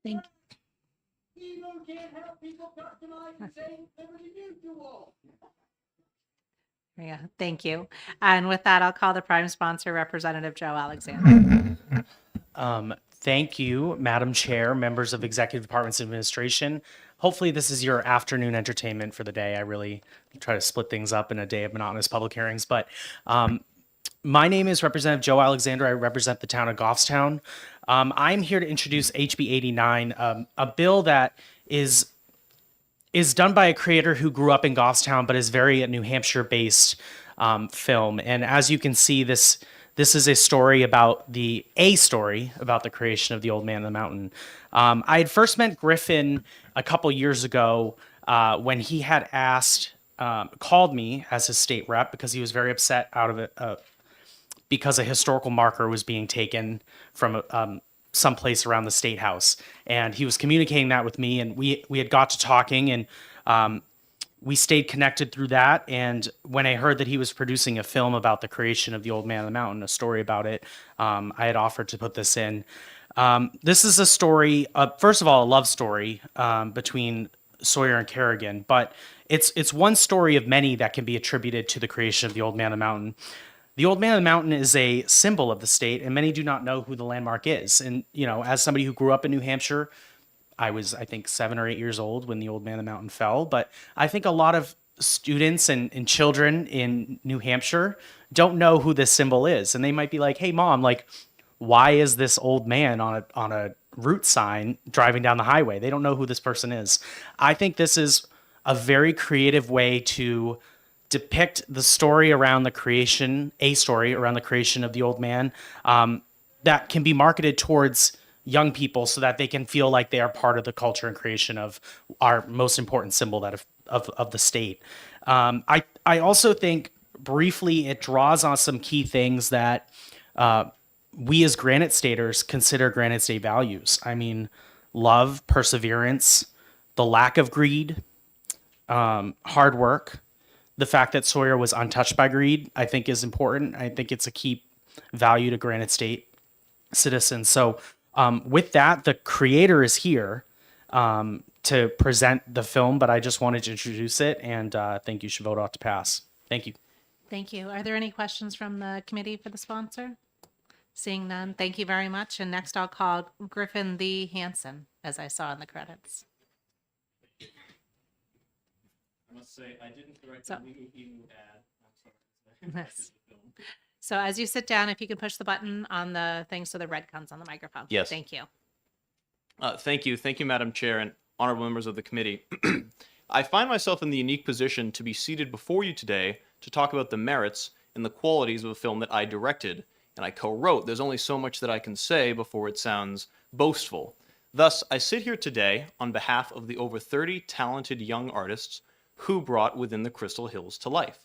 Thank Yeah, thank you. And with that, I'll call the prime sponsor, Representative Joe Alexander. Thank you, Madam Chair, members of Executive Department's administration. Hopefully this is your afternoon entertainment for the day. I really try to split things up in a day of monotonous public hearings. But my name is Representative Joe Alexander. I represent the town of Goffstown. I'm here to introduce HB 89, a bill that is done by a creator who grew up in Goffstown, but is very a New Hampshire-based film. And as you can see, this is a story about the creation of the Old Man in the Mountain. I had first met Griffin a couple years ago when he had called me as his state rep because he was very upset out of it because a historical marker was being taken from someplace around the State House. And he was communicating that with me, and we had got to talking, and we stayed connected through that. And when I heard that he was producing a film about the creation of the Old Man of the Mountain, a story about it, I had offered to put this in. This is a story, first of all, a love story between Sawyer and Kerrigan, but it's one story of many that can be attributed to the creation of the Old Man of the Mountain. The Old Man of the Mountain is a symbol of the state, and many do not know who the landmark is. And, you know, as somebody who grew up in New Hampshire, I was, I think, 7 or 8 years old when the Old Man of the Mountain fell. But I think a lot of students and children in New Hampshire don't know who this symbol is. And they might be like, hey, Mom, like, why is this old man on a route sign driving down the highway? They don't know who this person is. I think this is a very creative way to depict the story around the creation, a story around the creation of the Old Man that can be marketed towards young people so that they can feel like they are part of the culture and creation of our most important symbol that of the state. I also think briefly it draws on some key things that we as Granite Staters consider Granite State values. I mean, love, perseverance, the lack of greed, hard work. The fact that Sawyer was untouched by greed, I think, is important. I think it's a key value to Granite State citizens. So with that, the creator is here to present the film, but I just wanted to introduce it and think you should vote off to pass. Thank you. Thank you. Are there any questions from the committee for the sponsor? Seeing none, thank you very much. And next I'll call Griffin the Hansen, as I saw in the credits. I must say, I didn't correct So- the new ad. I'm sorry. Yes. So as you sit down, if you can push the button on the thing so the red comes on the microphone. Yes. Thank you. Thank you. Thank you, Madam Chair and honorable members of the committee. I find myself in the unique position to be seated before you today to talk about the merits and the qualities of a film that I directed and I co-wrote. There's only so much that I can say before it sounds boastful. Thus, I sit here today on behalf of the over 30 talented young artists who brought Within the Crystal Hills to life.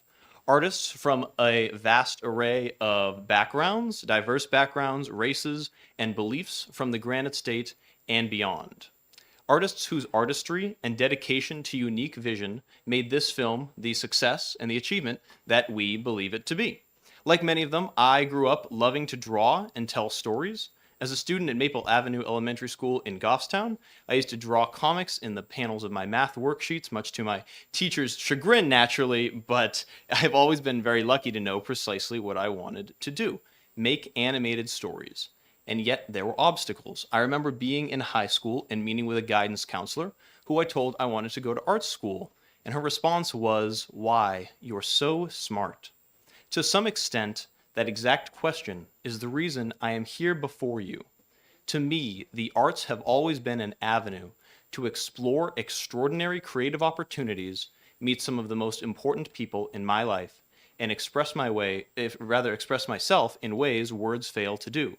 Artists from a vast array of backgrounds, diverse backgrounds, races, and beliefs from the Granite State and beyond. Artists whose artistry and dedication to unique vision made this film the success and the achievement that we believe it to be. Like many of them, I grew up loving to draw and tell stories. As a student at Maple Avenue Elementary School in Goffstown, I used to draw comics in the panels of my math worksheets, much to my teacher's chagrin, naturally, but I've always been very lucky to know precisely what I wanted to do, make animated stories. And yet there were obstacles. I remember being in high school and meeting with a guidance counselor who I told I wanted to go to art school. And her response was, "Why? You're so smart." To some extent, that exact question is the reason I am here before you. To me, the arts have always been an avenue to explore extraordinary creative opportunities, meet some of the most important people in my life, and express myself in ways words fail to do.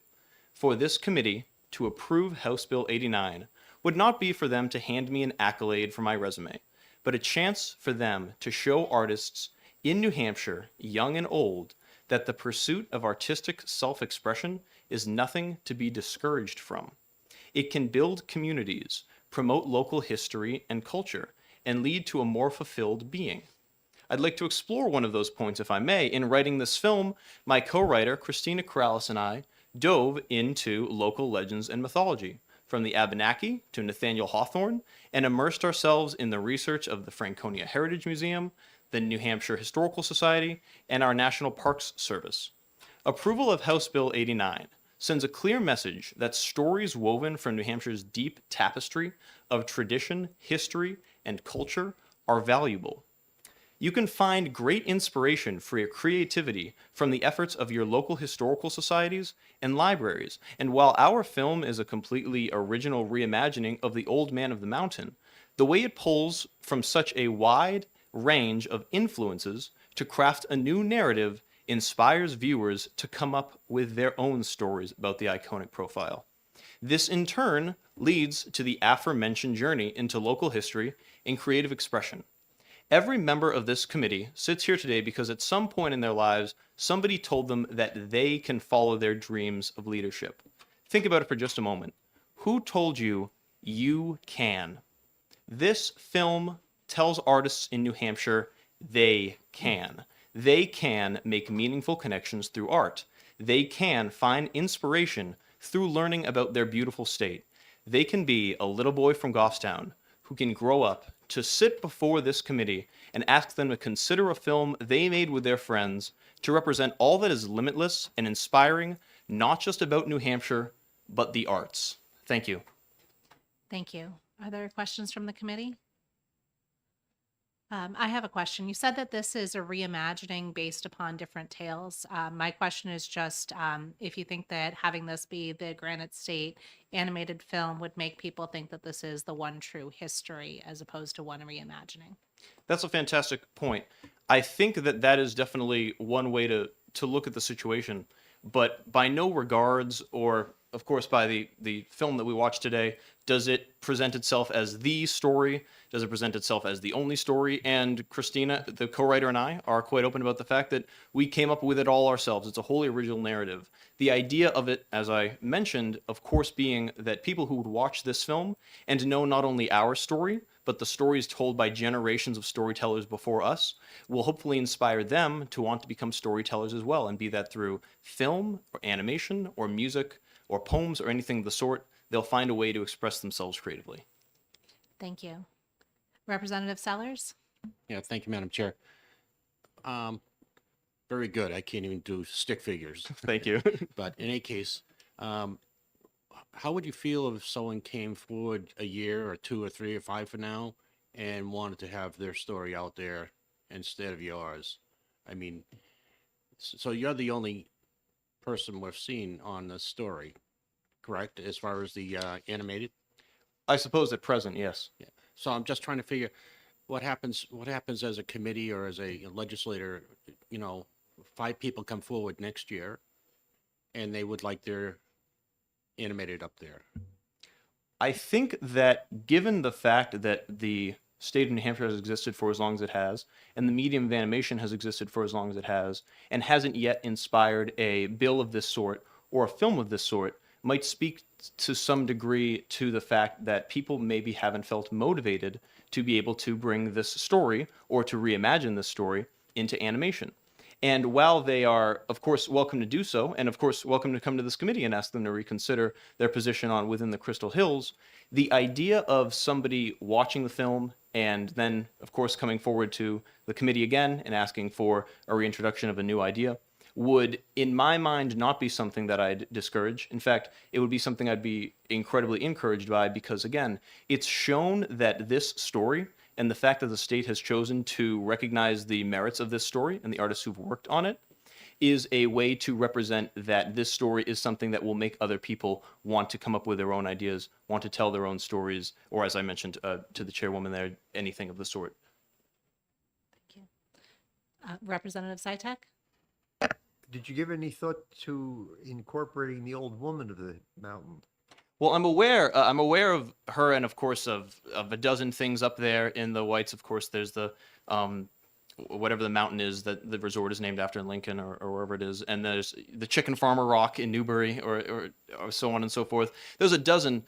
For this committee to approve House Bill 89 would not be for them to hand me an accolade for my resume, but a chance for them to show artists in New Hampshire, young and old, that the pursuit of artistic self-expression is nothing to be discouraged from. It can build communities, promote local history and culture, and lead to a more fulfilled being. I'd like to explore one of those points, if I may. In writing this film, my co-writer, Christina Corrales, and I dove into local legends and mythology. from the Abenaki to Nathaniel Hawthorne and immersed ourselves in the research of the Franconia Heritage Museum, the New Hampshire Historical Society, and our National Parks Service. Approval of House Bill 89 sends a clear message that stories woven from New Hampshire's deep tapestry of tradition, history, and culture are valuable. You can find great inspiration for your creativity from the efforts of your local historical societies and libraries. And while our film is a completely original reimagining of The Old Man of the Mountain, the way it pulls from such a wide range of influences to craft a new narrative inspires viewers to come up with their own stories about the iconic profile. This in turn leads to the aforementioned journey into local history and creative expression. Every member of this committee sits here today because at some point in their lives, somebody told them that they can follow their dreams of leadership. Think about it for just a moment. Who told you you can? This film tells artists in New Hampshire they can. They can make meaningful connections through art. They can find inspiration through learning about their beautiful state. They can be a little boy from Goffstown who can grow up to sit before this committee and ask them to consider a film they made with their friends to represent all that is limitless and inspiring, not just about New Hampshire, but the arts. Thank you. Thank you. Are there questions from the committee? I have a question. You said that this is a reimagining based upon different tales. My question is just if you think that having this be the Granite State animated film would make people think that this is the one true history as opposed to one reimagining. That's a fantastic point. I think that that is definitely one way to look at the situation, but by no regards, or of course by the film that we watched today, does it present itself as the story? Does it present itself as the only story? And Christina, the co-writer, and I are quite open about the fact that we came up with it all ourselves. It's a wholly original narrative. The idea of it, as I mentioned, of course, being that people who would watch this film and know not only our story, but the stories told by generations of storytellers before us will hopefully inspire them to want to become storytellers as well, and be that through film or animation or music or poems or anything of the sort. They'll find a way to express themselves creatively. Thank you. Representative Sellers? Yeah, thank you, Madam Chair. Very good. I can't even do stick figures. Thank you. But in any case, how would you feel if someone came forward a year or 2 or 3 or 5 from now and wanted to have their story out there instead of yours? I mean, so you're the only person we've seen on the story, correct, as far as the animated? I suppose at present, yes. Yeah. So I'm just trying to figure what happens as a committee or as a legislator. 5 people come forward next year and they would like their animated up there. I think that given the fact that the state of New Hampshire has existed for as long as it has, and the medium of animation has existed for as long as it has, and hasn't yet inspired a bill of this sort or a film of this sort, might speak to some degree to the fact that people maybe haven't felt motivated to be able to bring this story or to reimagine this story into animation. And while they are, of course, welcome to do so, and of course, welcome to come to this committee and ask them to reconsider their position on Within the Crystal Hills, the idea of somebody watching the film and then, of course, coming forward to the committee again and asking for a reintroduction of a new idea would, in my mind, not be something that I'd discourage. In fact, it would be something I'd be incredibly encouraged by because, again, it's shown that this story and the fact that the state has chosen to recognize the merits of this story and the artists who've worked on it is a way to represent that this story is something that will make other people want to come up with their own ideas, want to tell their own stories, or as I mentioned to the chairwoman there, anything of the sort. Thank you. Representative Sitek? Did you give any thought to incorporating the Old Woman of the Mountain? Well, I'm aware of her, and of course of a dozen things up there in the Whites. Of course, there's the whatever the mountain is that the resort is named after in Lincoln or wherever it is, and there's the Chicken Farmer Rock in Newbury, or so on and so forth. There's a dozen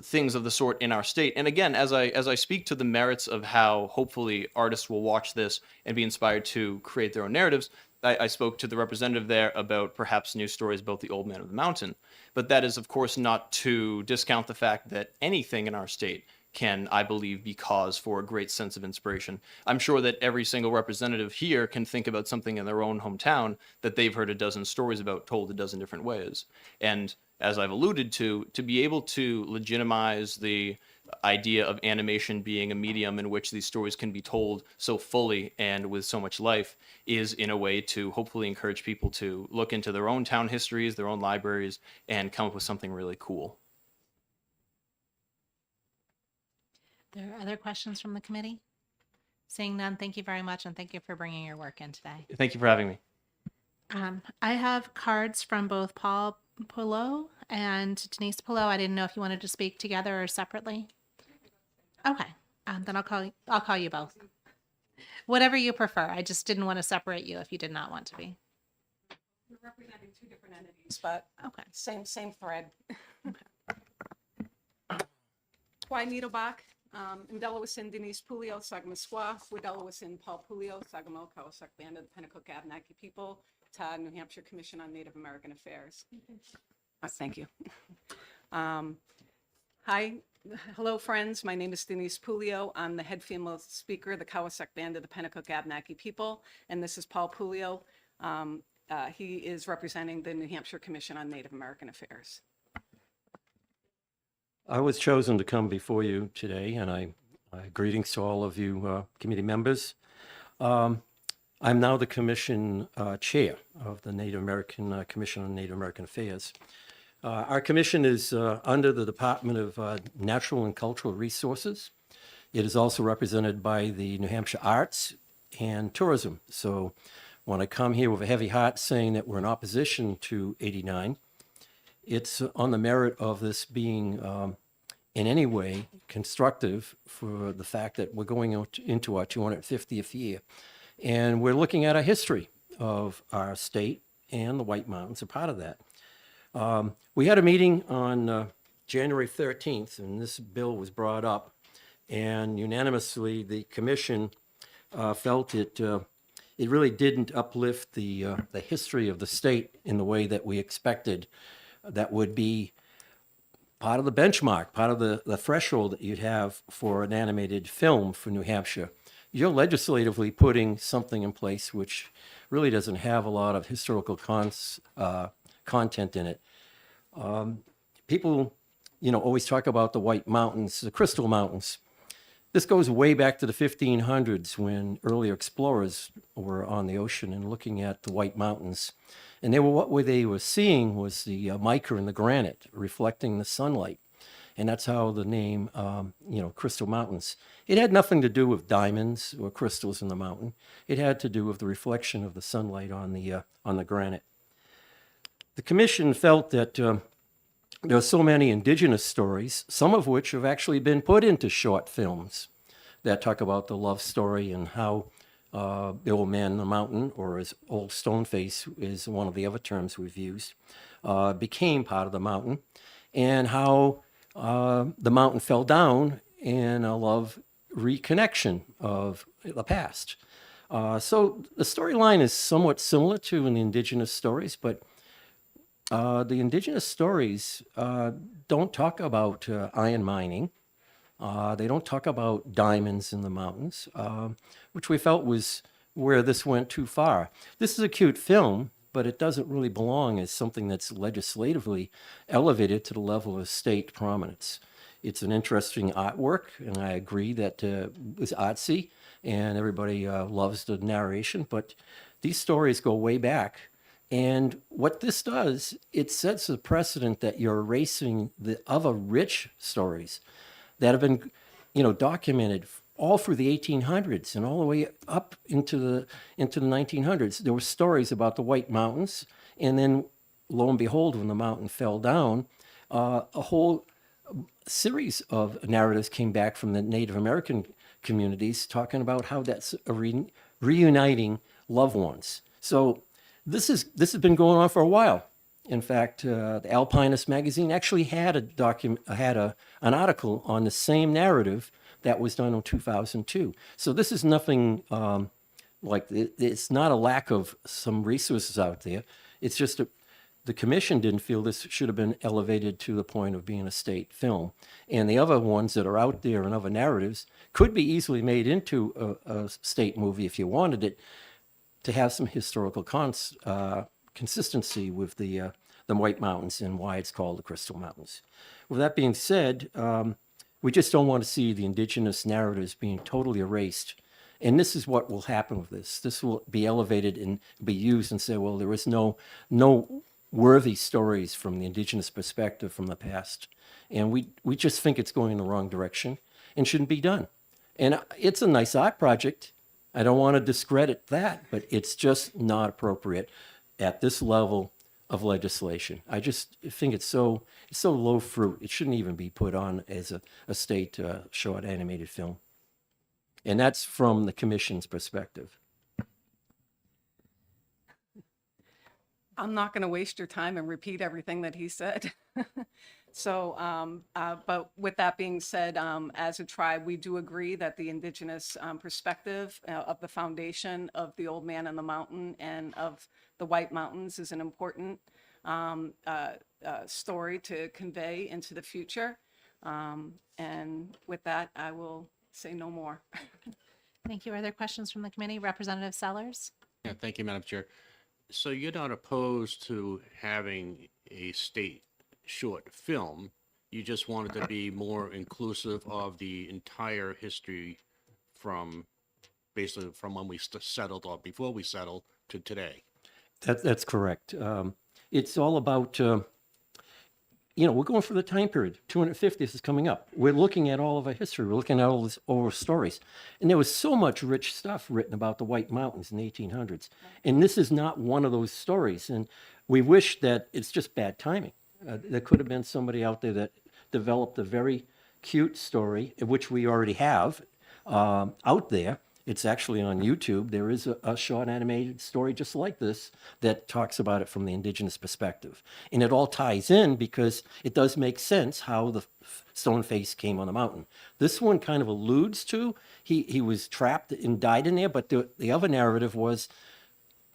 things of the sort in our state. And again, as I speak to the merits of how hopefully artists will watch this and be inspired to create their own narratives, I spoke to the representative there about perhaps news stories about the Old Man of the Mountain. But that is, of course, not to discount the fact that anything in our state can, I believe, be cause for a great sense of inspiration. I'm sure that every single representative here can think about something in their own hometown that they've heard a dozen stories about told a dozen different ways. And as I've alluded to be able to legitimize the idea of animation being a medium in which these stories can be told so fully and with so much life is in a way to hopefully encourage people to look into their own town histories, their own libraries, and come up with something really cool. There are other questions from the committee? Seeing none, thank you very much, and thank you for bringing your work in today. Thank you for having me. I have cards from both Paul Poulot and Denise Poulot. I didn't know if you wanted to speak together or separately. Okay, then I'll call you both. Whatever you prefer. I just didn't want to separate you if you did not want to be. We're representing two different entities, but Okay. same thread. Juanito Bach, Indelawasin Denise Pulio, Sagmasqua, Widelawasin Paul Pulio, Sagamel Kawasak Band of the Pennacook Abenaki People, Ta New Hampshire Commission on Native American Affairs. Thank you. Hi, hello friends. My name is Denise Pulio. I'm the head female speaker of the Kawasak Band of the Pennacook Abenaki People, and this is Paul Pulio. He is representing the New Hampshire Commission on Native American Affairs. I was chosen to come before you today, and I greetings to all of you committee members. I'm now the commission chair of the Native American Commission on Native American Affairs. Our commission is under the Department of Natural and Cultural Resources. It is also represented by the New Hampshire Arts and Tourism. So when I come here with a heavy heart saying that we're in opposition to 89, it's on the merit of this being in any way constructive for the fact that we're going into our 250th year. And we're looking at a history of our state, and the White Mountains are part of that. We had a meeting on January 13th, and this bill was brought up, and unanimously the commission felt it really didn't uplift the history of the state in the way that we expected. That would be part of the benchmark, part of the threshold that you'd have for an animated film for New Hampshire. You're legislatively putting something in place which really doesn't have a lot of historical content in it. People, always talk about the White Mountains, the Crystal Mountains. This goes way back to the 1500s when earlier explorers were on the ocean and looking at the White Mountains. And what they were seeing was the mica and the granite reflecting the sunlight. And that's how the name, Crystal Mountains. It had nothing to do with diamonds or crystals in the mountain. It had to do with the reflection of the sunlight on the granite. The commission felt that there are so many indigenous stories, some of which have actually been put into short films that talk about the love story and how the old man in the mountain, or as Old Stoneface is one of the other terms we've used, became part of the mountain, and how the mountain fell down in a love reconnection of the past. So the storyline is somewhat similar to the indigenous stories, but the indigenous stories don't talk about iron mining. They don't talk about diamonds in the mountains, which we felt was where this went too far. This is a cute film, but it doesn't really belong as something that's legislatively elevated to the level of state prominence. It's an interesting artwork, and I agree that it's artsy, and everybody loves the narration, but these stories go way back. And what this does, it sets a precedent that you're erasing the other rich stories that have been, documented all through the 1800s and all the way up into the 1900s. There were stories about the White Mountains, and then lo and behold, when the mountain fell down, a whole series of narratives came back from the Native American communities talking about how that's reuniting loved ones. So this has been going on for a while. In fact, the Alpinist magazine actually had an article on the same narrative that was done in 2002. So this is nothing It's not a lack of some resources out there. It's just the commission didn't feel this should have been elevated to the point of being a state film. And the other ones that are out there and other narratives could be easily made into a state movie if you wanted it to have some historical consistency with the White Mountains and why it's called the Crystal Mountains. With that being said, we just don't want to see the indigenous narratives being totally erased. And this is what will happen with this. This will be elevated and be used and say, well, there is no worthy stories from the indigenous perspective from the past. And we just think it's going in the wrong direction and shouldn't be done. And it's a nice art project. I don't want to discredit that, but it's just not appropriate at this level of legislation. I just think it's so low fruit. It shouldn't even be put on as a state short animated film. And that's from the commission's perspective. I'm not going to waste your time and repeat everything that he said. So, but with that being said, as a tribe, we do agree that the indigenous perspective of the foundation of the Old Man and the Mountain and of the White Mountains is an important story to convey into the future. And with that, I will say no more. Thank you. Are there questions from the committee? Representative Sellers? Yeah, thank you, Madam Chair. So you're not opposed to having a state short film. You just want it to be more inclusive of the entire history from basically from when we settled or before we settled to today. That's correct. It's all about, we're going for the time period. 250th is coming up. We're looking at all of our history. We're looking at all this old stories. And there was so much rich stuff written about the White Mountains in the 1800s. And this is not one of those stories. And we wish that it's just bad timing. There could have been somebody out there that developed a very cute story, which we already have out there. It's actually on YouTube. There is a short animated story just like this that talks about it from the indigenous perspective. And it all ties in because it does make sense how the stone face came on the mountain. This one kind of alludes to he was trapped and died in there, but the other narrative was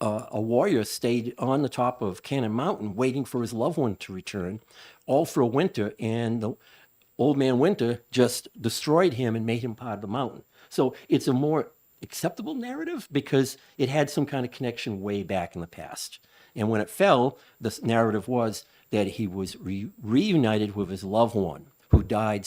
a warrior stayed on the top of Cannon Mountain waiting for his loved one to return, all for a winter, and the Old Man Winter just destroyed him and made him part of the mountain. So it's a more acceptable narrative because it had some kind of connection way back in the past. And when it fell, the narrative was that he was reunited with his loved one who died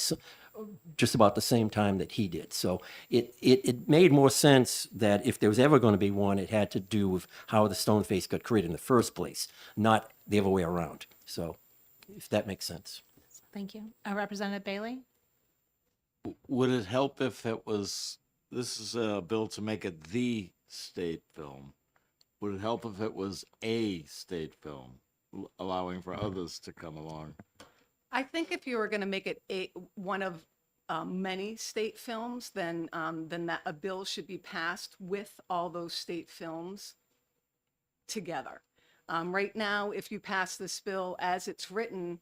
just about the same time that he did. So it made more sense that if there was ever going to be one, it had to do with how the stone face got created in the first place, not the other way around. So if that makes sense. Thank you. Representative Bailey? Would it help if it was, this is a bill to make it the state film. Would it help if it was a state film, allowing for others to come along? I think if you were going to make it one of many state films, then that a bill should be passed with all those state films together. Right now, if you pass this bill as it's written,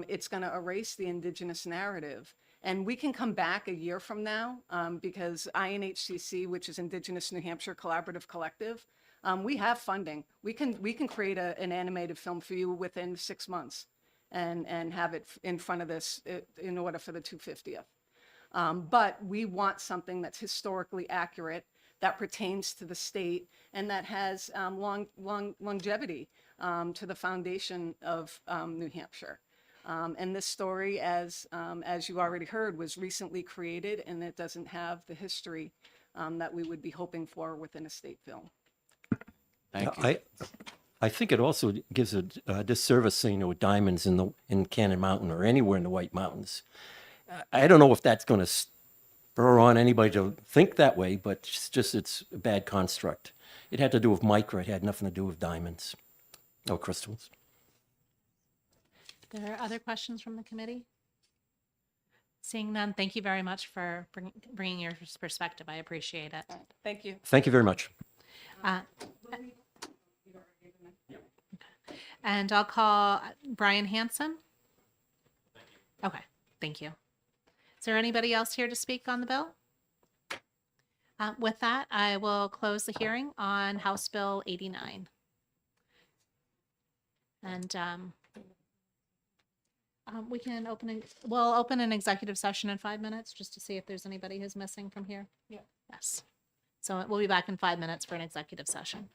it's going to erase the indigenous narrative. And we can come back a year from now because INHCC, which is Indigenous New Hampshire Collaborative Collective, we have funding. We can create an animated film for you within 6 months and have it in front of this in order for the 250th. But we want something that's historically accurate, that pertains to the state, and that has longevity to the foundation of New Hampshire. And this story, as you already heard, was recently created, and it doesn't have the history that we would be hoping for within a state film. Thank you. I think it also gives a disservice saying diamonds in Cannon Mountain or anywhere in the White Mountains. I don't know if that's going to spur on anybody to think that way, but it's a bad construct. It had to do with micra. It had nothing to do with diamonds or crystals. There are other questions from the committee? Seeing none, thank you very much for bringing your perspective. I appreciate it. Thank you. Thank you very much. And I'll call Brian Hanson. Okay, thank you. Is there anybody else here to speak on the bill? With that, I will close the hearing on House Bill 89. And we can we'll open an executive session in 5 minutes just to see if there's anybody who's missing from here. Yeah. Yes. So we'll be back in 5 minutes for an executive session.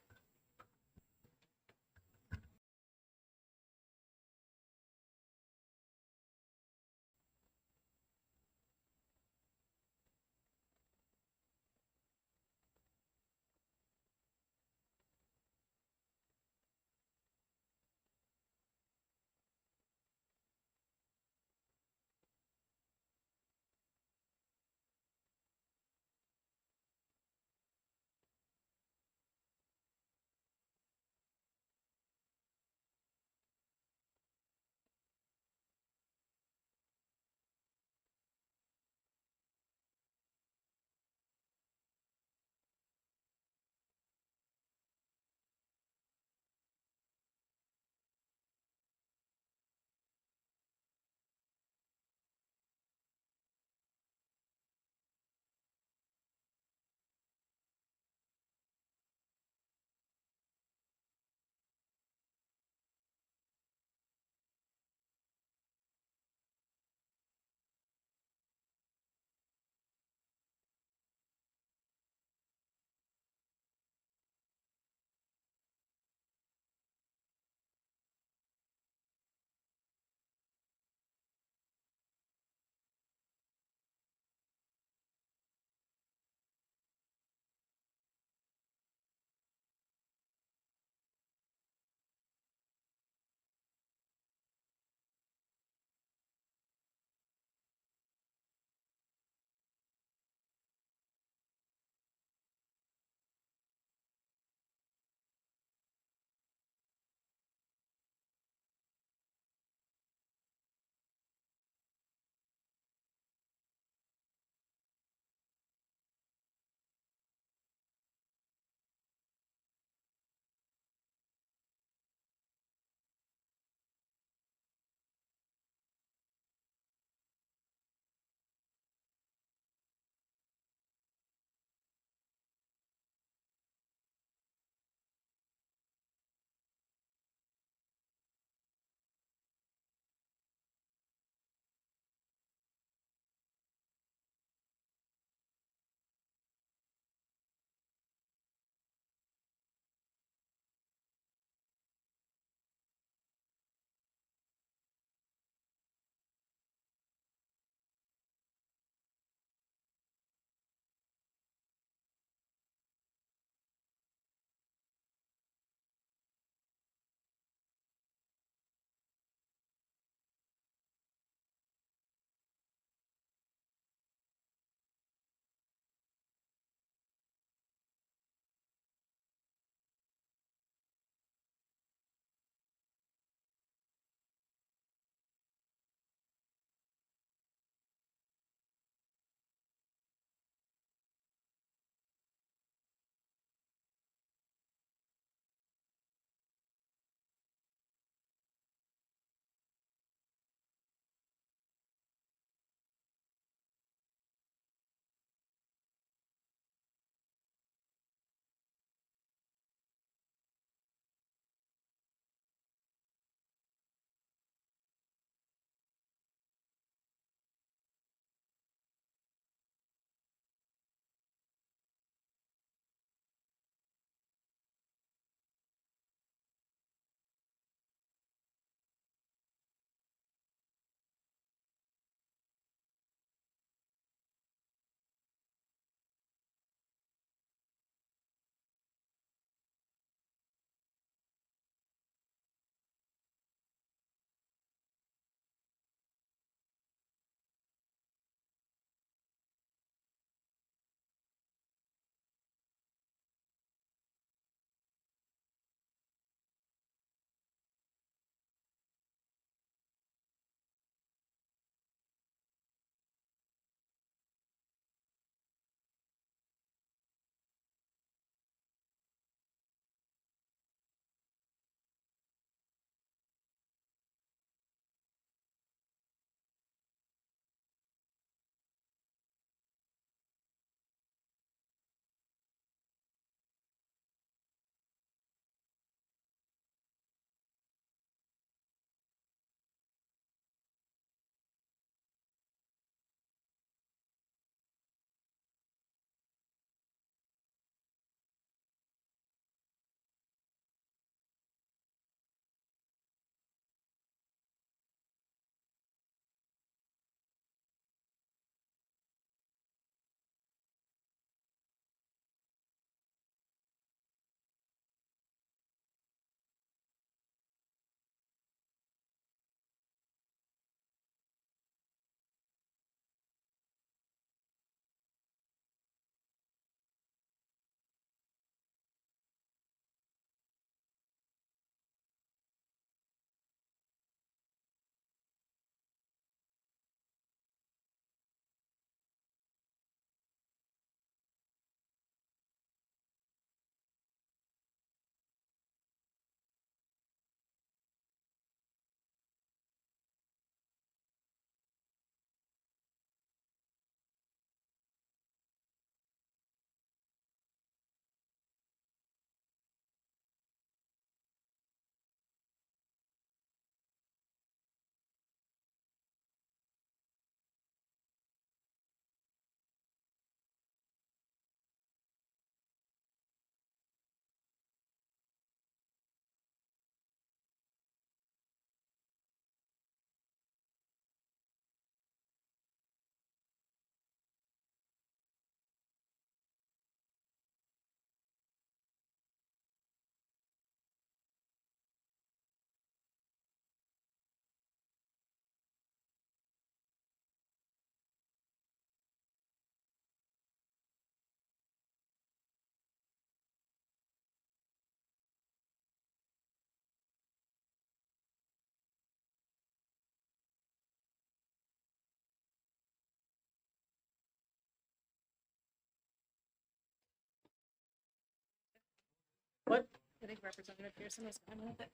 think Representative Pearson is fine with it.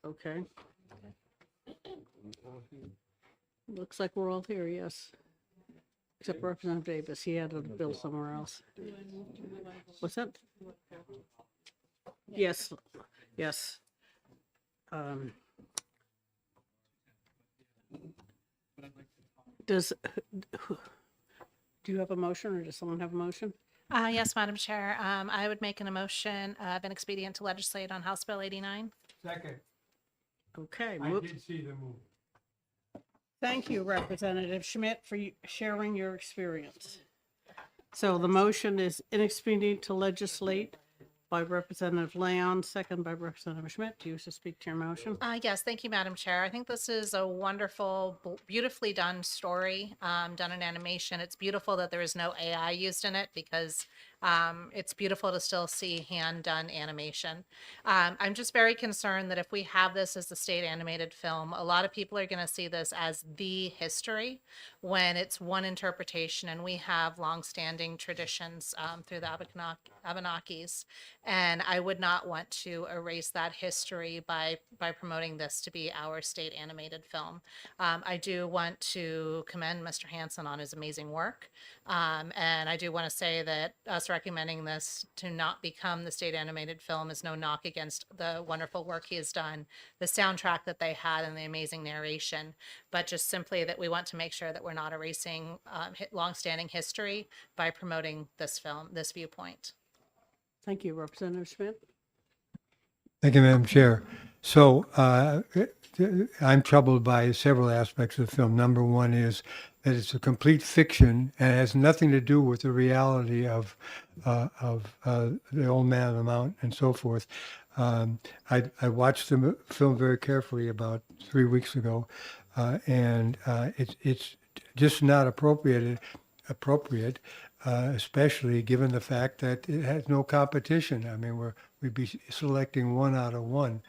Okay. Looks like we're all here, yes. Except Representative Davis, he had a bill somewhere else. What's that? Yes, yes. Um, Does, do you have a motion or does someone have a motion? Yes, Madam Chair. I would make an motion of an expedient to legislate on House Bill 89. Second. Okay. I move- did see the move. Thank you, Representative Schmidt, for sharing your experience. So the motion is inexpedient to legislate by Representative Leon, second by Representative Schmidt. Do you wish to speak to your motion? Yes, thank you, Madam Chair. I think this is a wonderful, beautifully done story, done in animation. It's beautiful that there is no AI used in it because it's beautiful to still see hand-done animation. I'm just very concerned that if we have this as the state animated film, a lot of people are going to see this as the history when it's one interpretation, and we have longstanding traditions through the Abenakis. And I would not want to erase that history by promoting this to be our state animated film. I do want to commend Mr. Hansen on his amazing work. And I do want to say that us recommending this to not become the state animated film is no knock against the wonderful work he has done, the soundtrack that they had, and the amazing narration, but just simply that we want to make sure that we're not erasing longstanding history by promoting this film, this viewpoint. Thank you, Representative Schmidt. Thank you, Madam Chair. So I'm troubled by several aspects of the film. Number one is that it's a complete fiction and has nothing to do with the reality of the Old Man on the Mount and so forth. I watched the film very carefully about 3 weeks ago, and it's just not appropriate, especially given the fact that it has no competition. I mean, we'd be selecting one out of one,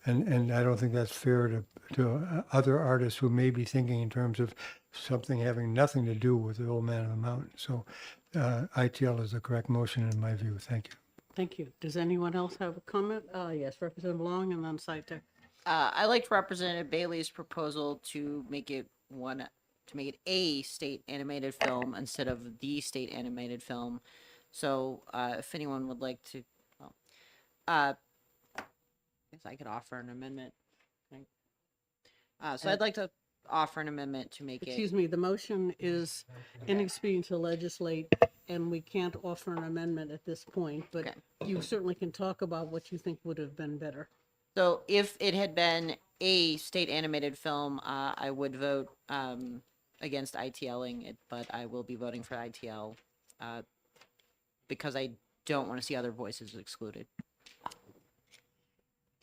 and I don't think that's fair to other artists who may be thinking in terms of something having nothing to do with the Old Man on the Mountain. So ITL is the correct motion in my view. Thank you. Thank you. Does anyone else have a comment? Yes, Representative Long and then Sitek. I liked Representative Bailey's proposal to make it a state animated film instead of the state animated film. So if anyone would like to, well, I guess I could offer an amendment. So I'd like to offer an amendment to make Excuse me, the motion is inexpedient to legislate, and we can't offer an amendment at this point, but you certainly can talk about what you think would have been better. So if it had been a state animated film, I would vote against ITLing it, but I will be voting for ITL because I don't want to see other voices excluded.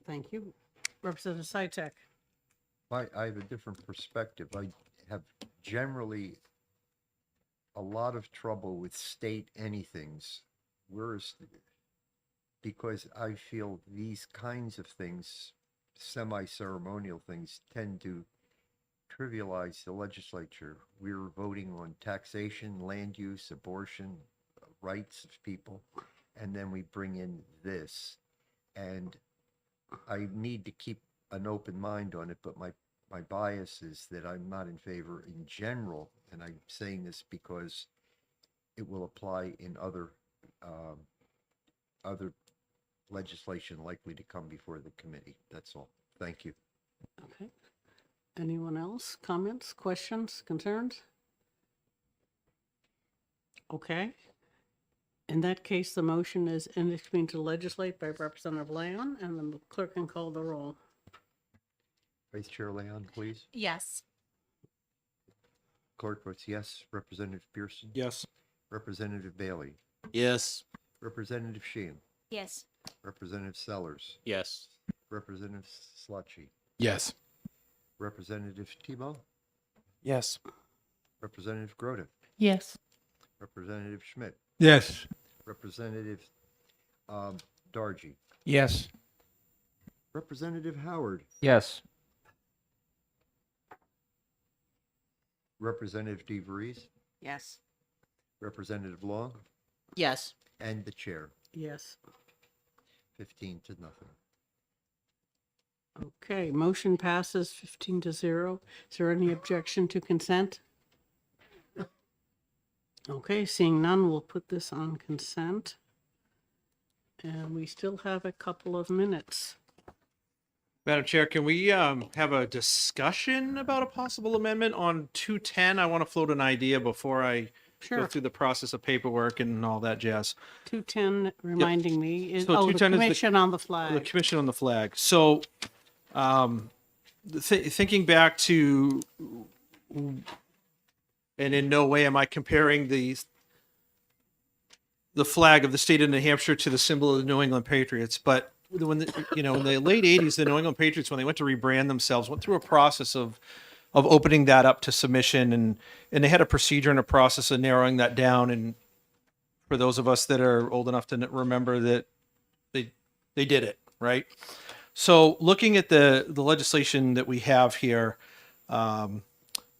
Thank you. Representative Sitek. I have a different perspective. I have generally a lot of trouble with state anythings, because I feel these kinds of things, semi-ceremonial things, tend to trivialize the legislature. We're voting on taxation, land use, abortion, rights of people, and then we bring in this. And I need to keep an open mind on it, but my bias is that I'm not in favor in general, and I'm saying this because it will apply in other legislation likely to come before the committee. That's all. Thank you. Okay. Anyone else? Comments, questions, concerns? Okay. In that case, the motion is inexpedient to legislate by Representative Leon, and the clerk can call the roll. Vice Chair Leon, please. Yes. Clerk votes yes. Representative Pearson? Yes. Representative Bailey? Yes. Representative Sheehan? Yes. Representative Sellers? Yes. Representative Slutchy? Yes. Representative Tebow? Yes. Representative Grota? Yes. Representative Schmidt? Yes. Representative Dargy? Yes. Representative Howard? Yes. Representative DeVries? Yes. Representative Long? Yes. And the chair. Yes. 15 to nothing. Okay, motion passes 15-0. Is there any objection to consent? Okay, seeing none, we'll put this on consent. And we still have a couple of minutes. Madam Chair, can we have a discussion about a possible amendment on 210? I want to float an idea before I go Sure. through the process of paperwork and all that jazz. 210, reminding me, is, So oh, the 210 is the- Commission on the The Flag. Commission on the Flag. So, thinking back to, and in no way am I comparing the flag of the state of New Hampshire to the symbol of the New England Patriots, but when in the late 80s, the New England Patriots, when they went to rebrand themselves, went through a process of opening that up to submission, and they had a procedure and a process of narrowing that down. And for those of us that are old enough to remember that they did it, right? So looking at the legislation that we have here, one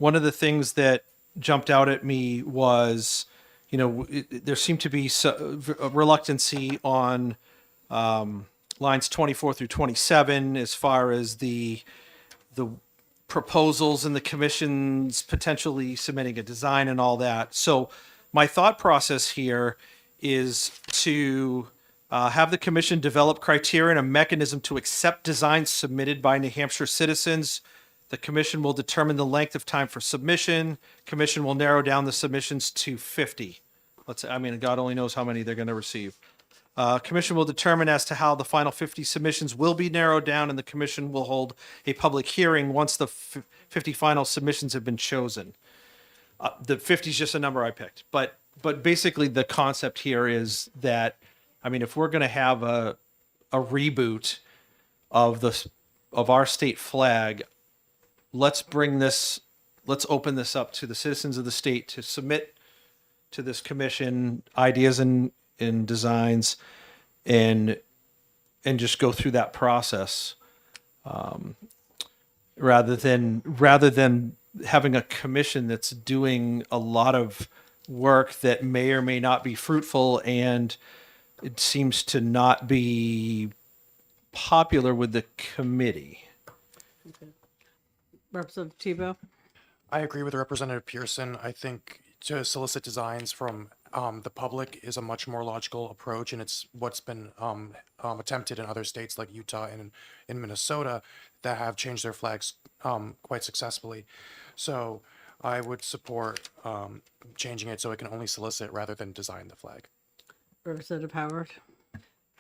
of the things that jumped out at me was, there seemed to be a reluctancy on lines 24 through 27 as far as the proposals and the commission's potentially submitting a design and all that. So my thought process here is to have the commission develop criteria and a mechanism to accept designs submitted by New Hampshire citizens. The commission will determine the length of time for submission. Commission will narrow down the submissions to 50. God only knows how many they're going to receive. Commission will determine as to how the final 50 submissions will be narrowed down, and the commission will hold a public hearing once the 50 final submissions have been chosen. The 50 is just a number I picked, but basically the concept here is that, if we're going to have a reboot of our state flag, let's open this up to the citizens of the state to submit to this commission ideas and designs, and just go through that process, rather than having a commission that's doing a lot of work that may or may not be fruitful, and it seems to not be popular with the committee. Representative Tebow? I agree with Representative Pearson. I think to solicit designs from the public is a much more logical approach, and it's what's been attempted in other states like Utah and in Minnesota that have changed their flags quite successfully. So I would support changing it so it can only solicit rather than design the flag. Representative Howard?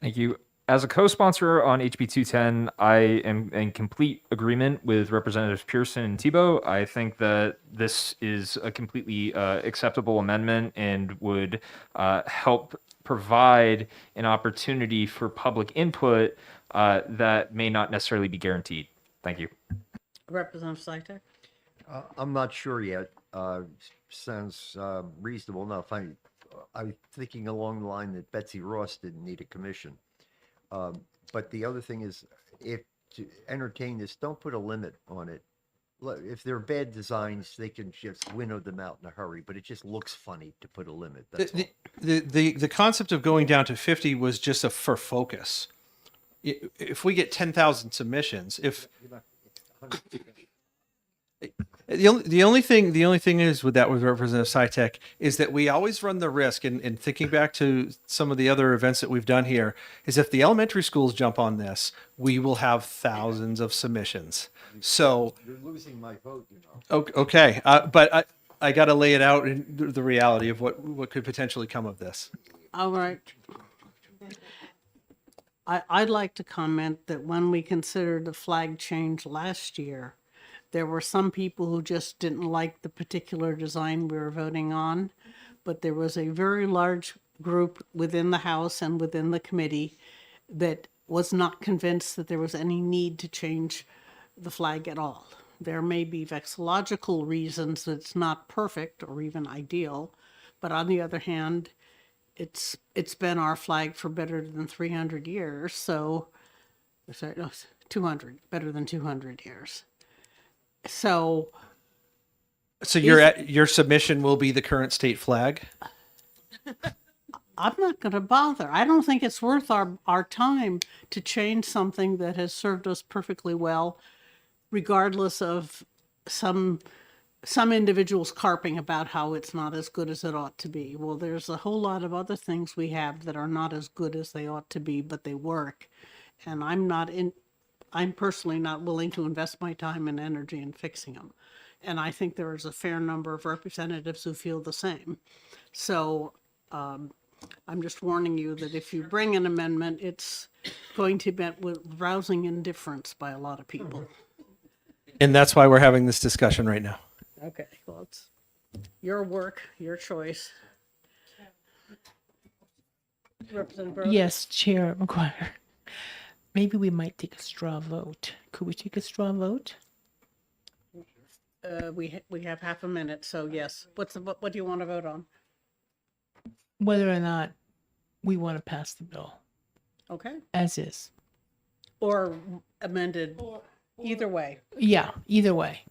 Thank you. As a co-sponsor on HB 210, I am in complete agreement with Representatives Pearson and Tebow. I think that this is a completely acceptable amendment and would help provide an opportunity for public input that may not necessarily be guaranteed. Thank you. Representative Saitek? I'm not sure yet. Sounds reasonable enough. I'm thinking along the line that Betsy Ross didn't need a commission. But the other thing is, if to entertain this, don't put a limit on it. If they're bad designs, they can just winnow them out in a hurry, but it just looks funny to put a limit. That's all. The concept of going down to 50 was just for focus. If we get 10,000 submissions, the only thing is with Representative Saitek is that we always run the risk, and thinking back to some of the other events that we've done here, is if the elementary schools jump on this, we will have thousands of submissions. So You're losing my vote, you know. okay, but I got to lay it out in the reality of what could potentially come of this. All right. I'd like to comment that when we considered the flag change last year, there were some people who just didn't like the particular design we were voting on, but there was a very large group within the House and within the committee that was not convinced that there was any need to change the flag at all. There may be vexillological reasons that it's not perfect or even ideal, but on the other hand, it's been our flag for better than 300 years, so, sorry, no, 200, better than 200 years. So your submission will be the current state flag? I'm not going to bother. I don't think it's worth our time to change something that has served us perfectly well, regardless of some individuals carping about how it's not as good as it ought to be. Well, there's a whole lot of other things we have that are not as good as they ought to be, but they work. And I'm personally not willing to invest my time and energy in fixing them. And I think there is a fair number of representatives who feel the same. So I'm just warning you that if you bring an amendment, it's going to be met with rousing indifference by a lot of people. And that's why we're having this discussion right now. Okay, well, it's your work, your choice. Representative Brody? Yes, Chair McGuire. Maybe we might take a straw vote. Could we take a straw vote? We have half a minute, so yes. What do you want to vote on? Whether or not we want to pass the bill Okay, as is. or amended, either way, Yeah, either way.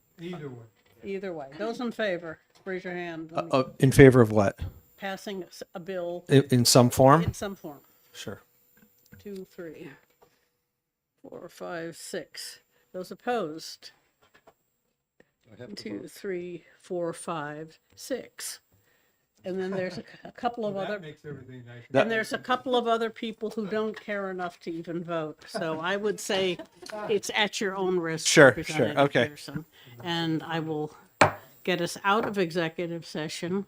either way. Those in favor, raise your hand. In favor of what? Passing a bill In some form? in some form. Sure. 2, 3, 4, 5, 6. Those opposed? 1, 2, 3, 4, 5, 6. And then there's a couple of other. And there's a couple of other people who don't care enough to even vote. So I would say it's at your own risk. Sure, Representative okay. Pearson. And I will get us out of executive session,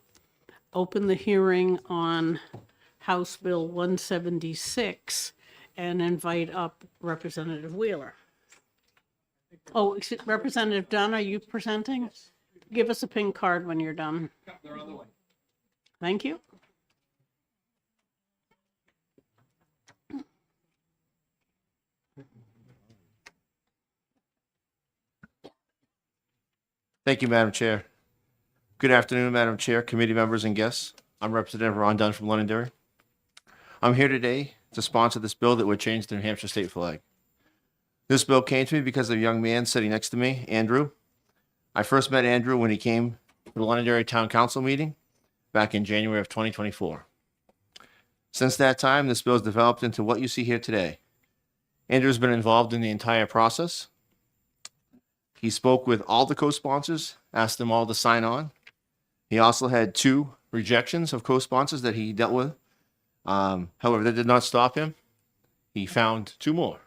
open the hearing on House Bill 176, and invite up Representative Wheeler. Oh, Representative Dunn, are you presenting? Give us a pink card when you're done. Thank you. Thank you, Madam Chair. Good afternoon, Madam Chair, committee members, and guests. I'm Representative Ron Dunn from Londonderry. I'm here today to sponsor this bill that would change the New Hampshire state flag. This bill came to me because of a young man sitting next to me, Andrew. I first met Andrew when he came to the Londonderry Town Council meeting back in January of 2024. Since that time, this bill has developed into what you see here today. Andrew's been involved in the entire process. He spoke with all the co-sponsors, asked them all to sign on. He also had 2 rejections of co-sponsors that he dealt with. However, that did not stop him. He found 2 more.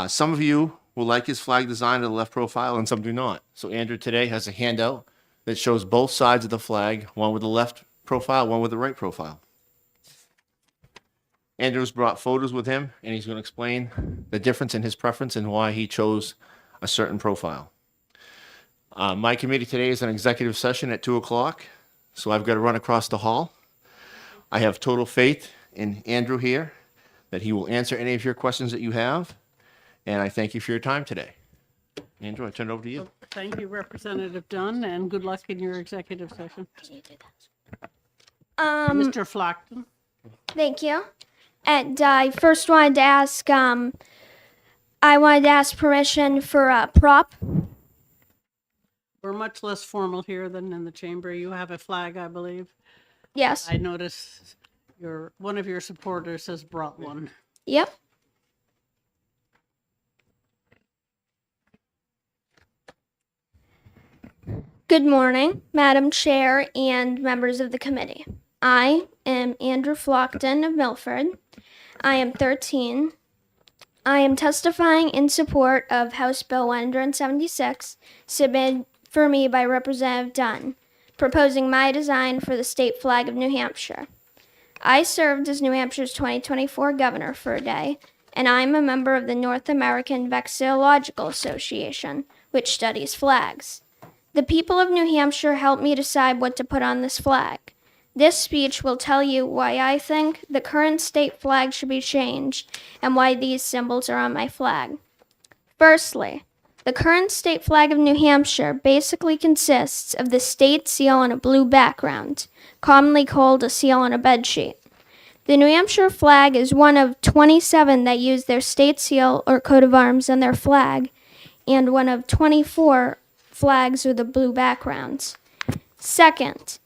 Some of you will like his flag design to the left profile and some do not. So Andrew today has a handout that shows both sides of the flag, one with the left profile, one with the right profile. Andrew's brought photos with him, and he's going to explain the difference in his preference and why he chose a certain profile. My committee today is an executive session at 2 o'clock, so I've got to run across the hall. I have total faith in Andrew here, that he will answer any of your questions that you have, and I thank you for your time today. Andrew, I turn it over to you. Thank you, Representative Dunn, and good luck in your executive session. Mr. Flockton. Thank you. And I first wanted to ask, permission for a prop. We're much less formal here than in the chamber. You have a flag, I believe. Yes. I notice one of your supporters has brought one. Yep. Good morning, Madam Chair and members of the committee. I am Andrew Flockton of Milford. I am 13. I am testifying in support of House Bill 176, submitted for me by Representative Dunn, proposing my design for the state flag of New Hampshire. I served as New Hampshire's 2024 governor for a day, and I am a member of the North American Vexillological Association, which studies flags. The people of New Hampshire helped me decide what to put on this flag. This speech will tell you why I think the current state flag should be changed and why these symbols are on my flag. Firstly, the current state flag of New Hampshire basically consists of the state seal on a blue background, commonly called a seal on a bedsheet. The New Hampshire flag is one of 27 that use their state seal or coat of arms on their flag, and one of 24 flags with a blue background. Second,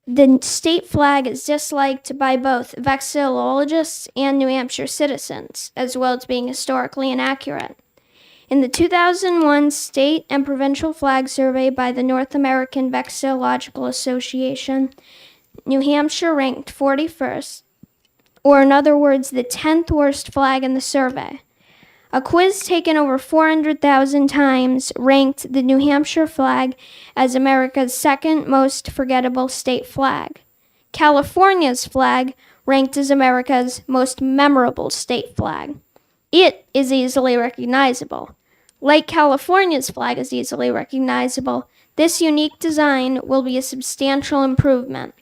The state flag is disliked by both vexillologists and New Hampshire citizens, as well as being historically inaccurate. In the 2001 state and provincial flag survey by the North American Vexillological Association, New Hampshire ranked 41st, or in other words, the 10th worst flag in the survey. A quiz taken over 400,000 times ranked the New Hampshire flag as America's second most forgettable state flag. California's flag ranked as America's most memorable state flag. It is easily recognizable. Like California's flag is easily recognizable, this unique design will be a substantial improvement.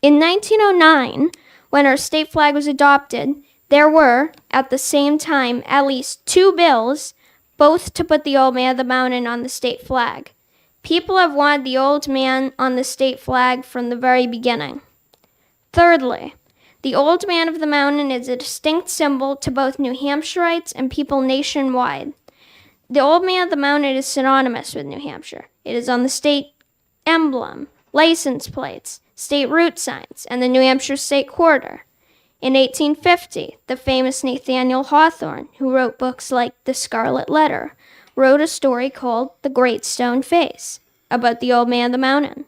In 1909, when our state flag was adopted, there were, at the same time, at least 2 bills, both to put the Old Man of the Mountain on the state flag. People have wanted the Old Man on the state flag from the very beginning. Thirdly, the Old Man of the Mountain is a distinct symbol to both New Hampshireites and people nationwide. The Old Man of the Mountain is synonymous with New Hampshire. It is on the state emblem, license plates, state route signs, and the New Hampshire State Quarter. In 1850, the famous Nathaniel Hawthorne, who wrote books like The Scarlet Letter, wrote a story called The Great Stone Face about the Old Man of the Mountain.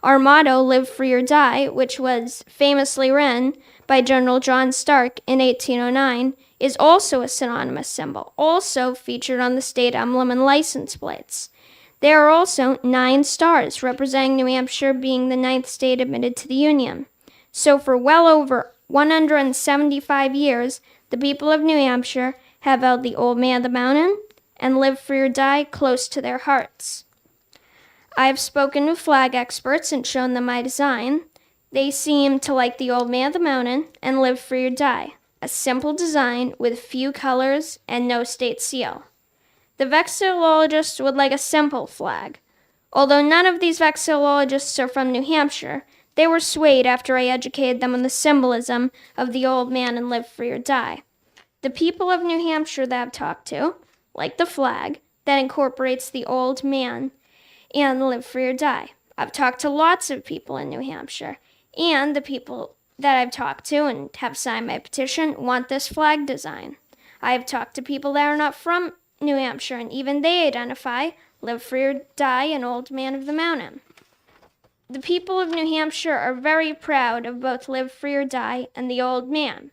Our motto, Live Free or Die, which was famously written by General John Stark in 1809, is also a synonymous symbol, also featured on the state emblem and license plates. There are also 9 stars representing New Hampshire being the 9th state admitted to the Union. So for well over 175 years, the people of New Hampshire have held the Old Man of the Mountain and Live Free or Die close to their hearts. I have spoken with flag experts and shown them my design. They seem to like the Old Man of the Mountain and Live Free or Die, a simple design with few colors and no state seal. The vexillologists would like a simple flag. Although none of these vexillologists are from New Hampshire, they were swayed after I educated them on the symbolism of the Old Man and Live Free or Die. The people of New Hampshire that I've talked to like the flag that incorporates the Old Man and Live Free or Die. I've talked to lots of people in New Hampshire, and the people that I've talked to and have signed my petition want this flag design. I have talked to people that are not from New Hampshire, and even they identify Live Free or Die and Old Man of the Mountain. The people of New Hampshire are very proud of both Live Free or Die and the Old Man.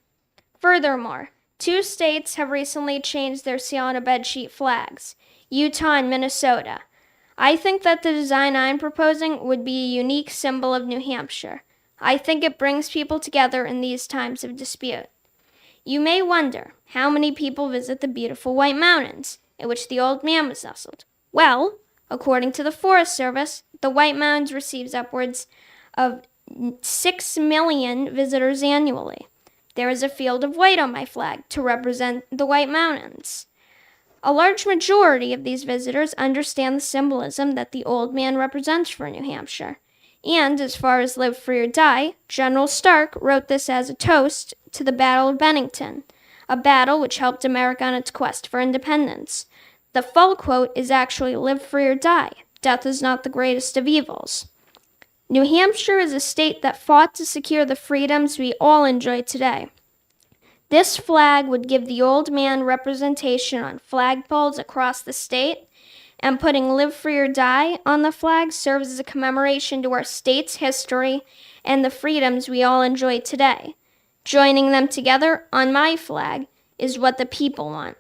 Furthermore, 2 states have recently changed their seal on a bedsheet flags, Utah and Minnesota. I think that the design I'm proposing would be a unique symbol of New Hampshire. I think it brings people together in these times of dispute. You may wonder how many people visit the beautiful White Mountains, in which the Old Man was nestled. Well, according to the Forest Service, the White Mountains receives upwards of 6 million visitors annually. There is a field of white on my flag to represent the White Mountains. A large majority of these visitors understand the symbolism that the Old Man represents for New Hampshire. And as far as Live Free or Die, General Stark wrote this as a toast to the Battle of Bennington, a battle which helped America on its quest for independence. The full quote is actually Live Free or Die. Death is not the greatest of evils. New Hampshire is a state that fought to secure the freedoms we all enjoy today. This flag would give the Old Man representation on flagpoles across the state, and putting Live Free or Die on the flag serves as a commemoration to our state's history and the freedoms we all enjoy today. Joining them together on my flag is what the people want.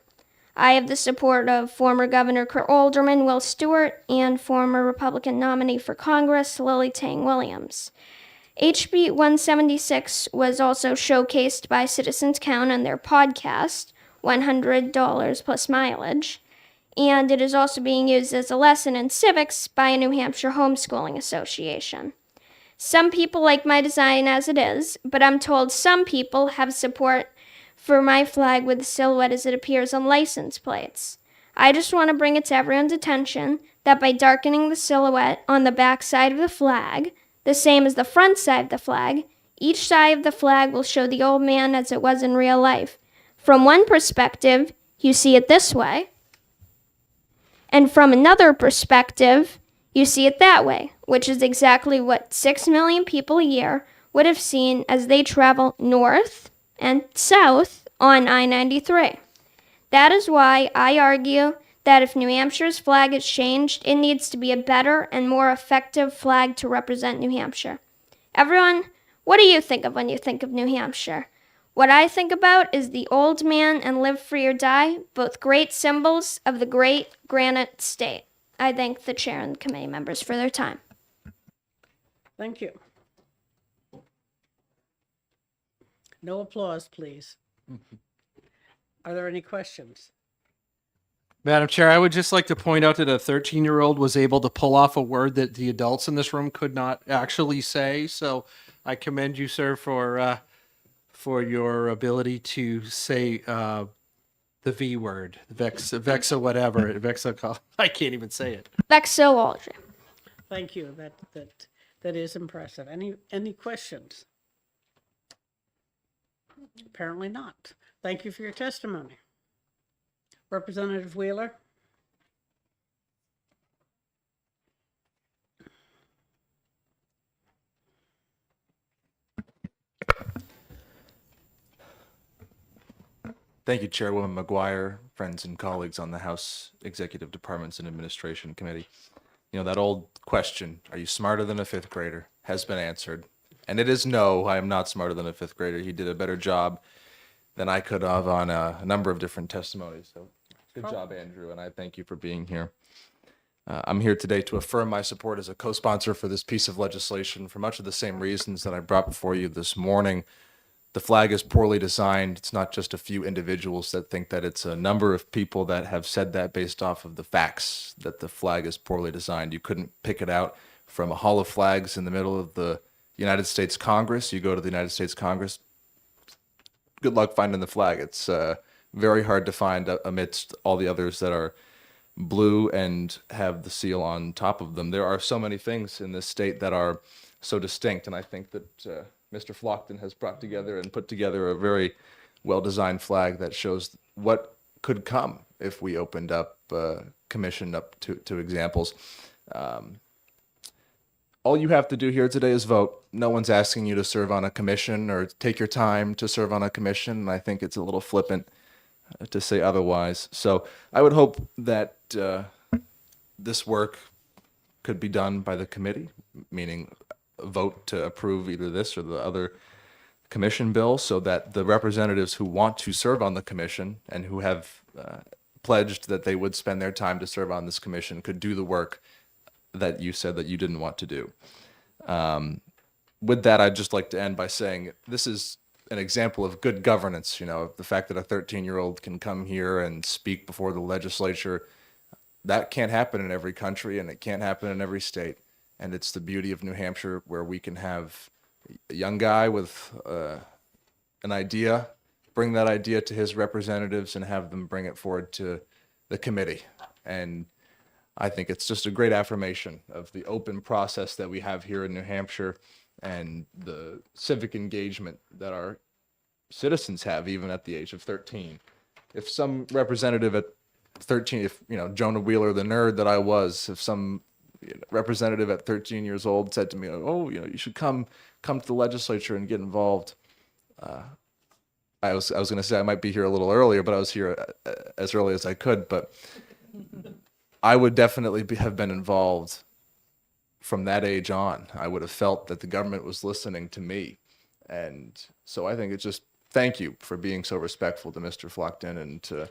I have the support of former Governor Alderman Will Stewart and former Republican nominee for Congress, Lily Tang Williams. HB 176 was also showcased by Citizens Count on their podcast, $100 plus mileage, and it is also being used as a lesson in civics by a New Hampshire homeschooling association. Some people like my design as it is, but I'm told some people have support for my flag with the silhouette as it appears on license plates. I just want to bring it to everyone's attention that by darkening the silhouette on the back side of the flag, the same as the front side of the flag, each side of the flag will show the Old Man as it was in real life. From one perspective, you see it this way, and from another perspective, You see it that way, which is exactly what 6 million people a year would have seen as they travel north and south on I-93. That is why I argue that if New Hampshire's flag is changed, it needs to be a better and more effective flag to represent New Hampshire. Everyone, what do you think of when you think of New Hampshire? What I think about is the Old Man and Live Free or Die, both great symbols of the great granite state. I thank the chair and committee members for their time. Thank you. No applause, please. Are there any questions? Madam Chair, I would just like to point out that a 13-year-old was able to pull off a word that the adults in this room could not actually say. So I commend you, sir, for your ability to say the V word, vexa whatever, vexa. I can't even say it. Vexillology. Thank you. That is impressive. Any questions? Apparently not. Thank you for your testimony. Representative Wheeler? Thank you, Chairwoman McGuire, friends and colleagues on the House Executive Departments and Administration Committee. You know, that old question, are you smarter than a fifth grader, has been answered. And it is no, I am not smarter than a fifth grader. He did a better job than I could have on a number of different testimonies. So good job, Andrew, and I thank you for being here. I'm here today to affirm my support as a co-sponsor for this piece of legislation for much of the same reasons that I brought before you this morning. The flag is poorly designed. It's not just a few individuals that think that. It's a number of people that have said that based off of the facts that the flag is poorly designed. You couldn't pick it out from a hall of flags in the middle of the United States Congress. You go to the United States Congress, good luck finding the flag. It's very hard to find amidst all the others that are blue and have the seal on top of them. There are so many things in this state that are so distinct, and I think that Mr. Flockton has brought together and put together a very well-designed flag that shows what could come if we opened up, commissioned up to examples. All you have to do here today is vote. No one's asking you to serve on a commission or take your time to serve on a commission, and I think it's a little flippant to say otherwise. So I would hope that this work could be done by the committee, meaning vote to approve either this or the other commission bill, so that the representatives who want to serve on the commission and who have pledged that they would spend their time to serve on this commission could do the work that you said that you didn't want to do. With that, I'd just like to end by saying this is an example of good governance. You know, the fact that a 13-year-old can come here and speak before the legislature, that can't happen in every country and it can't happen in every state. And it's the beauty of New Hampshire where we can have a young guy with an idea, bring that idea to his representatives and have them bring it forward to the committee. And I think it's just a great affirmation of the open process that we have here in New Hampshire and the civic engagement that our citizens have even at the age of 13. If some representative at 13, if, you know, Jonah Wheeler, the nerd that I was, if some representative at 13 years old said to me, oh, you know, you should come to the legislature and get involved. I was going to say I might be here a little earlier, but I was here as early as I could. But I would definitely have been involved from that age on. I would have felt that the government was listening to me. And so I think it's just thank you for being so respectful to Mr. Flockton and to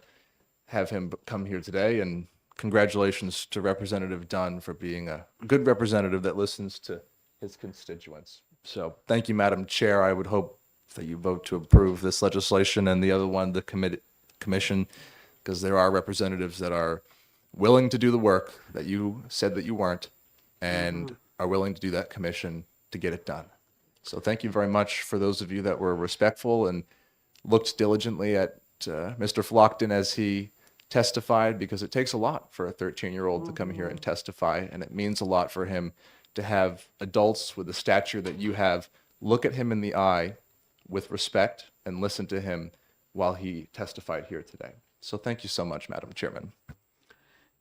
have him come here today. And congratulations to Representative Dunn for being a good representative that listens to his constituents. So thank you, Madam Chair. I would hope that you vote to approve this legislation and the other one, the commission, because there are representatives that are willing to do the work that you said that you weren't and are willing to do that commission to get it done. So thank you very much for those of you that were respectful and looked diligently at Mr. Flockton as he testified, because it takes a lot for a 13-year-old to come here and testify, and it means a lot for him to have adults with the stature that you have look at him in the eye with respect and listen to him while he testified here today. So thank you so much, Madam Chairman.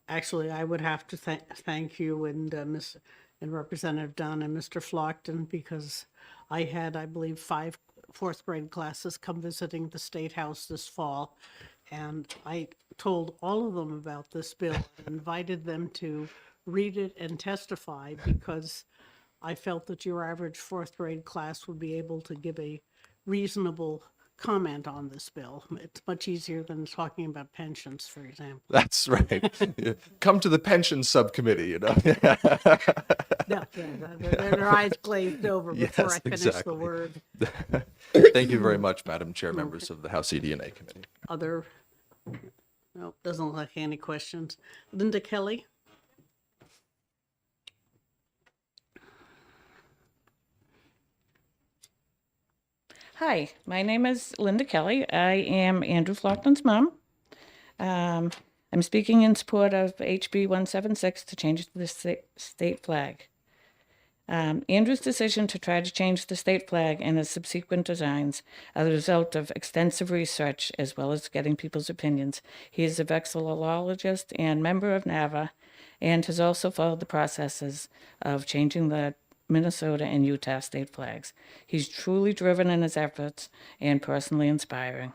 Actually, I would have to thank you and and Representative Dunn and Mr. Flockton, because I had, I believe, 5 fourth grade classes come visiting the State House this fall. And I told all of them about this bill, and invited them to read it and testify, because I felt that your average fourth grade class would be able to give a reasonable comment on this bill. It's much easier than talking about pensions, for example. That's right. Yeah. Come to the pension subcommittee, you know. No, their eyes glazed over before Yes, I finished exactly. the word. Thank you very much, Madam Chair, members of the House ED&A Committee. Other, no, doesn't look like any questions. Linda Kelly? Hi, my name is Linda Kelly. I am Andrew Flockton's mom. I'm speaking in support of HB 176 to change the state flag. Andrew's decision to try to change the state flag and its subsequent designs are the result of extensive research as well as getting people's opinions. He is a vexillologist and member of NAVA, and has also followed the processes of changing the Minnesota and Utah state flags. He's truly driven in his efforts and personally inspiring.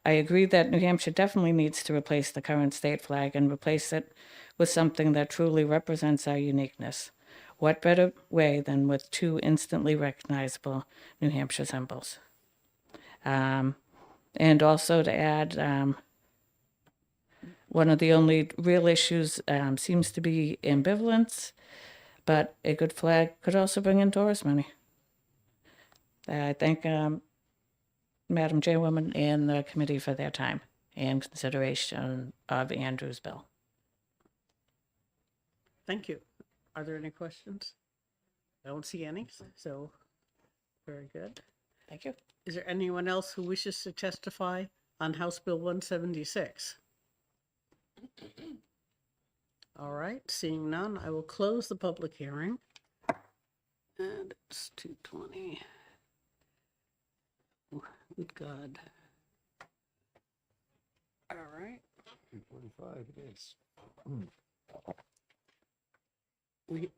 I agree that New Hampshire definitely needs to replace the current state flag and replace it with something that truly represents our uniqueness. What better way than with 2 instantly recognizable New Hampshire symbols? And also to add, one of the only real issues seems to be ambivalence, but a good flag could also bring in tourist money. I thank Madam Chairwoman and the committee for their time and consideration of Andrew's bill. Thank you. Are there any questions? I don't see any, so very good. Thank you. Is there anyone else who wishes to testify on House Bill 176? All right, seeing none, I will close the public hearing. And it's 2:20. Good God. All right. 2:45 it is.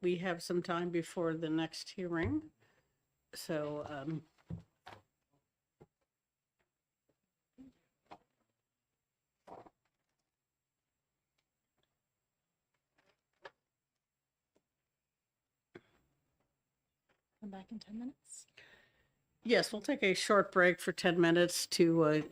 We have some time before the next hearing, so Come back in 10 minutes. yes, we'll take a short break for 10 minutes to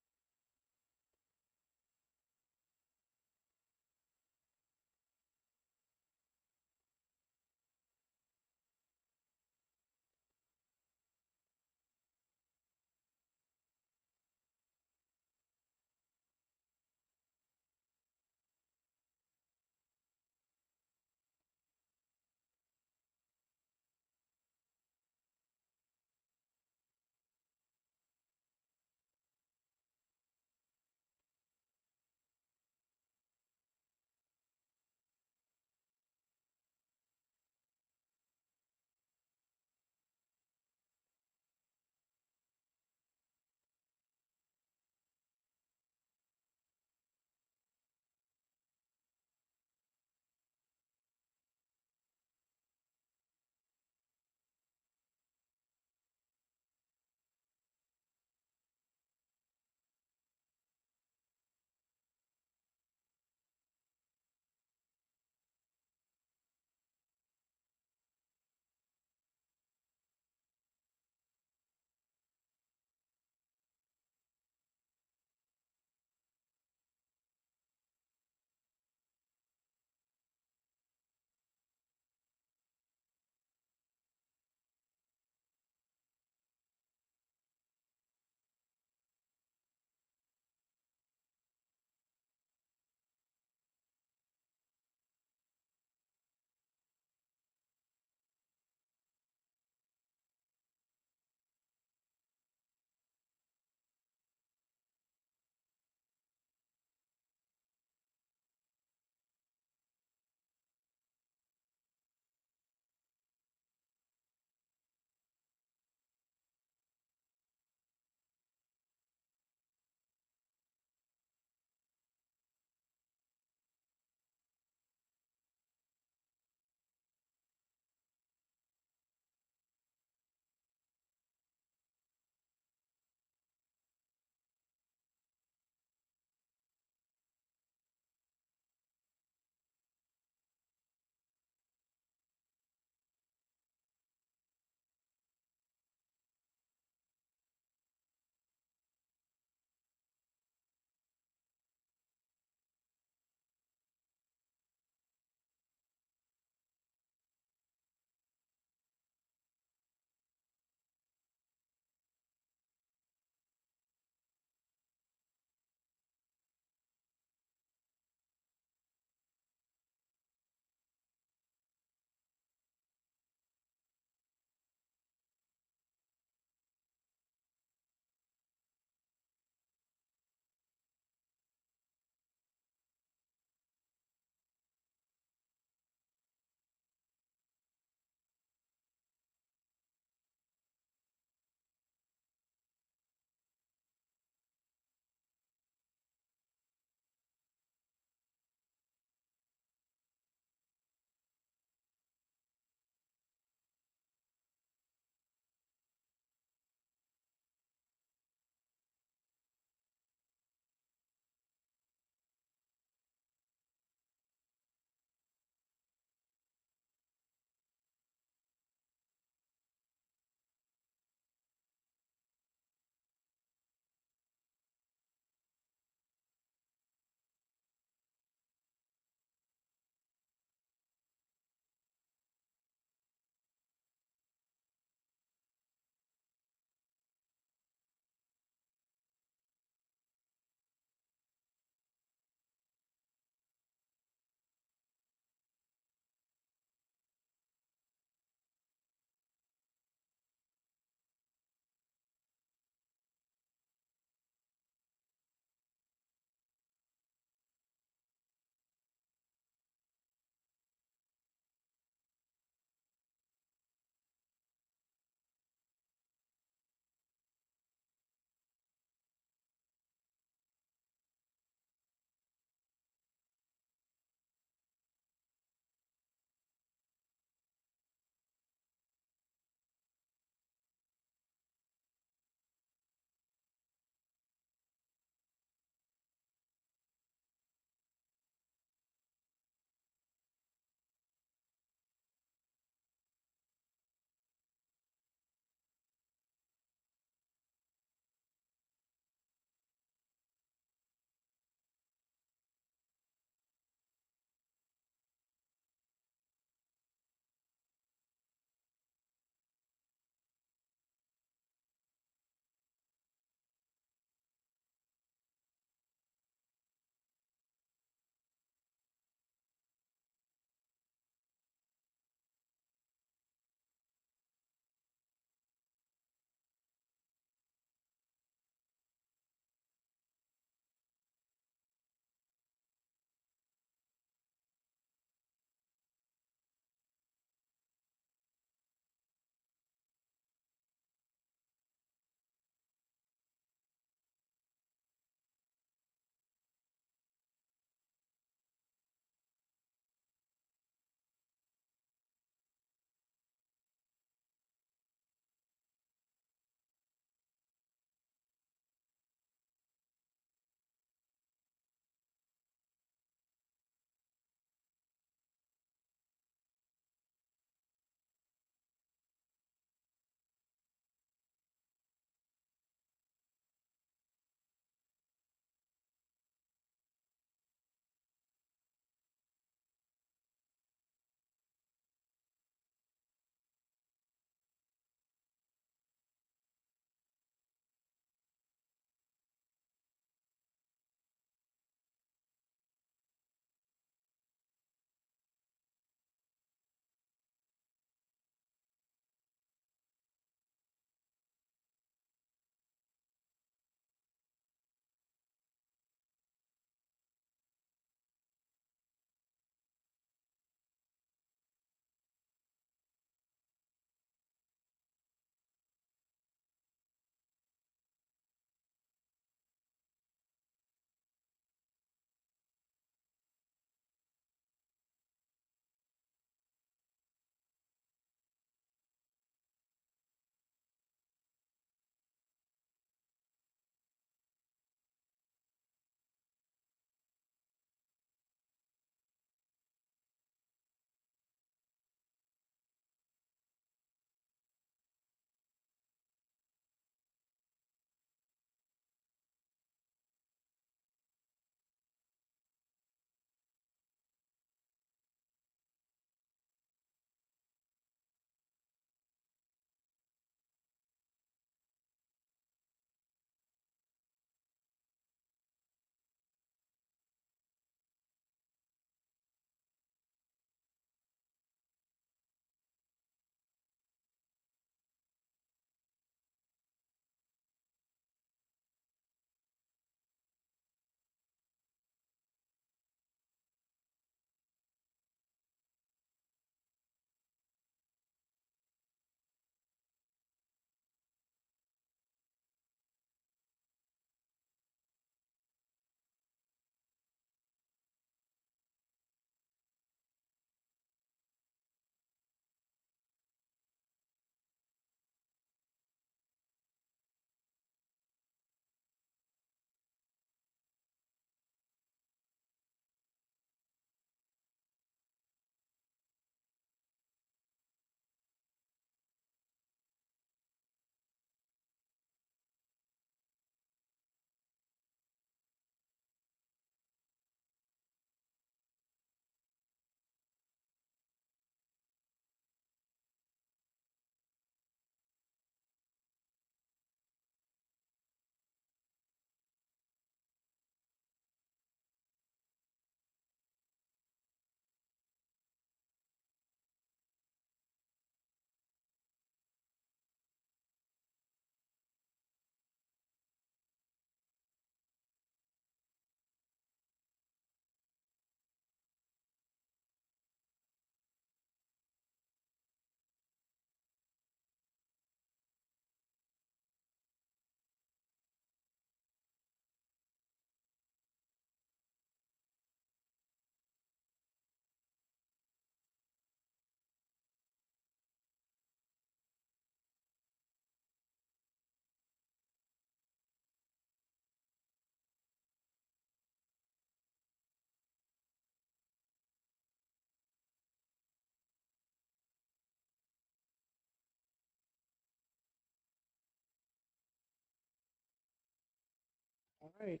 Right.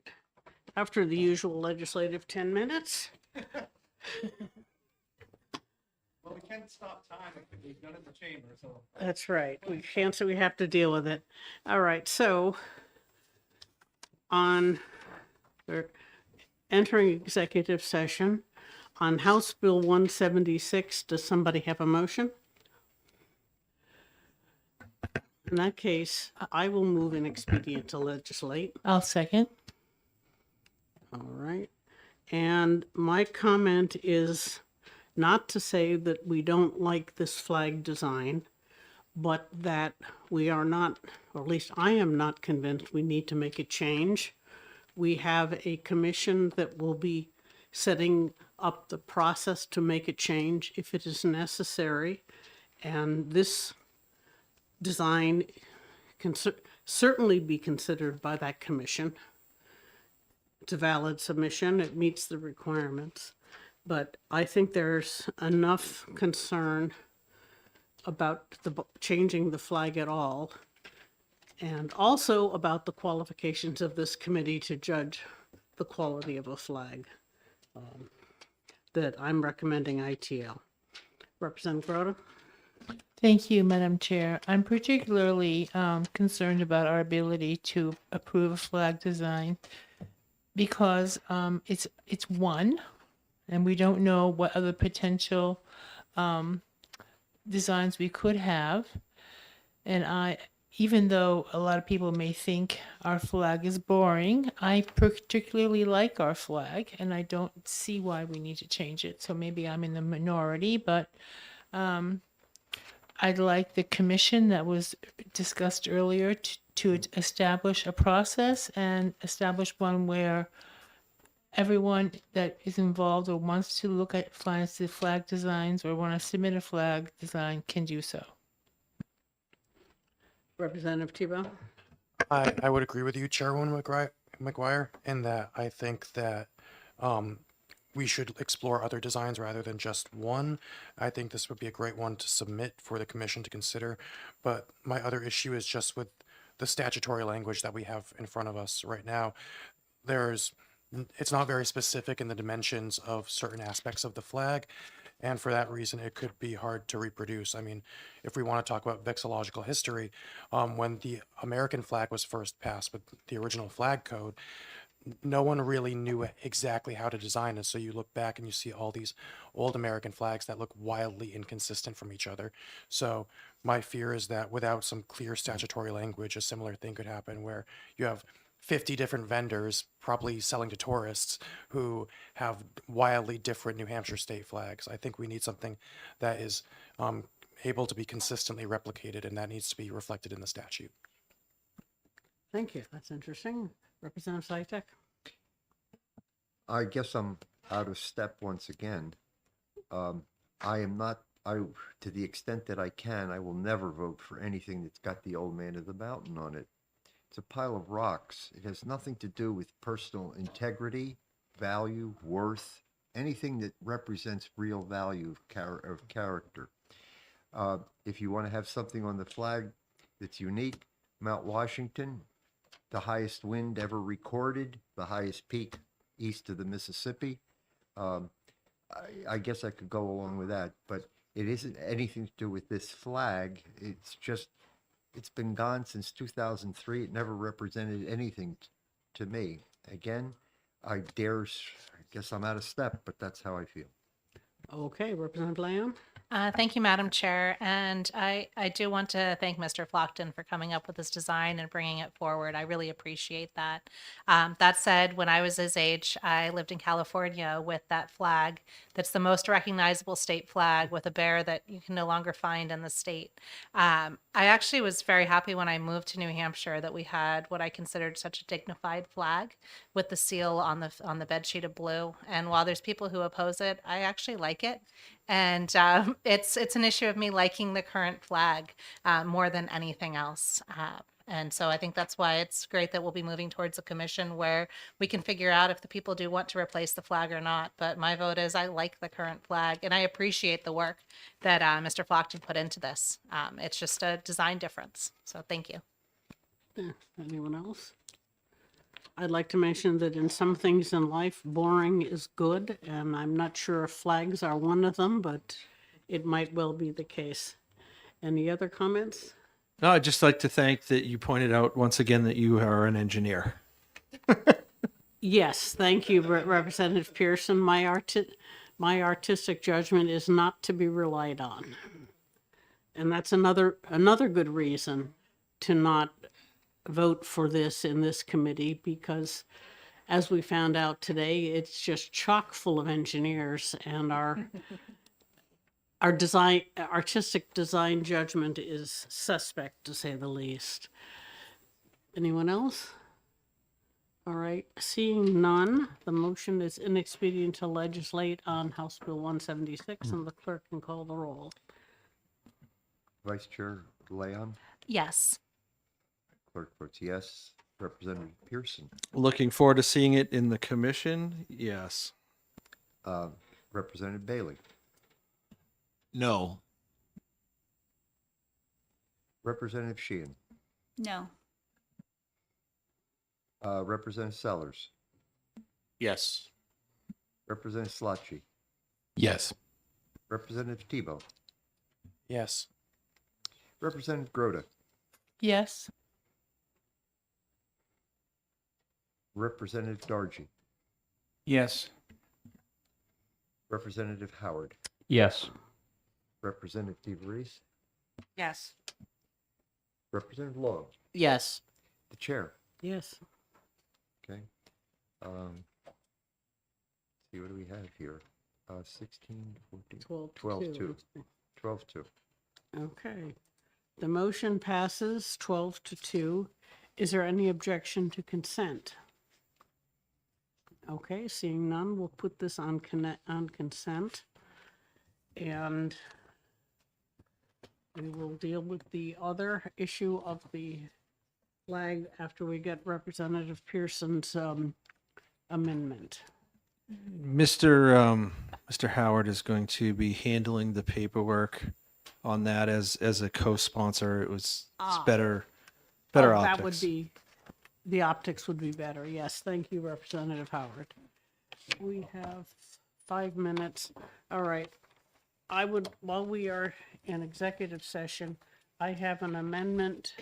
After the usual legislative 10 minutes. Well, we can't stop time. We've done it in the chamber, so. That's right. We can't, so we have to deal with it. All right, so we're entering executive session on House Bill 176. Does somebody have a motion? In that case, I will move an expedient to legislate. I'll second. All right. And my comment is not to say that we don't like this flag design, but that we are not, or at least I am not convinced we need to make a change. We have a commission that will be setting up the process to make a change if it is necessary. And this design can certainly be considered by that commission. It's a valid submission. It meets the requirements. But I think there's enough concern about changing the flag at all, and also about the qualifications of this committee to judge the quality of a flag, that I'm recommending ITL. Representative Grota? Thank you, Madam Chair. I'm particularly concerned about our ability to approve a flag design because it's one, and we don't know what other potential designs we could have. And even though a lot of people may think our flag is boring, I particularly like our flag, and I don't see why we need to change it. So maybe I'm in the minority, but I'd like the commission that was discussed earlier to establish a process and establish one where everyone that is involved or wants to look at flag designs or want to submit a flag design can do so. Representative Tebow? I would agree with you, Chairwoman McGuire, in that I think that we should explore other designs rather than just one. I think this would be a great one to submit for the commission to consider. But my other issue is just with the statutory language that we have in front of us right now. It's not very specific in the dimensions of certain aspects of the flag. And for that reason, it could be hard to reproduce. I mean, if we want to talk about vexillological history, when the American flag was first passed with the original flag code, no one really knew exactly how to design it. So you look back and you see all these old American flags that look wildly inconsistent from each other. So my fear is that without some clear statutory language, a similar thing could happen where you have 50 different vendors probably selling to tourists who have wildly different New Hampshire state flags. I think we need something that is able to be consistently replicated, and that needs to be reflected in the statute. Thank you. That's interesting. Representative Saitek? I guess I'm out of step once again. I am not, to the extent that I can, I will never vote for anything that's got the old man of the mountain on it. It's a pile of rocks. It has nothing to do with personal integrity, value, worth, anything that represents real value of character. If you want to have something on the flag that's unique, Mount Washington, the highest wind ever recorded, the highest peak east of the Mississippi. I guess I could go along with that, but it isn't anything to do with this flag. It's just, it's been gone since 2003. It never represented anything to me. Again, I guess I'm out of step, but that's how I feel. Okay, Representative Lamb? Thank you, Madam Chair. And I do want to thank Mr. Flockton for coming up with this design and bringing it forward. I really appreciate that. That said, when I was his age, I lived in California with that flag. That's the most recognizable state flag with a bear that you can no longer find in the state. I actually was very happy when I moved to New Hampshire that we had what I considered such a dignified flag with the seal on the bedsheet of blue. And while there's people who oppose it, I actually like it. And it's an issue of me liking the current flag more than anything else. And so I think that's why it's great that we'll be moving towards a commission where we can figure out if the people do want to replace the flag or not. But my vote is I like the current flag, and I appreciate the work that Mr. Flockton put into this. It's just a design difference. So thank you. Anyone else? I'd like to mention that in some things in life, boring is good, and I'm not sure if flags are one of them, but it might well be the case. Any other comments? No, I'd just like to thank that you pointed out once again that you are an engineer. Yes, thank you, Representative Pearson. My artistic judgment is not to be relied on. And that's another good reason to not vote for this in this committee, because as we found out today, it's just chock full of engineers, and our artistic design judgment is suspect, to say the least. Anyone else? All right, seeing none, the motion is inexpedient to legislate on House Bill 176, and the clerk can call the roll. Vice Chair Leon, Yes. clerk votes yes. Representative Pearson, Looking forward to seeing it in the commission. Yes. Representative Bailey, No. Representative Sheehan, No. Representative Sellers, Yes. Representative Slotchie, Yes. Representative Tebow, Yes. Representative Grota, Yes. Representative Dargy, Yes. Representative Howard, Yes. Representative DeVries, Yes. Representative Long, Yes. the chair. Yes. Okay. See, what do we have here? 16, 14, 12 to 2. 12 2. Okay. The motion passes 12 to 2. Is there any objection to consent? Okay, seeing none, we'll put this on consent. And we will deal with the other issue of the flag after we get Representative Pearson's amendment. Mr. Howard is going to be handling the paperwork on that as a co-sponsor. It's better Oh, optics. that would be, the optics would be better. Yes, thank you, Representative Howard. We have 5 minutes. All right. While we are in executive session, I have an amendment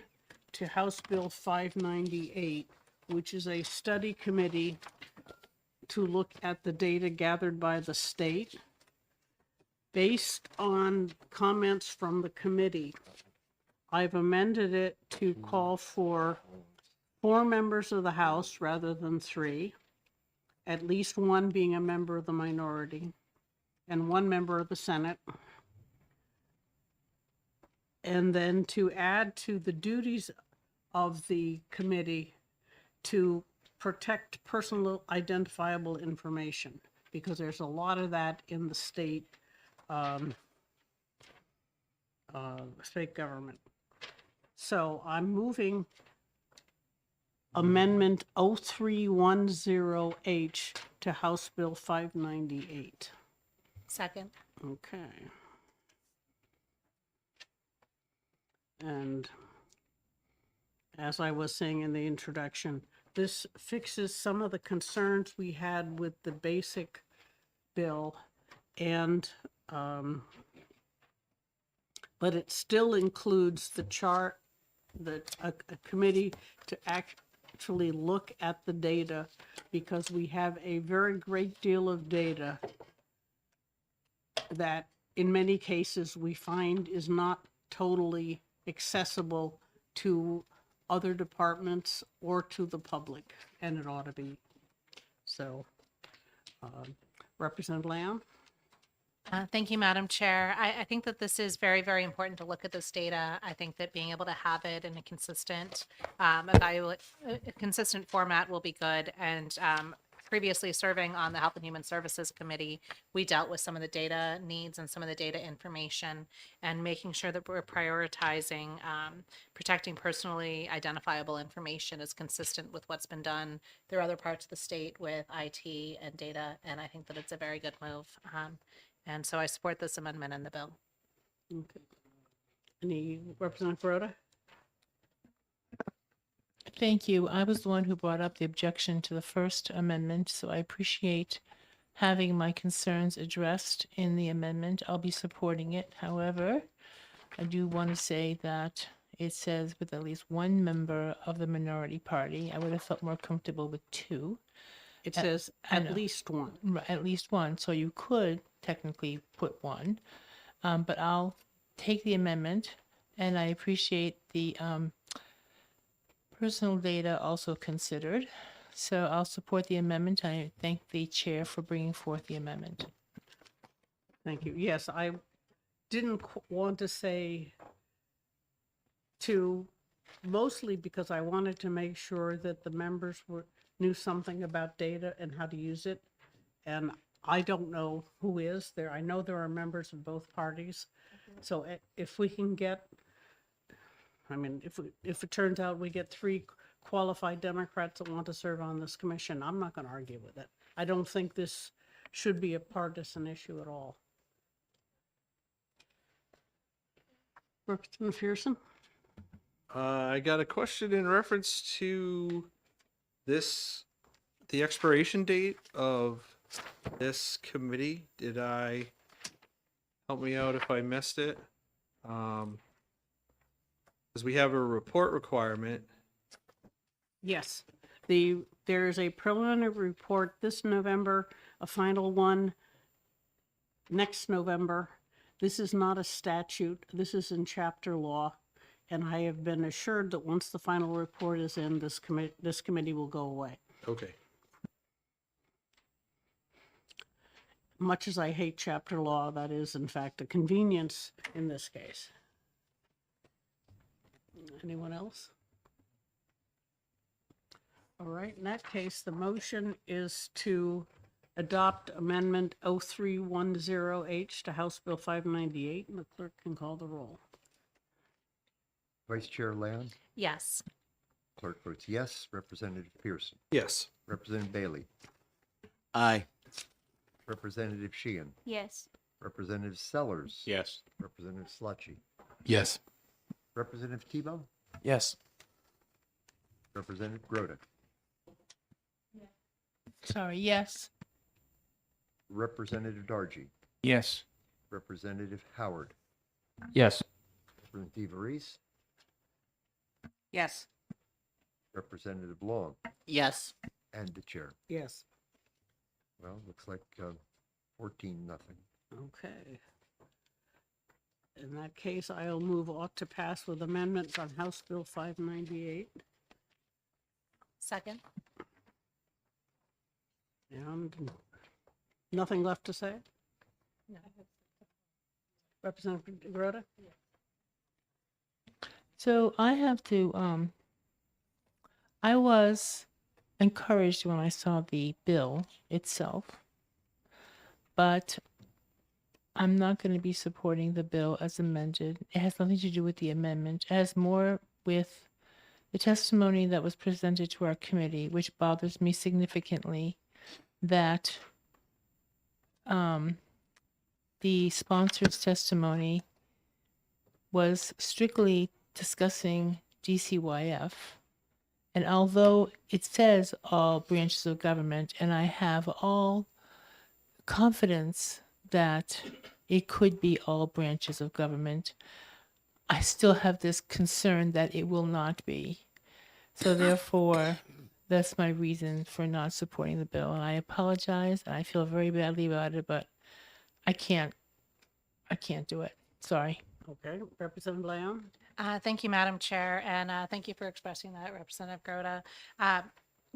to House Bill 598, which is a study committee to look at the data gathered by the state. Based on comments from the committee, I've amended it to call for 4 members of the House rather than 3, at least 1 being a member of the minority, and 1 member of the Senate. And then to add to the duties of the committee to protect personal identifiable information, because there's a lot of that in the state government. So I'm moving Amendment 0310H to House Bill 598. Second. Okay. And as I was saying in the introduction, this fixes some of the concerns we had with the basic bill, and but it still includes the chart that a committee to actually look at the data, because we have a very great deal of data that in many cases we find is not totally accessible to other departments or to the public, and it ought to be. So, Representative Leon? Thank you, Madam Chair. I think that this is very, very important to look at this data. I think that being able to have it in a consistent, consistent format will be good. And previously serving on the Health and Human Services Committee, we dealt with some of the data needs and some of the data information, and making sure that we're prioritizing protecting personally identifiable information is consistent with what's been done through other parts of the state with IT and data. And I think that it's a very good move. And so I support this amendment in the bill. Okay. Any Representative Rhoda? Thank you. I was the one who brought up the objection to the first amendment, so I appreciate having my concerns addressed in the amendment. I'll be supporting it. However, I do want to say that it says with at least one member of the minority party. I would have felt more comfortable with two. It says I at know. least one. At least one, so you could technically put one. But I'll take the amendment, and I appreciate the personal data also considered. So I'll support the amendment. I thank the chair for bringing forth the amendment. Thank you. Yes, I didn't want to say two, mostly because I wanted to make sure that the members knew something about data and how to use it. And I don't know who is there. I know there are members of both parties. So if we can get, I mean, if it turns out we get 3 qualified Democrats that want to serve on this commission, I'm not going to argue with it. I don't think this should be a partisan issue at all. Representative Pearson? I got a question in reference to the expiration date of this committee. Help me out if I missed it? Because we have a report requirement. Yes. There's a preliminary report this November, a final one next November. This is not a statute. This is in chapter law. And I have been assured that once the final report is in, this committee will go away. Okay. Much as I hate chapter law, that is in fact a convenience in this case. Anyone else? All right, in that case, the motion is to adopt Amendment 0310H to House Bill 598, and the clerk can call the roll. Vice Chair Leon, Yes. clerk votes yes. Representative Pearson, Yes. Representative Bailey, Aye. Representative Sheehan, Yes. Representative Sellers. Yes. Representative Slutchy, Yes. Representative Tebow, Yes. Representative Groda, Sorry, yes. Representative Dargy, Yes. Representative Howard, Yes. Representative Reese, Yes. Representative Long, Yes. and the chair. Yes. Well, looks like 14-0. Okay. In that case, I'll move ought to pass with amendments on House Bill 598. Second. And nothing left to say? Representative Groda? So I have to, I was encouraged when I saw the bill itself, but I'm not going to be supporting the bill as amended. It has nothing to do with the amendment. It has more with the testimony that was presented to our committee, which bothers me significantly, that the sponsor's testimony was strictly discussing DCYF. And although it says all branches of government, and I have all confidence that it could be all branches of government, I still have this concern that it will not be. So therefore, that's my reason for not supporting the bill. And I apologize, and I feel very badly about it, but I can't do it. Sorry. Okay, Representative Leon? Thank you, Madam Chair, and thank you for expressing that, Representative Groda.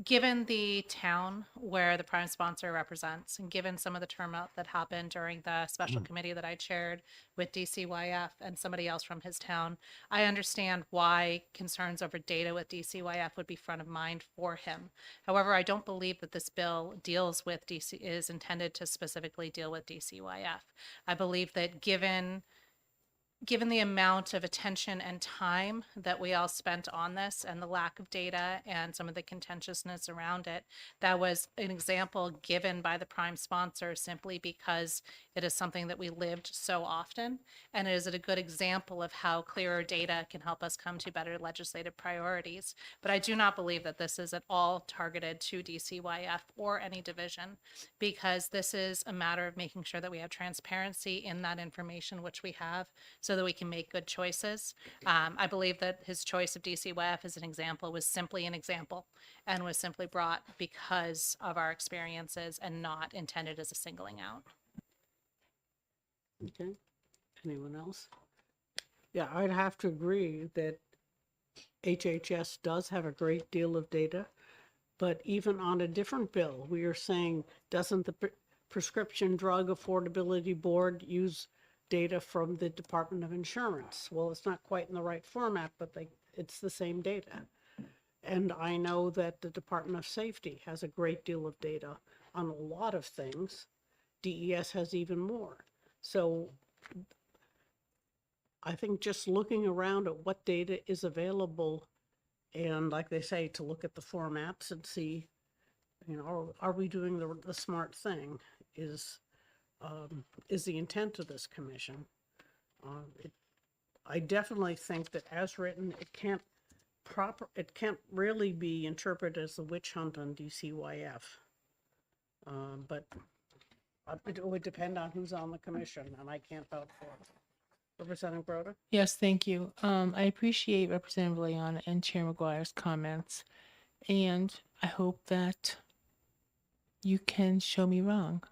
Given the town where the prime sponsor represents, and given some of the turmoil that happened during the special committee that I chaired with DCYF and somebody else from his town, I understand why concerns over data with DCYF would be front of mind for him. However, I don't believe that this bill deals with is intended to specifically deal with DCYF. I believe that given given the amount of attention and time that we all spent on this and the lack of data and some of the contentiousness around it, that was an example given by the prime sponsor simply because it is something that we lived so often. And it is a good example of how clearer data can help us come to better legislative priorities. But I do not believe that this is at all targeted to DCYF or any division, because this is a matter of making sure that we have transparency in that information, which we have, so that we can make good choices. I believe that his choice of DCYF as an example was simply an example and was simply brought because of our experiences and not intended as a singling out. Okay. Anyone else? Yeah, I'd have to agree that HHS does have a great deal of data, but even on a different bill, we are saying, doesn't the Prescription Drug Affordability Board use data from the Department of Insurance? Well, it's not quite in the right format, but it's the same data. And I know that the Department of Safety has a great deal of data on a lot of things. DES has even more. So I think just looking around at what data is available, and like they say, to look at the formats and see, you know, are we doing the smart thing is the intent of this commission. I definitely think that as written, it can't really be interpreted as a witch hunt on DCYF. But it would depend on who's on the commission, and I can't vote for it. Representative Broder? Yes, thank you. I appreciate Representative Leon and Chair McGuire's comments, and I hope that you can show me wrong.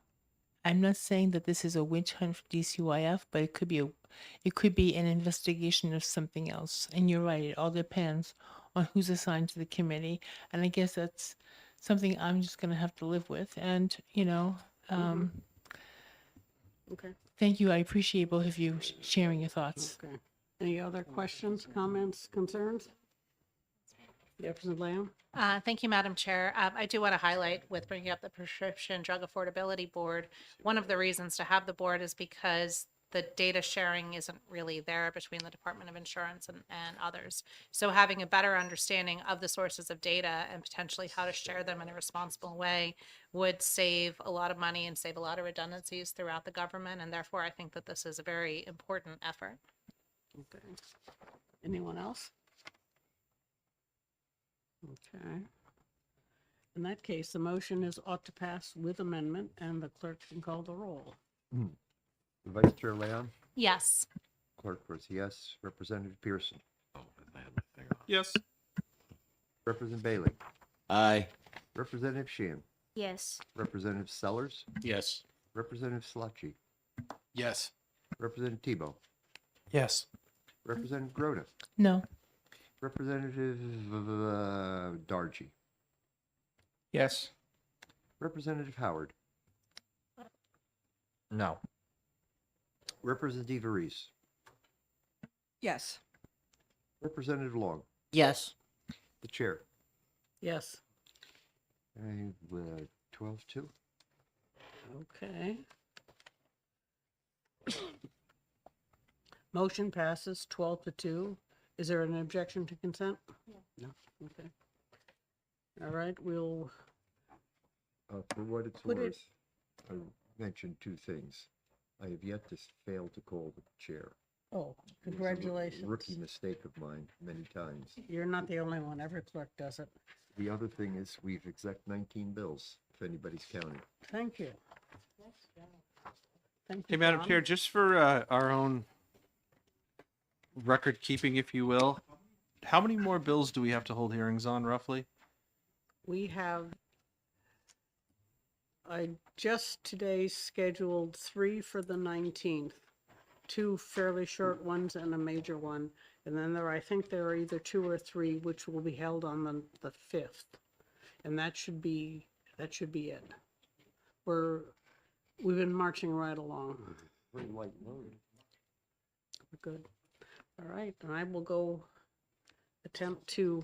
I'm not saying that this is a witch hunt for DCYF, but it could be an investigation of something else. And you're right; it all depends on who's assigned to the committee, and I guess that's something I'm just going to have to live with. And you know, Okay. thank you. I appreciate both of you sharing your thoughts. Okay. Any other questions, comments, concerns? Representative Lamb? Thank you, Madam Chair. I do want to highlight, with bringing up the Prescription Drug Affordability Board, one of the reasons to have the board is because the data sharing isn't really there between the Department of Insurance and others. So having a better understanding of the sources of data and potentially how to share them in a responsible way would save a lot of money and save a lot of redundancies throughout the government. And therefore, I think that this is a very important effort. Okay. Anyone else? Okay. In that case, the motion is ought to pass with amendment, and the clerk can call the roll. Vice Chair Leon, Yes. Clerk votes yes. Representative Pearson, Yes. Representative Bailey, Aye. Representative Sheehan, Yes. Representative Sellers, Yes. Representative Slotchie, Yes. Representative Tebow, Yes. Representative Grota, No. Representative Dargy, Yes. Representative Howard, No. Representative Reese, Yes. Representative Long, Yes. the chair. Yes. 12-2. Okay. Motion passes 12-2. Is there an objection to consent? No. Okay. All right, we'll, For what it's Put it- worth, I mentioned two things. I have yet to fail to call the chair. oh, It was a congratulations. Rookie mistake of mine many times. You're not the only one. Every clerk does it. The other thing is we've exec 19 bills, if anybody's counting. Thank you. Thank Hey, you, Madam John. Chair, just for our own record keeping, if you will, how many more bills do we have to hold hearings on roughly? We have, I just today scheduled 3 for the 19th, 2 fairly short ones and a major one. And then I think there are either 2 or 3 which will be held on the 5th. And that should be it. We've been marching right along. Pretty light load. Good. All right, and I will go attempt to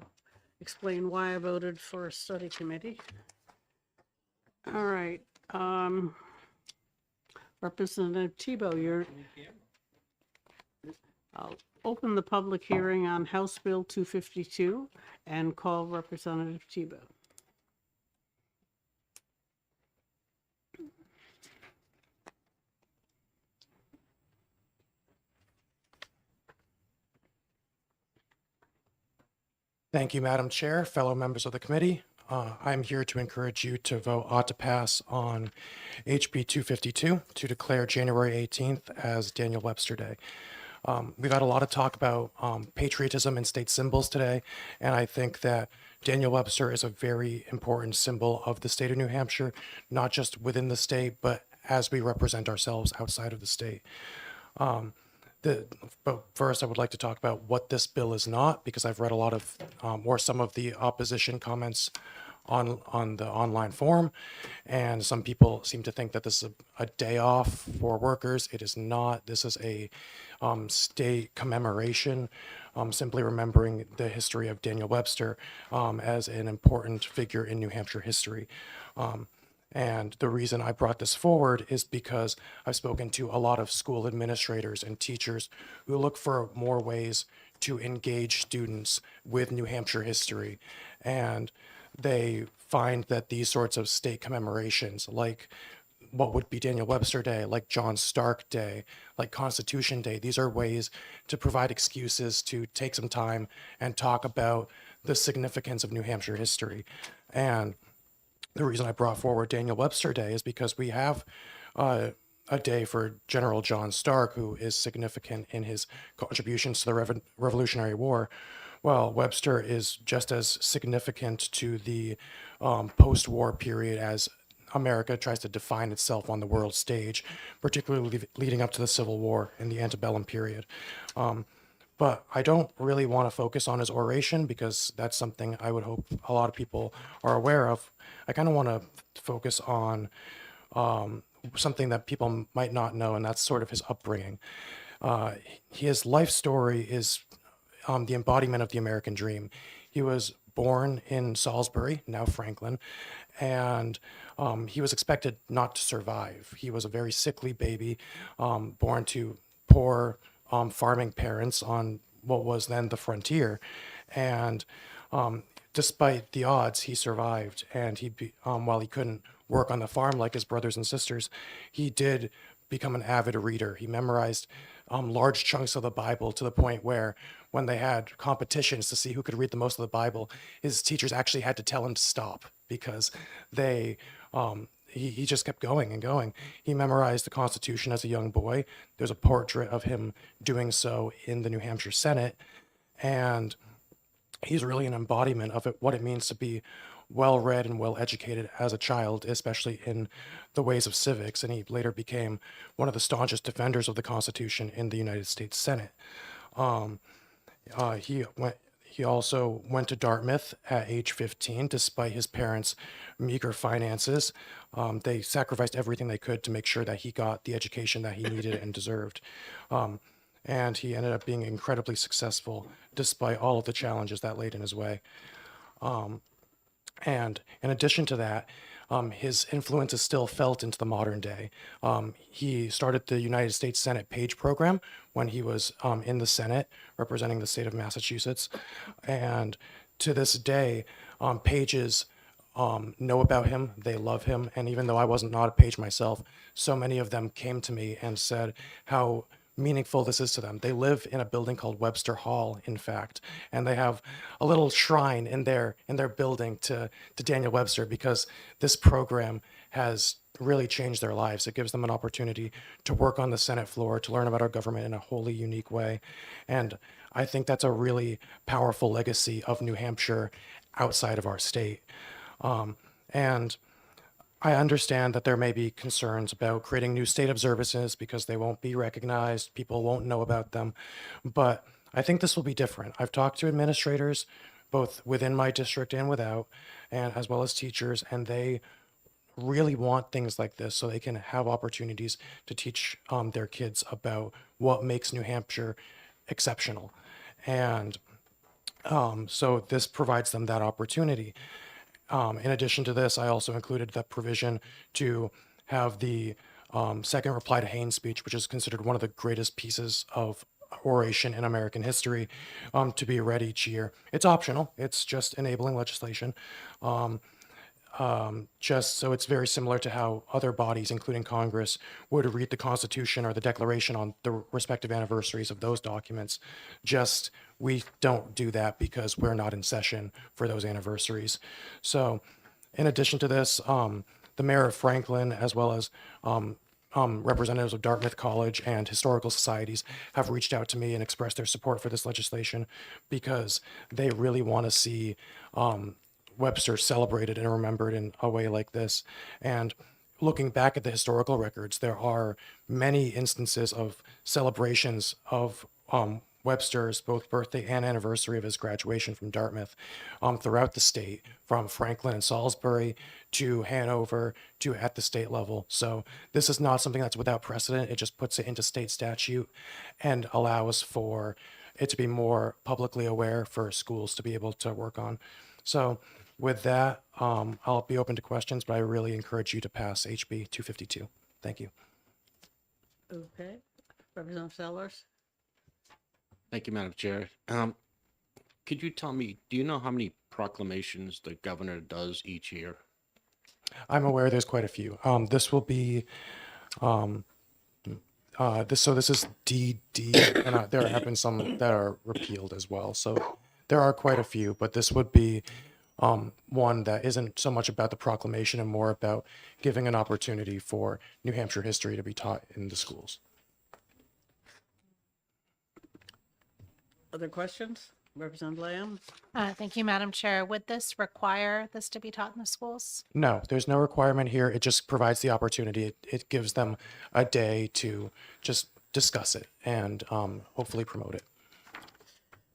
explain why I voted for a study committee. All right, Representative Tebow, I'll open the public hearing on House Bill 252 and call Representative Tebow. Thank you, Madam Chair, fellow members of the committee. I'm here to encourage you to vote ought to pass on HB 252 to declare January 18th as Daniel Webster Day. We've had a lot of talk about patriotism and state symbols today, and I think that Daniel Webster is a very important symbol of the state of New Hampshire, not just within the state, but as we represent ourselves outside of the state. But first, I would like to talk about what this bill is not, because I've read a lot of, or some of the opposition comments on the online forum, and some people seem to think that this is a day off for workers. It is not. This is a state commemoration, simply remembering the history of Daniel Webster as an important figure in New Hampshire history. And the reason I brought this forward is because I've spoken to a lot of school administrators and teachers who look for more ways to engage students with New Hampshire history. And they find that these sorts of state commemorations, like what would be Daniel Webster Day, like John Stark Day, like Constitution Day, these are ways to provide excuses to take some time and talk about the significance of New Hampshire history. And the reason I brought forward Daniel Webster Day is because we have a day for General John Stark, who is significant in his contributions to the Revolutionary War. Well, Webster is just as significant to the post-war period as America tries to define itself on the world stage, particularly leading up to the Civil War and the antebellum period. But I don't really want to focus on his oration because that's something I would hope a lot of people are aware of. I kind of want to focus on something that people might not know, and that's sort of his upbringing. His life story is the embodiment of the American dream. He was born in Salisbury, now Franklin, and he was expected not to survive. He was a very sickly baby, born to poor farming parents on what was then the frontier. And despite the odds, he survived. And while he couldn't work on the farm like his brothers and sisters, he did become an avid reader. He memorized large chunks of the Bible to the point where when they had competitions to see who could read the most of the Bible, his teachers actually had to tell him to stop because he just kept going and going. He memorized the Constitution as a young boy. There's a portrait of him doing so in the New Hampshire Senate. And he's really an embodiment of what it means to be well-read and well-educated as a child, especially in the ways of civics. And he later became one of the staunchest defenders of the Constitution in the United States Senate. He also went to Dartmouth at age 15, despite his parents' meager finances. They sacrificed everything they could to make sure that he got the education that he needed and deserved. And he ended up being incredibly successful despite all of the challenges that laid in his way. And in addition to that, his influence is still felt into the modern day. He started the United States Senate Page Program when he was in the Senate representing the state of Massachusetts. And to this day, pages know about him, they love him. And even though I wasn't not a page myself, so many of them came to me and said how meaningful this is to them. They live in a building called Webster Hall, in fact, and they have a little shrine in their building to Daniel Webster because this program has really changed their lives. It gives them an opportunity to work on the Senate floor, to learn about our government in a wholly unique way. And I think that's a really powerful legacy of New Hampshire outside of our state. And I understand that there may be concerns about creating new state observances because they won't be recognized, people won't know about them, but I think this will be different. I've talked to administrators, both within my district and without, and as well as teachers, and they really want things like this so they can have opportunities to teach their kids about what makes New Hampshire exceptional. And so this provides them that opportunity. In addition to this, I also included the provision to have the second reply to Haynes speech, which is considered one of the greatest pieces of oration in American history to be read each year. It's optional. It's just enabling legislation. Just so it's very similar to how other bodies, including Congress, would read the Constitution or the Declaration on the respective anniversaries of those documents. Just we don't do that because we're not in session for those anniversaries. So, in addition to this, the mayor of Franklin, as well as representatives of Dartmouth College and historical societies, have reached out to me and expressed their support for this legislation because they really want to see Webster celebrated and remembered in a way like this. And looking back at the historical records, there are many instances of celebrations of Webster's both birthday and anniversary of his graduation from Dartmouth throughout the state, from Franklin and Salisbury to Hanover to at the state level. So this is not something that's without precedent. It just puts it into state statute and allows for it to be more publicly aware for schools to be able to work on. So with that, I'll be open to questions, but I really encourage you to pass HB 252. Thank you. Okay. Representative Sellers? Thank you, Madam Chair. Could you tell me, do you know how many proclamations the governor does each year? I'm aware there's quite a few. This will be, this is DD, and there have been some that are repealed as well. So there are quite a few, but this would be one that isn't so much about the proclamation and more about giving an opportunity for New Hampshire history to be taught in the schools. Other questions? Representative Lamb? Thank you, Madam Chair. Would this require this to be taught in the schools? No, there's no requirement here. It just provides the opportunity. It gives them a day to just discuss it and hopefully promote it.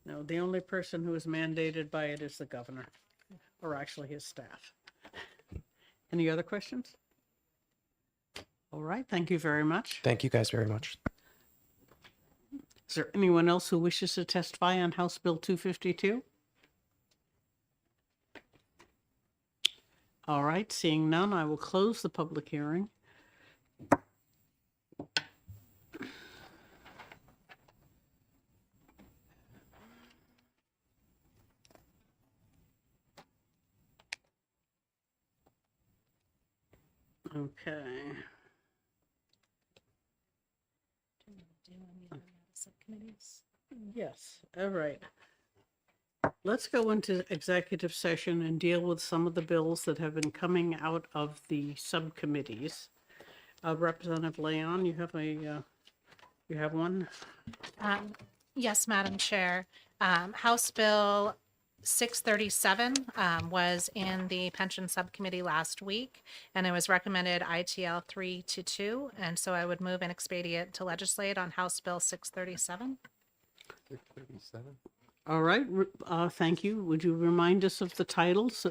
No, the only person who is mandated by it is the governor, or actually his staff. Any other questions? All right, thank you very much. Thank you guys very much. Is there anyone else who wishes to testify on House Bill 252? All right, seeing none, I will close the public hearing. Okay. Yes, all right. Let's go into executive session and deal with some of the bills that have been coming out of the subcommittees. Representative Leon, you have one? Yes, Madam Chair. House Bill 637 was in the pension subcommittee last week, and it was recommended ITL 3-2, and so I would move and expedient to legislate on House Bill 637. 637. All right, thank you. Would you remind us of the titles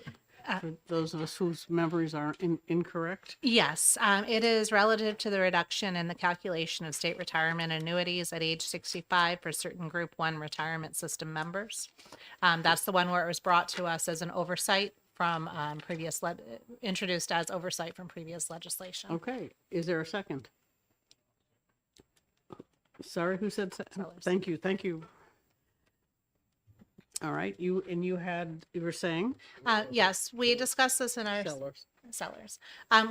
for those of us whose memories are incorrect? Yes, it is relative to the reduction in the calculation of state retirement annuities at age 65 for certain Group 1 retirement system members. That's the one where it was brought to us as an oversight from introduced as oversight from previous legislation. Okay, is there a second? Sorry, who said Sellers. Thank you. All right, you were saying? Yes, we discussed this in our Sellers.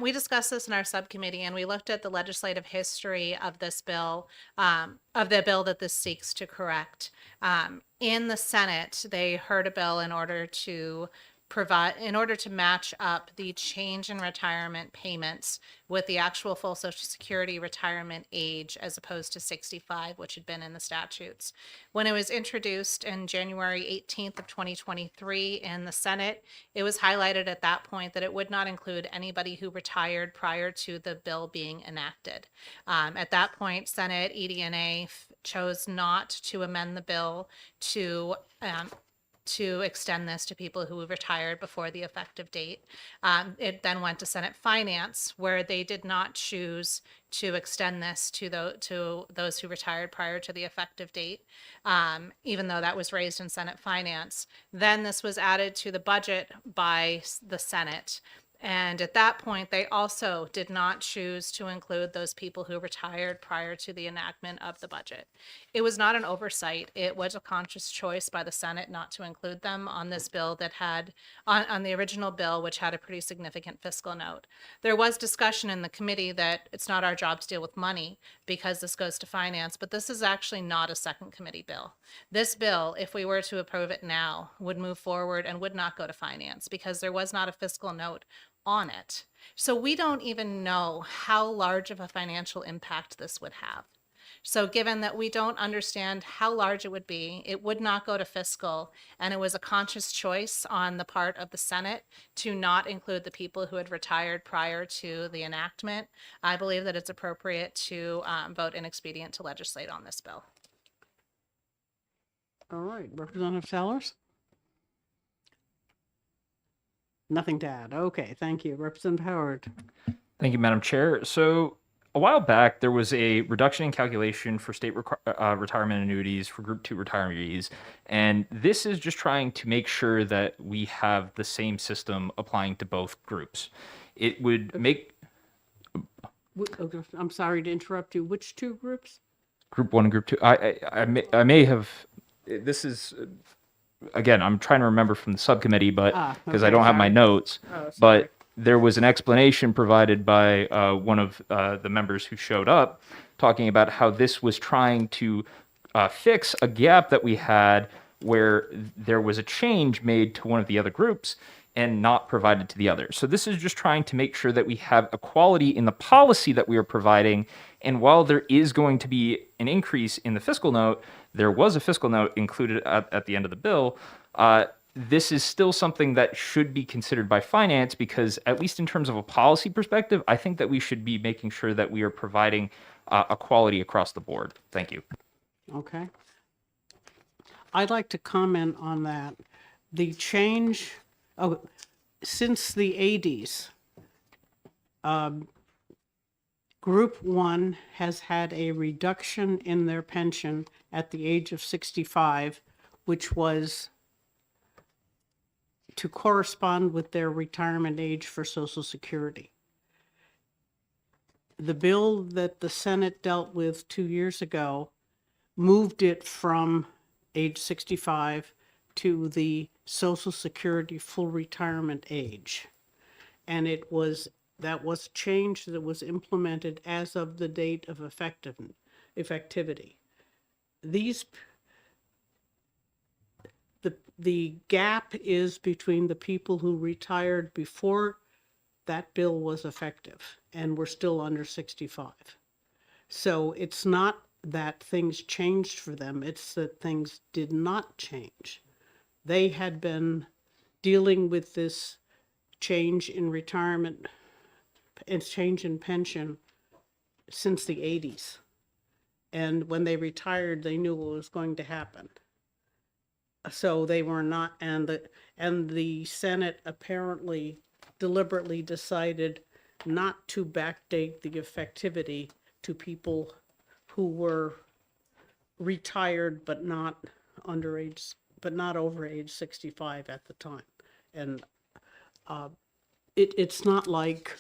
We discussed this in our subcommittee, and we looked at the legislative history of this bill, of the bill that this seeks to correct. In the Senate, they heard a bill in order to match up the change in retirement payments with the actual full Social Security retirement age as opposed to 65, which had been in the statutes. When it was introduced in January 18th of 2023 in the Senate, it was highlighted at that point that it would not include anybody who retired prior to the bill being enacted. At that point, Senate ED&A chose not to amend the bill to extend this to people who retired before the effective date. It then went to Senate Finance, where they did not choose to extend this to those who retired prior to the effective date, even though that was raised in Senate Finance. Then this was added to the budget by the Senate. And at that point, they also did not choose to include those people who retired prior to the enactment of the budget. It was not an oversight. It was a conscious choice by the Senate not to include them on this bill that had, on the original bill, which had a pretty significant fiscal note. There was discussion in the committee that it's not our job to deal with money because this goes to finance, but this is actually not a second committee bill. This bill, if we were to approve it now, would move forward and would not go to finance because there was not a fiscal note on it. So we don't even know how large of a financial impact this would have. So given that we don't understand how large it would be, it would not go to fiscal, and it was a conscious choice on the part of the Senate to not include the people who had retired prior to the enactment. I believe that it's appropriate to vote inexpedient to legislate on this bill. All right, Representative Sellers? Nothing to add. Okay, thank you. Representative Howard? Thank you, Madam Chair. So a while back, there was a reduction in calculation for state retirement annuities for Group 2 retirees. And this is just trying to make sure that we have the same system applying to both groups. It would make Okay, I'm sorry to interrupt you. Which two groups? Group 1 and Group 2. I may have, this is, again, I'm trying to remember from the subcommittee, but because I okay, don't have my sorry. notes, Oh, sorry. but there was an explanation provided by one of the members who showed up talking about how this was trying to fix a gap that we had where there was a change made to one of the other groups and not provided to the other. So this is just trying to make sure that we have equality in the policy that we are providing. And while there is going to be an increase in the fiscal note, there was a fiscal note included at the end of the bill. This is still something that should be considered by finance because, at least in terms of a policy perspective, I think that we should be making sure that we are providing equality across the board. Thank you. Okay. I'd like to comment on that. The change, since the 80s, Group 1 has had a reduction in their pension at the age of 65, which was to correspond with their retirement age for Social Security. The bill that the Senate dealt with 2 years ago moved it from age 65 to the Social Security full retirement age. And that was a change that was implemented as of the date of effectivity. The gap is between the people who retired before that bill was effective and were still under 65. So it's not that things changed for them, it's that things did not change. They had been dealing with this change in retirement and change in pension since the 80s. And when they retired, they knew what was going to happen. So they were not, and the Senate apparently deliberately decided not to backdate the effectivity to people who were retired but not over age 65 at the time. And it's not like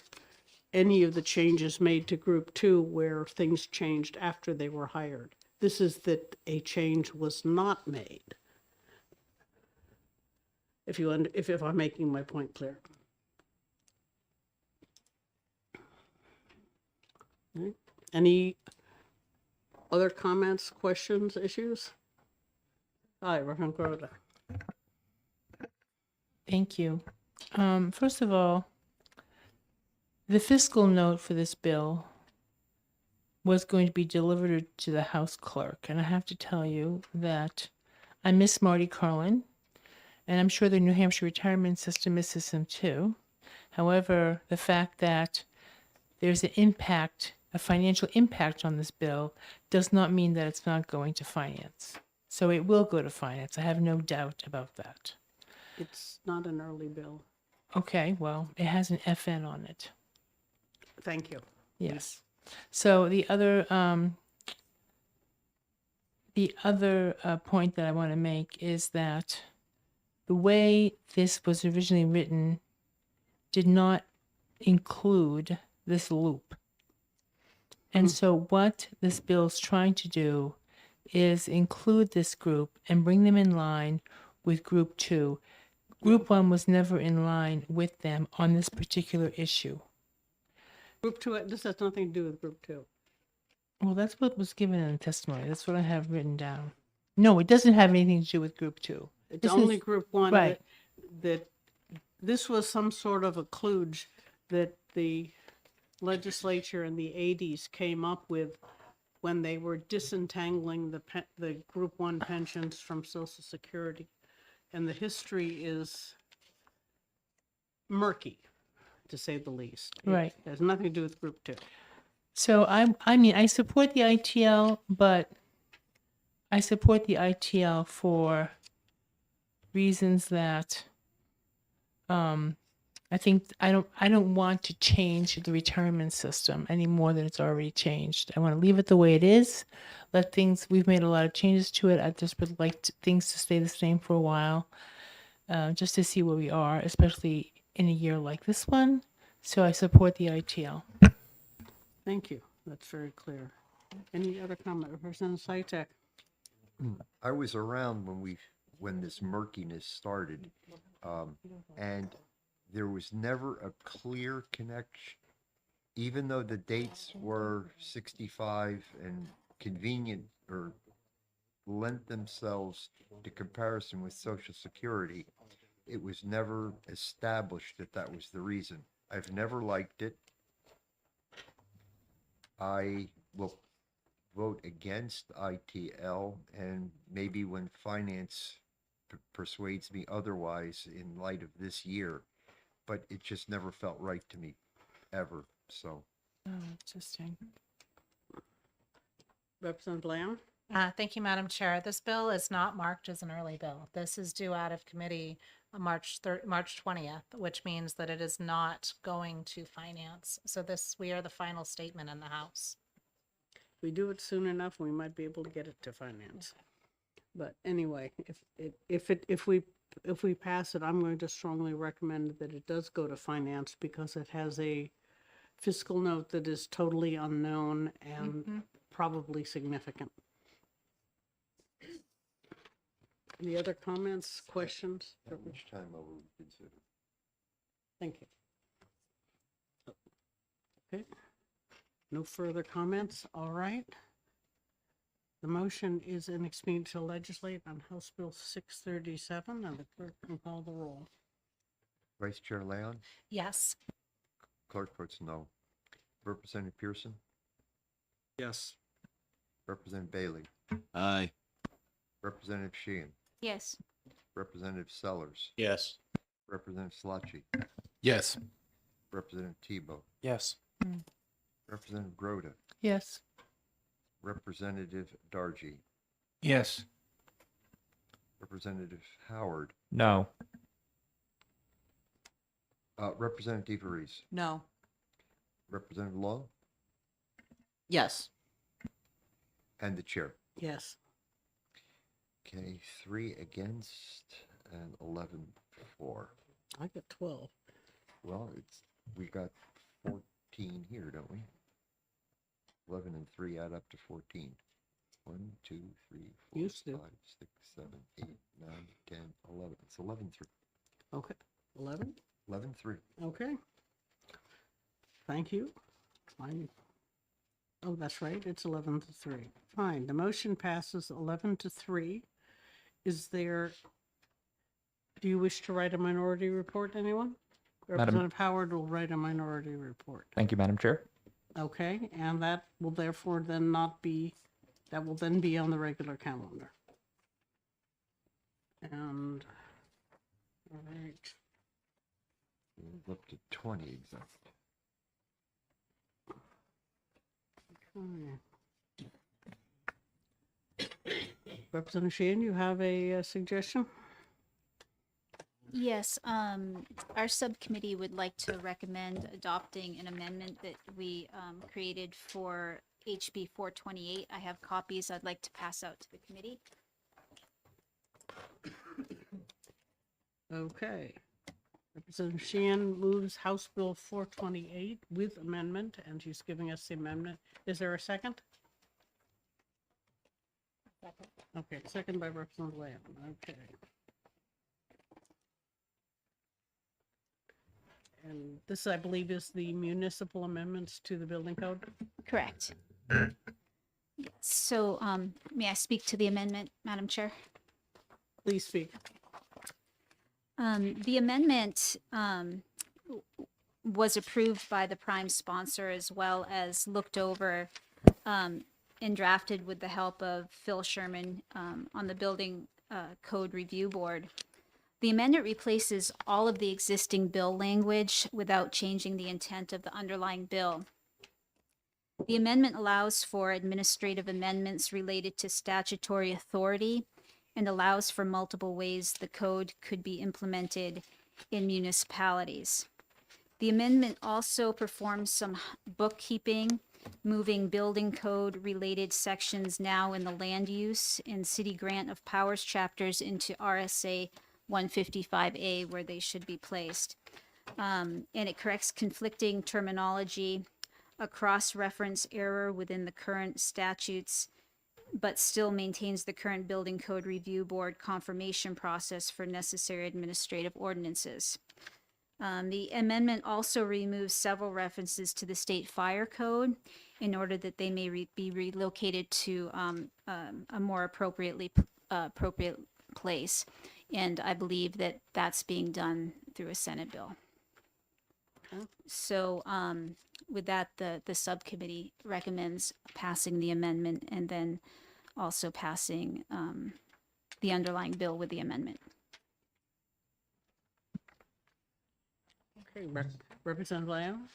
any of the changes made to Group 2 where things changed after they were hired. This is that a change was not made. If I'm making my point clear. Right. Any other comments, questions, issues? Hi, Reverend Groda. Thank you. First of all, the fiscal note for this bill was going to be delivered to the House clerk. And I have to tell you that I miss Marty Carlin, and I'm sure the New Hampshire retirement system misses him too. However, the fact that there's an impact, a financial impact on this bill, does not mean that it's not going to finance. So it will go to finance. I have no doubt about that. It's not an early bill. Okay, well, it has an FN on it. Thank you. Yes. So the other point that I want to make is that the way this was originally written did not include this loop. And so what this bill is trying to do is include this group and bring them in line with group 2. Group 1 was never in line with them on this particular issue. Group 2, this has nothing to do with Group 2. Well, that's what was given in the testimony. That's what I have written down. No, it doesn't have anything to do with group 2. It's This only is- Group 1 right. that this was some sort of a kludge that the legislature in the 80s came up with when they were disentangling the Group 1 pensions from Social Security. And the history is murky, to say the least. It Right. has nothing to do with Group 2. So I mean, I support the ITL, but I support the ITL for reasons that I think I don't want to change the retirement system any more than it's already changed. I want to leave it the way it is. Let things, we've made a lot of changes to it. I just would like things to stay the same for a while, just to see where we are, especially in a year like this one. So I support the ITL. Thank you. That's very clear. Any other comment? Representative Sitek? I was around when this murkiness started, and there was never a clear connection, even though the dates were 65 and convenient or lent themselves to comparison with Social Security. It was never established that that was the reason. I've never liked it. I will vote against ITL, and maybe when finance persuades me otherwise in light of this year, but it just never felt right to me, ever. So, Oh, interesting. Representative Lamb? Thank you, Madam Chair. This bill is not marked as an early bill. This is due out of committee on March 20th, which means that it is not going to finance. So we are the final statement in the House. If we do it soon enough, we might be able to get it to finance. But anyway, if we pass it, I'm going to strongly recommend that it does go to finance because it has a fiscal note that is totally unknown and probably significant. Any other comments, questions? how much time will we consider? Thank you. Okay. No further comments? All right. The motion is an expedient to legislate on House Bill 637, and the clerk can call the roll. Vice Chair Leon, Yes. clerk votes no. Representative Pearson, Yes. Representative Bailey, Aye. Representative Sheehan, Yes. Representative Sellers, Yes. Representative Slotchie, Yes. Representative Tebow, Yes. Representative Groda, Yes. Representative Dargy, Yes. Representative Howard, No. Representative DeVries, No. Representative Long, Yes. and the chair. Yes. Okay, 3 against and 11 for. I got 12. Well, we got 14 here, don't we? 11 and 3 add up to 14. 1, 2, 3, 4, Used to. 5, 6, 7, 8, 9, 10, 11. It's 11-3. Okay. 11? 11-3. Okay. Thank you. Oh, that's right. It's 11-3. Fine. The motion passes 11-3. Is there, do you wish to write a minority report, anyone? Representative Howard will write a minority report. Thank you, Madam Chair. Okay, and that will therefore then not be, that will then be on the regular calendar. And, all right. We're up to 20 exact. Okay. Representative Sheehan, you have a suggestion? Yes, our subcommittee would like to recommend adopting an amendment that we created for HB 428. I have copies I'd like to pass out to the committee. Okay. Representative Sheehan moves House Bill 428 with amendment, and she's giving us the amendment. Is there a second? Okay, second by Representative Lamb. Okay. And this, I believe, is the municipal amendments to the building code? Correct. So, may I speak to the amendment, Madam Chair? Please speak. The amendment was approved by the prime sponsor as well as looked over and drafted with the help of Phil Sherman on the Building Code Review Board. The amendment replaces all of the existing bill language without changing the intent of the underlying bill. The amendment allows for administrative amendments related to statutory authority and allows for multiple ways the code could be implemented in municipalities. The amendment also performs some bookkeeping, moving building code related sections now in the land use and city grant of powers chapters into RSA 155A where they should be placed. And it corrects conflicting terminology, a cross-reference error within the current statutes, but still maintains the current Building Code Review Board confirmation process for necessary administrative ordinances. The amendment also removes several references to the state fire code in order that they may be relocated to a more appropriate place. And I believe that that's being done through a Senate bill. So with that, the subcommittee recommends passing the amendment and then also passing the underlying bill with the amendment. Okay, Representative Lamb?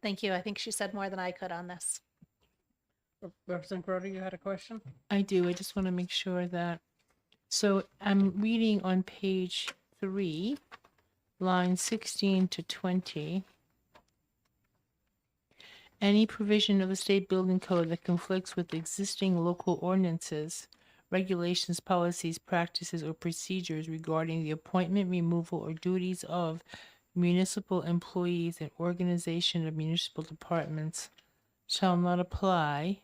Thank you. I think she said more than I could on this. Representative Grote, you had a question? I do. I just want to make sure that. So I'm reading on page 3, line 16 to 20. Any provision of the state building code that conflicts with existing local ordinances, regulations, policies, practices, or procedures regarding the appointment, removal, or duties of municipal employees and organization of municipal departments shall not apply,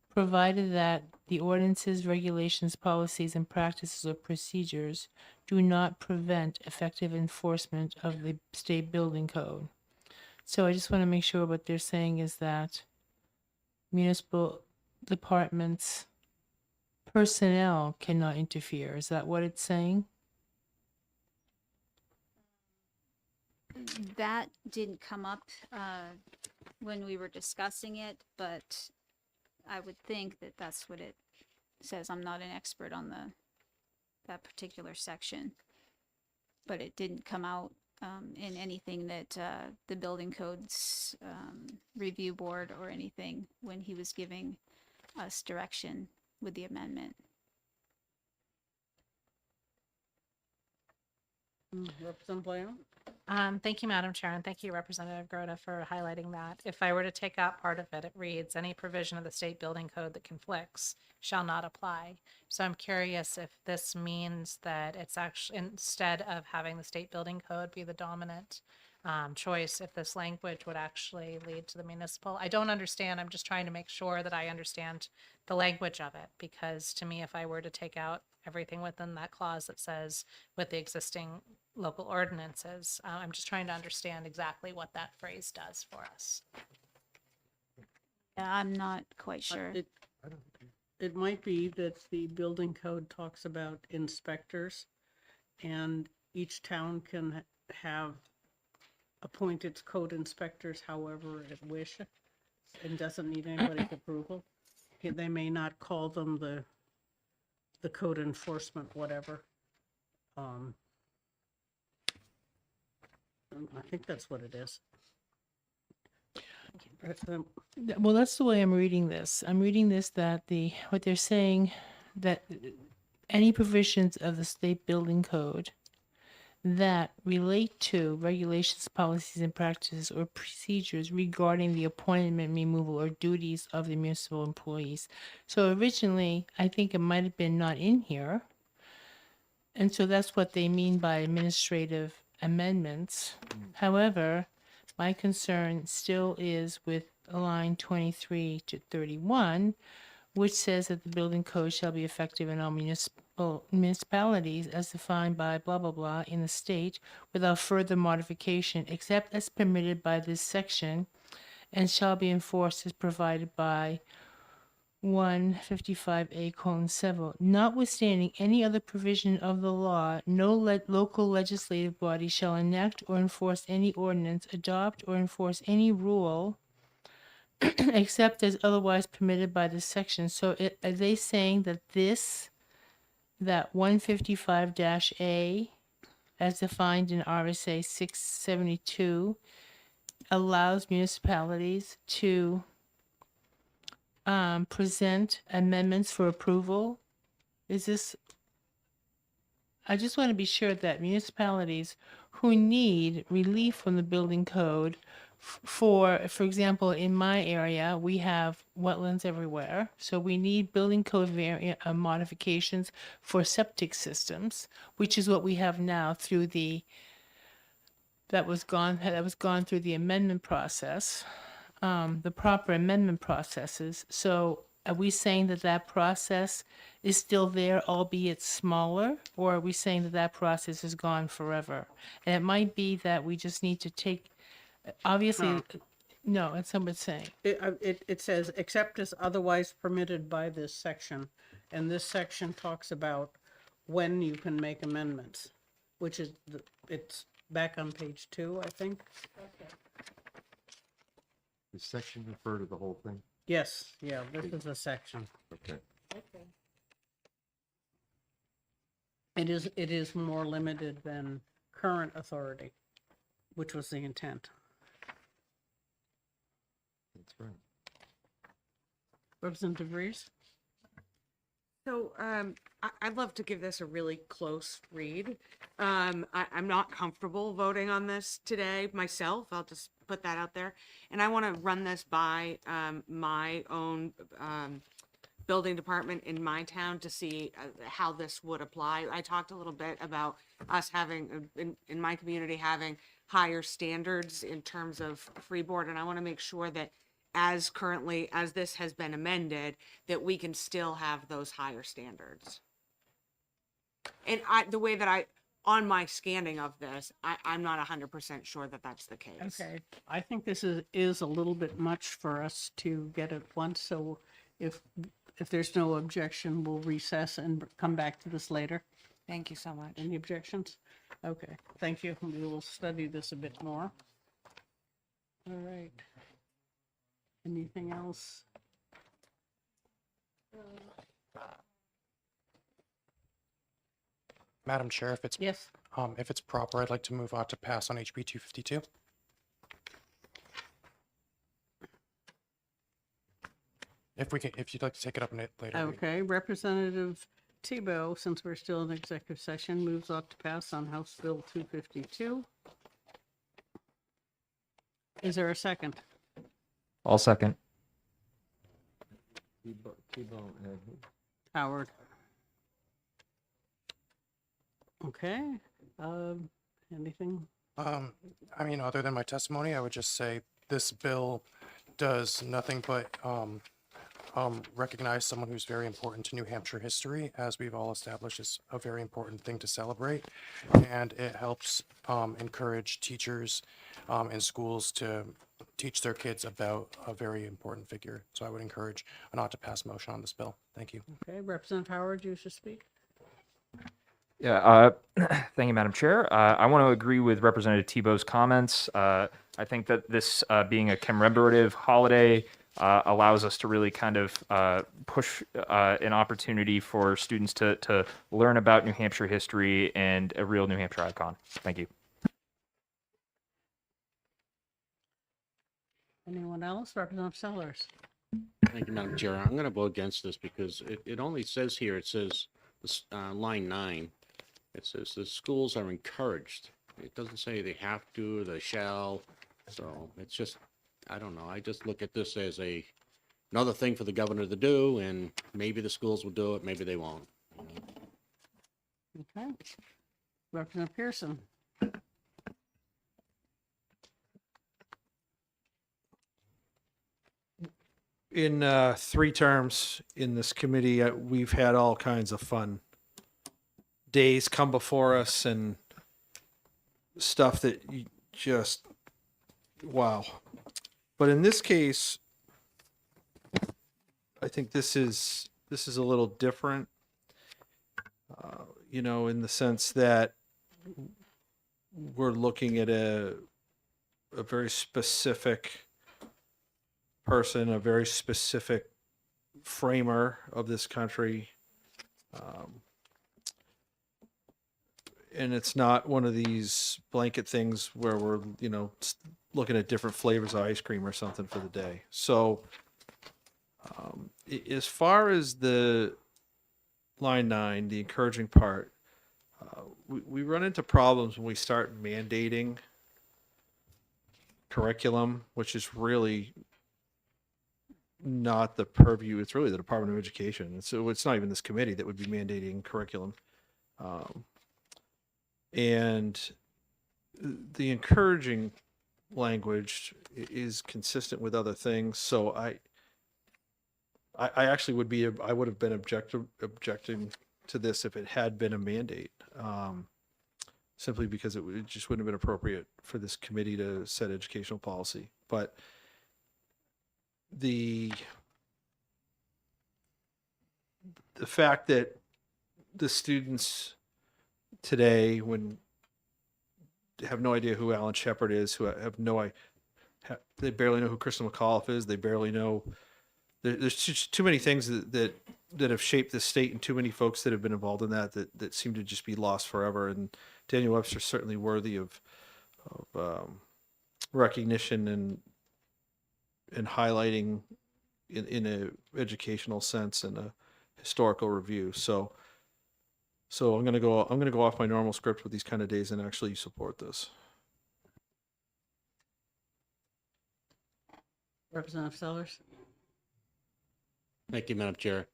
provided that the ordinances, regulations, policies, and practices or procedures do not prevent effective enforcement of the state building code. So I just want to make sure what they're saying is that municipal departments personnel cannot interfere. Is that what it's saying? That didn't come up when we were discussing it, but I would think that that's what it says. I'm not an expert on that particular section, but it didn't come out in anything that the Building Codes Review Board or anything when he was giving us direction with the amendment. Representative Lamb? Thank you, Madam Chair, and thank you, Representative Grote, for highlighting that. If I were to take out part of it, it reads, any provision of the state building code that conflicts shall not apply. So I'm curious if this means that it's actually, instead of having the state building code be the dominant choice, if this language would actually lead to the municipal. I don't understand. I'm just trying to make sure that I understand the language of it, because to me, if I were to take out everything within that clause that says with the existing local ordinances, I'm just trying to understand exactly what that phrase does for us. Yeah, I'm not quite sure. It might be that the building code talks about inspectors, and each town can have appoint its code inspectors however it wishes and doesn't need anybody's approval. They may not call them the code enforcement, whatever. I think that's what it is. Well, that's the way I'm reading this. I'm reading this that what they're saying that any provisions of the state building code that relate to regulations, policies, and practices or procedures regarding the appointment, removal, or duties of the municipal employees. So originally, I think it might have been not in here, And so that's what they mean by administrative amendments. However, my concern still is with line 23 to 31, which says that the building code shall be effective in all municipalities as defined by blah, blah, blah in the state without further modification except as permitted by this section and shall be enforced as provided by 155A:7. Notwithstanding any other provision of the law, no local legislative body shall enact or enforce any ordinance, adopt or enforce any rule except as otherwise permitted by this section. So are they saying that that 155-A, as defined in RSA 672, allows municipalities to present amendments for approval? I just want to be sure that municipalities who need relief from the building code for example, in my area, we have wetlands everywhere. So we need building code modifications for septic systems, which is what we have now through that was gone through the amendment process, the proper amendment processes. So are we saying that process is still there, albeit smaller, or are we saying that process is gone forever? And it might be that we just need to take, obviously, no, that's what it's saying. It says, except as otherwise permitted by this section. And this section talks about when you can make amendments, which is, it's back on page 2, I think. The section refer to the whole thing? Yes, yeah, this is a section. Okay. It is more limited than current authority, which was the intent. That's right. Representative Reese? So I'd love to give this a really close read. I'm not comfortable voting on this today myself. I'll just put that out there. And I want to run this by my own building department in my town to see how this would apply. I talked a little bit about us having, in my community, having higher standards in terms of freeboard. And I want to make sure that as this has been amended, that we can still have those higher standards. And the way that on my scanning of this, I'm not 100% sure that that's the case. Okay, I think this is a little bit much for us to get at once, so if there's no objection, we'll recess and come back to this later. Thank you so much. Any objections? Okay, thank you. We will study this a bit more. All right. Anything else? Madam Chair, if it's Yes. if it's proper, I'd like to move on to pass on HB 252. If you'd like to take it up later. Okay, Representative Tebow, since we're still in executive session, moves on to pass on House Bill 252. Is there a second? I'll second. Howard. Okay, anything? I mean, other than my testimony, I would just say this bill does nothing but recognize someone who's very important to New Hampshire history, as we've all established is a very important thing to celebrate. And it helps encourage teachers in schools to teach their kids about a very important figure. So I would encourage a not to pass motion on this bill. Thank you. Okay, Representative Howard, you should speak. Yeah, thank you, Madam Chair. I want to agree with Representative Tebow's comments. I think that this being a commemorative holiday allows us to really kind of push an opportunity for students to learn about New Hampshire history and a real New Hampshire icon. Thank you. Anyone else? Representative Sellers. Thank you, Madam Chair. I'm going to vote against this because it only says here, it says, line 9, it says the schools are encouraged. It doesn't say they have to or they shall. So it's just, I don't know. I just look at this as another thing for the governor to do, and maybe the schools will do it, maybe they won't. Okay. Representative Pearson. In 3 terms in this committee, we've had all kinds of fun days come before us and stuff that you just, wow. But in this case, I think this is a little different, you know, in the sense that we're looking at a very specific person, a very specific framer of this country. And it's not one of these blanket things where we're, you know, looking at different flavors of ice cream or something for the day. So as far as the line 9, the encouraging part, we run into problems when we start mandating curriculum, which is really not the purview. It's really the Department of Education. So it's not even this committee that would be mandating curriculum. And the encouraging language is consistent with other things. So I actually I would have been objecting to this if it had been a mandate, simply because it just wouldn't have been appropriate for this committee to set educational policy. But the fact that the students today, when have no idea who Alan Shepard is, who have they barely know who Crystal McAuliffe is, they barely know. There's just too many things that have shaped this state, and too many folks that have been involved in that seem to just be lost forever. And Daniel Webster's certainly worthy of recognition and highlighting in a educational sense and a historical review. So I'm gonna go off my normal script with these kind of days and actually support this. Representative Sellers. Thank you, Madam Chair.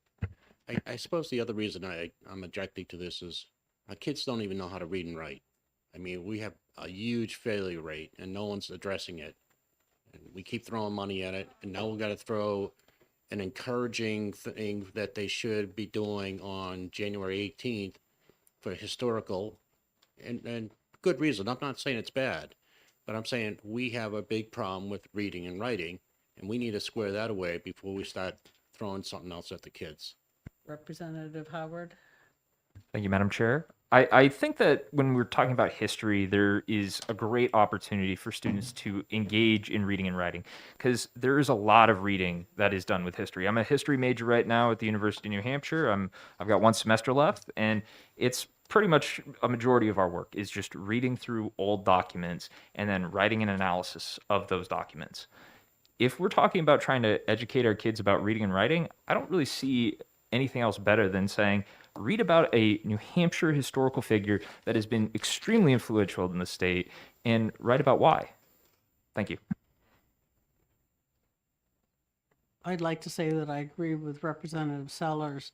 I suppose the other reason I'm objecting to this is our kids don't even know how to read and write. I mean, we have a huge failure rate and no one's addressing it. And we keep throwing money at it, and now we've got to throw an encouraging thing that they should be doing on January 18th for historical, and good reason. I'm not saying it's bad, but I'm saying we have a big problem with reading and writing, and we need to square that away before we start throwing something else at the kids. Representative Howard. Thank you, Madam Chair. I think that when we're talking about history, there is a great opportunity for students to engage in reading and writing, because there is a lot of reading that is done with history. I'm a history major right now at the University of New Hampshire. I've got 1 semester left, and it's pretty much a majority of our work is just reading through old documents and then writing an analysis of those documents. If we're talking about trying to educate our kids about reading and writing, I don't really see anything else better than saying, read about a New Hampshire historical figure that has been extremely influential in the state and write about why. Thank you. I'd like to say that I agree with Representative Sellers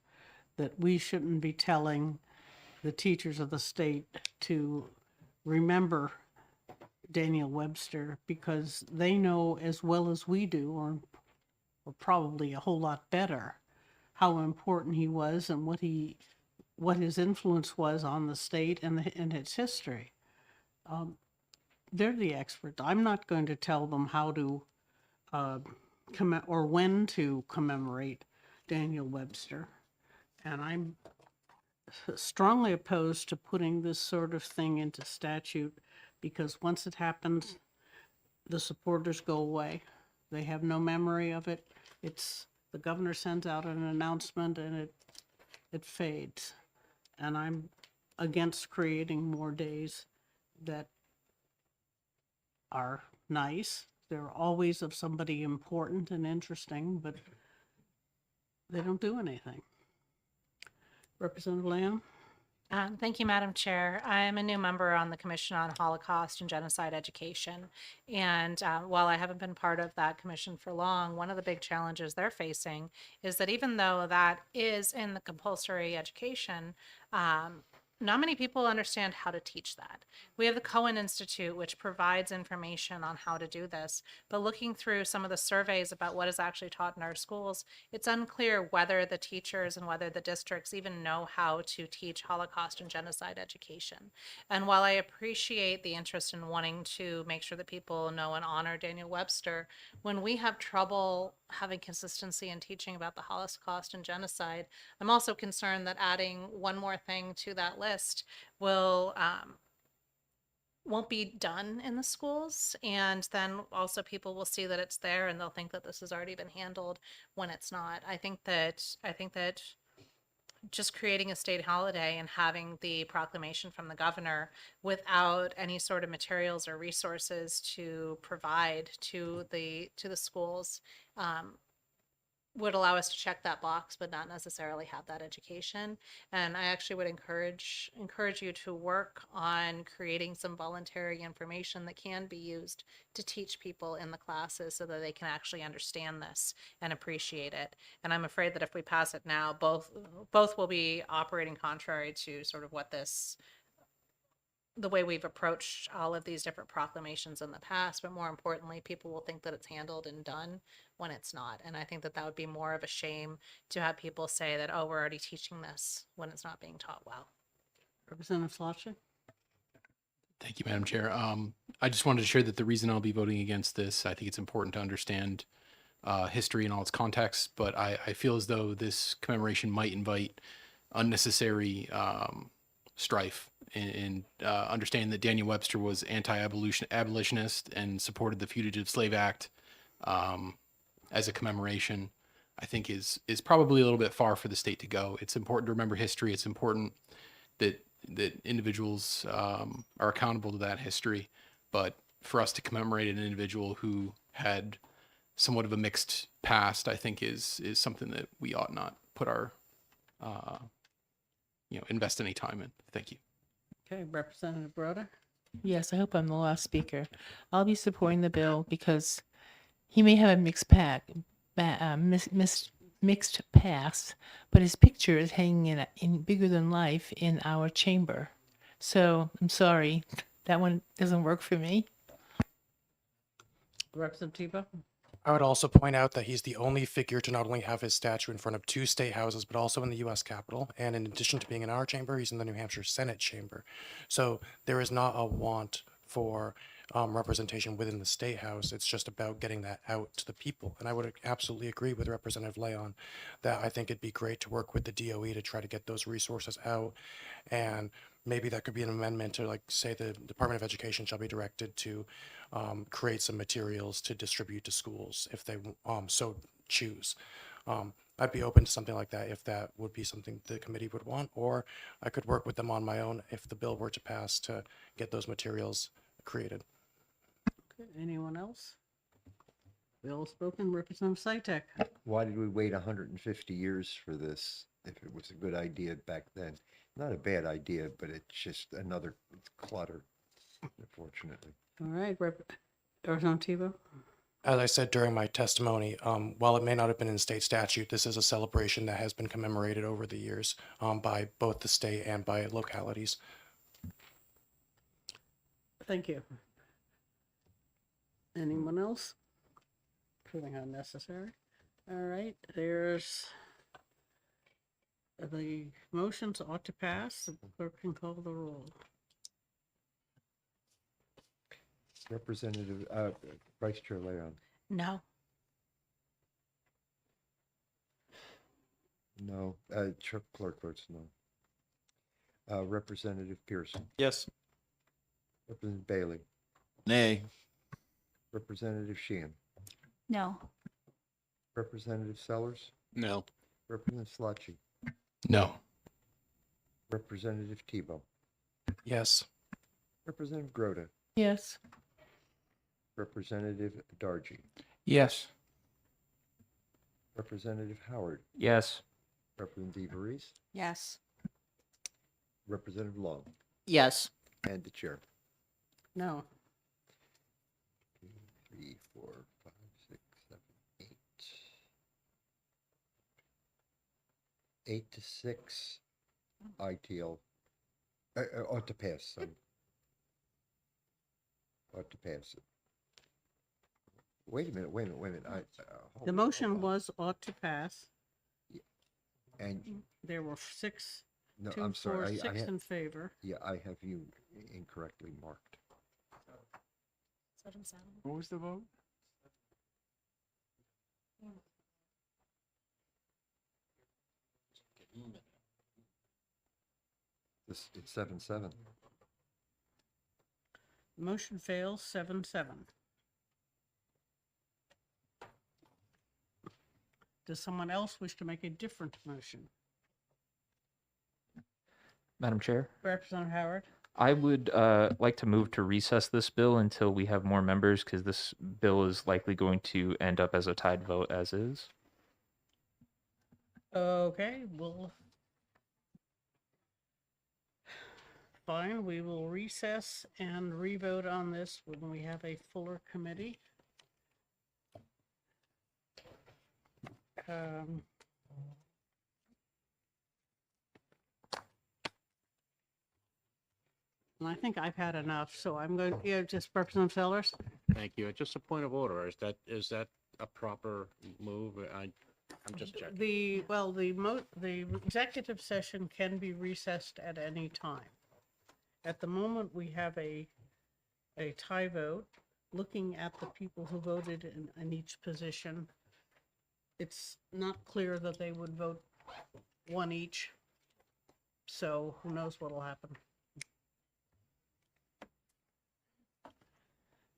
that we shouldn't be telling the teachers of the state to remember Daniel Webster, because they know as well as we do, or probably a whole lot better, how important he was and what his influence was on the state and its history. They're the experts. I'm not going to tell them how to or when to commemorate Daniel Webster. And I'm strongly opposed to putting this sort of thing into statute, because once it happens, the supporters go away. They have no memory of it. The governor sends out an announcement and it fades. And I'm against creating more days that are nice. They're always of somebody important and interesting, but they don't do anything. Representative Lamb? Thank you, Madam Chair. I'm a new member on the Commission on Holocaust and Genocide Education. And while I haven't been part of that commission for long, one of the big challenges they're facing is that even though that is in the compulsory education, not many people understand how to teach that. We have the Cohen Institute, which provides information on how to do this. But looking through some of the surveys about what is actually taught in our schools, it's unclear whether the teachers and whether the districts even know how to teach Holocaust and genocide education. And while I appreciate the interest in wanting to make sure that people know and honor Daniel Webster, when we have trouble having consistency in teaching about the Holocaust and genocide, I'm also concerned that adding one more thing to that list will won't be done in the schools, and then also people will see that it's there and they'll think that this has already been handled when it's not. I think that just creating a state holiday and having the proclamation from the governor without any sort of materials or resources to provide to the schools would allow us to check that box, but not necessarily have that education. And I actually would encourage you to work on creating some voluntary information that can be used to teach people in the classes so that they can actually understand this and appreciate it. And I'm afraid that if we pass it now, both will be operating contrary to sort of what the way we've approached all of these different proclamations in the past, but more importantly, people will think that it's handled and done when it's not. And I think that that would be more of a shame to have people say that, oh, we're already teaching this when it's not being taught well. Representative Flaschen? Thank you, Madam Chair. I just wanted to share that the reason I'll be voting against this, I think it's important to understand history and all its context, but I feel as though this commemoration might invite unnecessary strife in understanding that Daniel Webster was anti-abolitionist and supported the Fugitive Slave Act as a commemoration, I think is probably a little bit far for the state to go. It's important to remember history. It's important that individuals are accountable to that history, but for us to commemorate an individual who had somewhat of a mixed past, I think is something that we ought not put our invest any time in. Thank you. Okay, Representative Broder? Yes, I hope I'm the last speaker. I'll be supporting the bill because he may have a mixed past, but his picture is hanging in bigger than life in our chamber. So I'm sorry, that one doesn't work for me. Representative Tebow? I would also point out that he's the only figure to not only have his statue in front of 2 state houses, but also in the U.S. Capitol. And in addition to being in our chamber, he's in the New Hampshire Senate chamber. So there is not a want for representation within the state house. It's just about getting that out to the people. And I would absolutely agree with Representative Leon that I think it'd be great to work with the DOE to try to get those resources out. And maybe that could be an amendment to, like, say the Department of Education shall be directed to create some materials to distribute to schools if they so choose. I'd be open to something like that if that would be something the committee would want, or I could work with them on my own if the bill were to pass to get those materials created. Okay, anyone else? Bill spoken, Representative Sytek. Why did we wait 150 years for this if it was a good idea back then? Not a bad idea, but it's just another clutter, unfortunately. All right, Representative Tebow? As I said during my testimony, while it may not have been in state statute, this is a celebration that has been commemorated over the years by both the state and by localities. Thank you. Anyone else? Proving unnecessary. All right, there's the motions ought to pass. The clerk can call the roll. Representative, Vice Chair Leon. No. No. Clerk votes no. Representative Pearson. Yes. Representative Bailey. Nay. Representative Sheehan. No. Representative Sellers. No. Representative Slotchie. No. Representative Tebow. Yes. Representative Groda. Yes. Representative Dargy. Yes. Representative Howard. Yes. Representative DeVries. Yes. Representative Long. Yes. And the chair. No. 2, 3, 4, 5, 6, 7, 8. 8 to 6. ITL Ought to pass. Ought to pass it. Wait a minute. The motion was ought to pass. And There were six, no, 2, I'm 4, sorry. 6 in favor. Yeah, I have you incorrectly marked. What was the vote? It's 7-7. Motion fails 7-7. Does someone else wish to make a different motion? Madam Chair, Representative Howard? I would like to move to recess this bill until we have more members because this bill is likely going to end up as a tied vote as is. Okay, well, fine, we will recess and revote on this when we have a fuller committee. And I think I've had enough, so I'm going, just Representative Sellers? Thank you. Just a point of order. Is that a proper move? I'm just checking. The executive session can be recessed at any time. At the moment, we have a tie vote. Looking at the people who voted in each position, it's not clear that they would vote one each. So who knows what'll happen.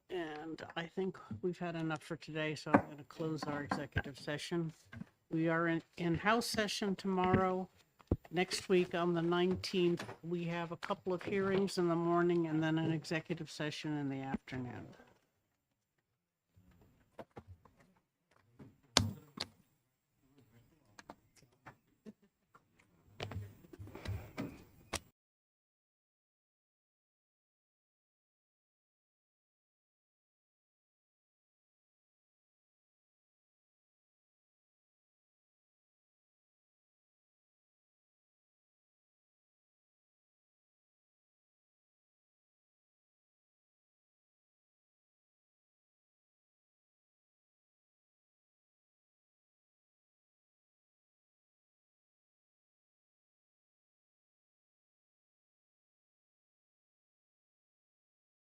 And I think we've had enough for today, so I'm going to close our executive session. We are in house session tomorrow. Next week on the 19th, we have a couple of hearings in the morning and then an executive session in the afternoon.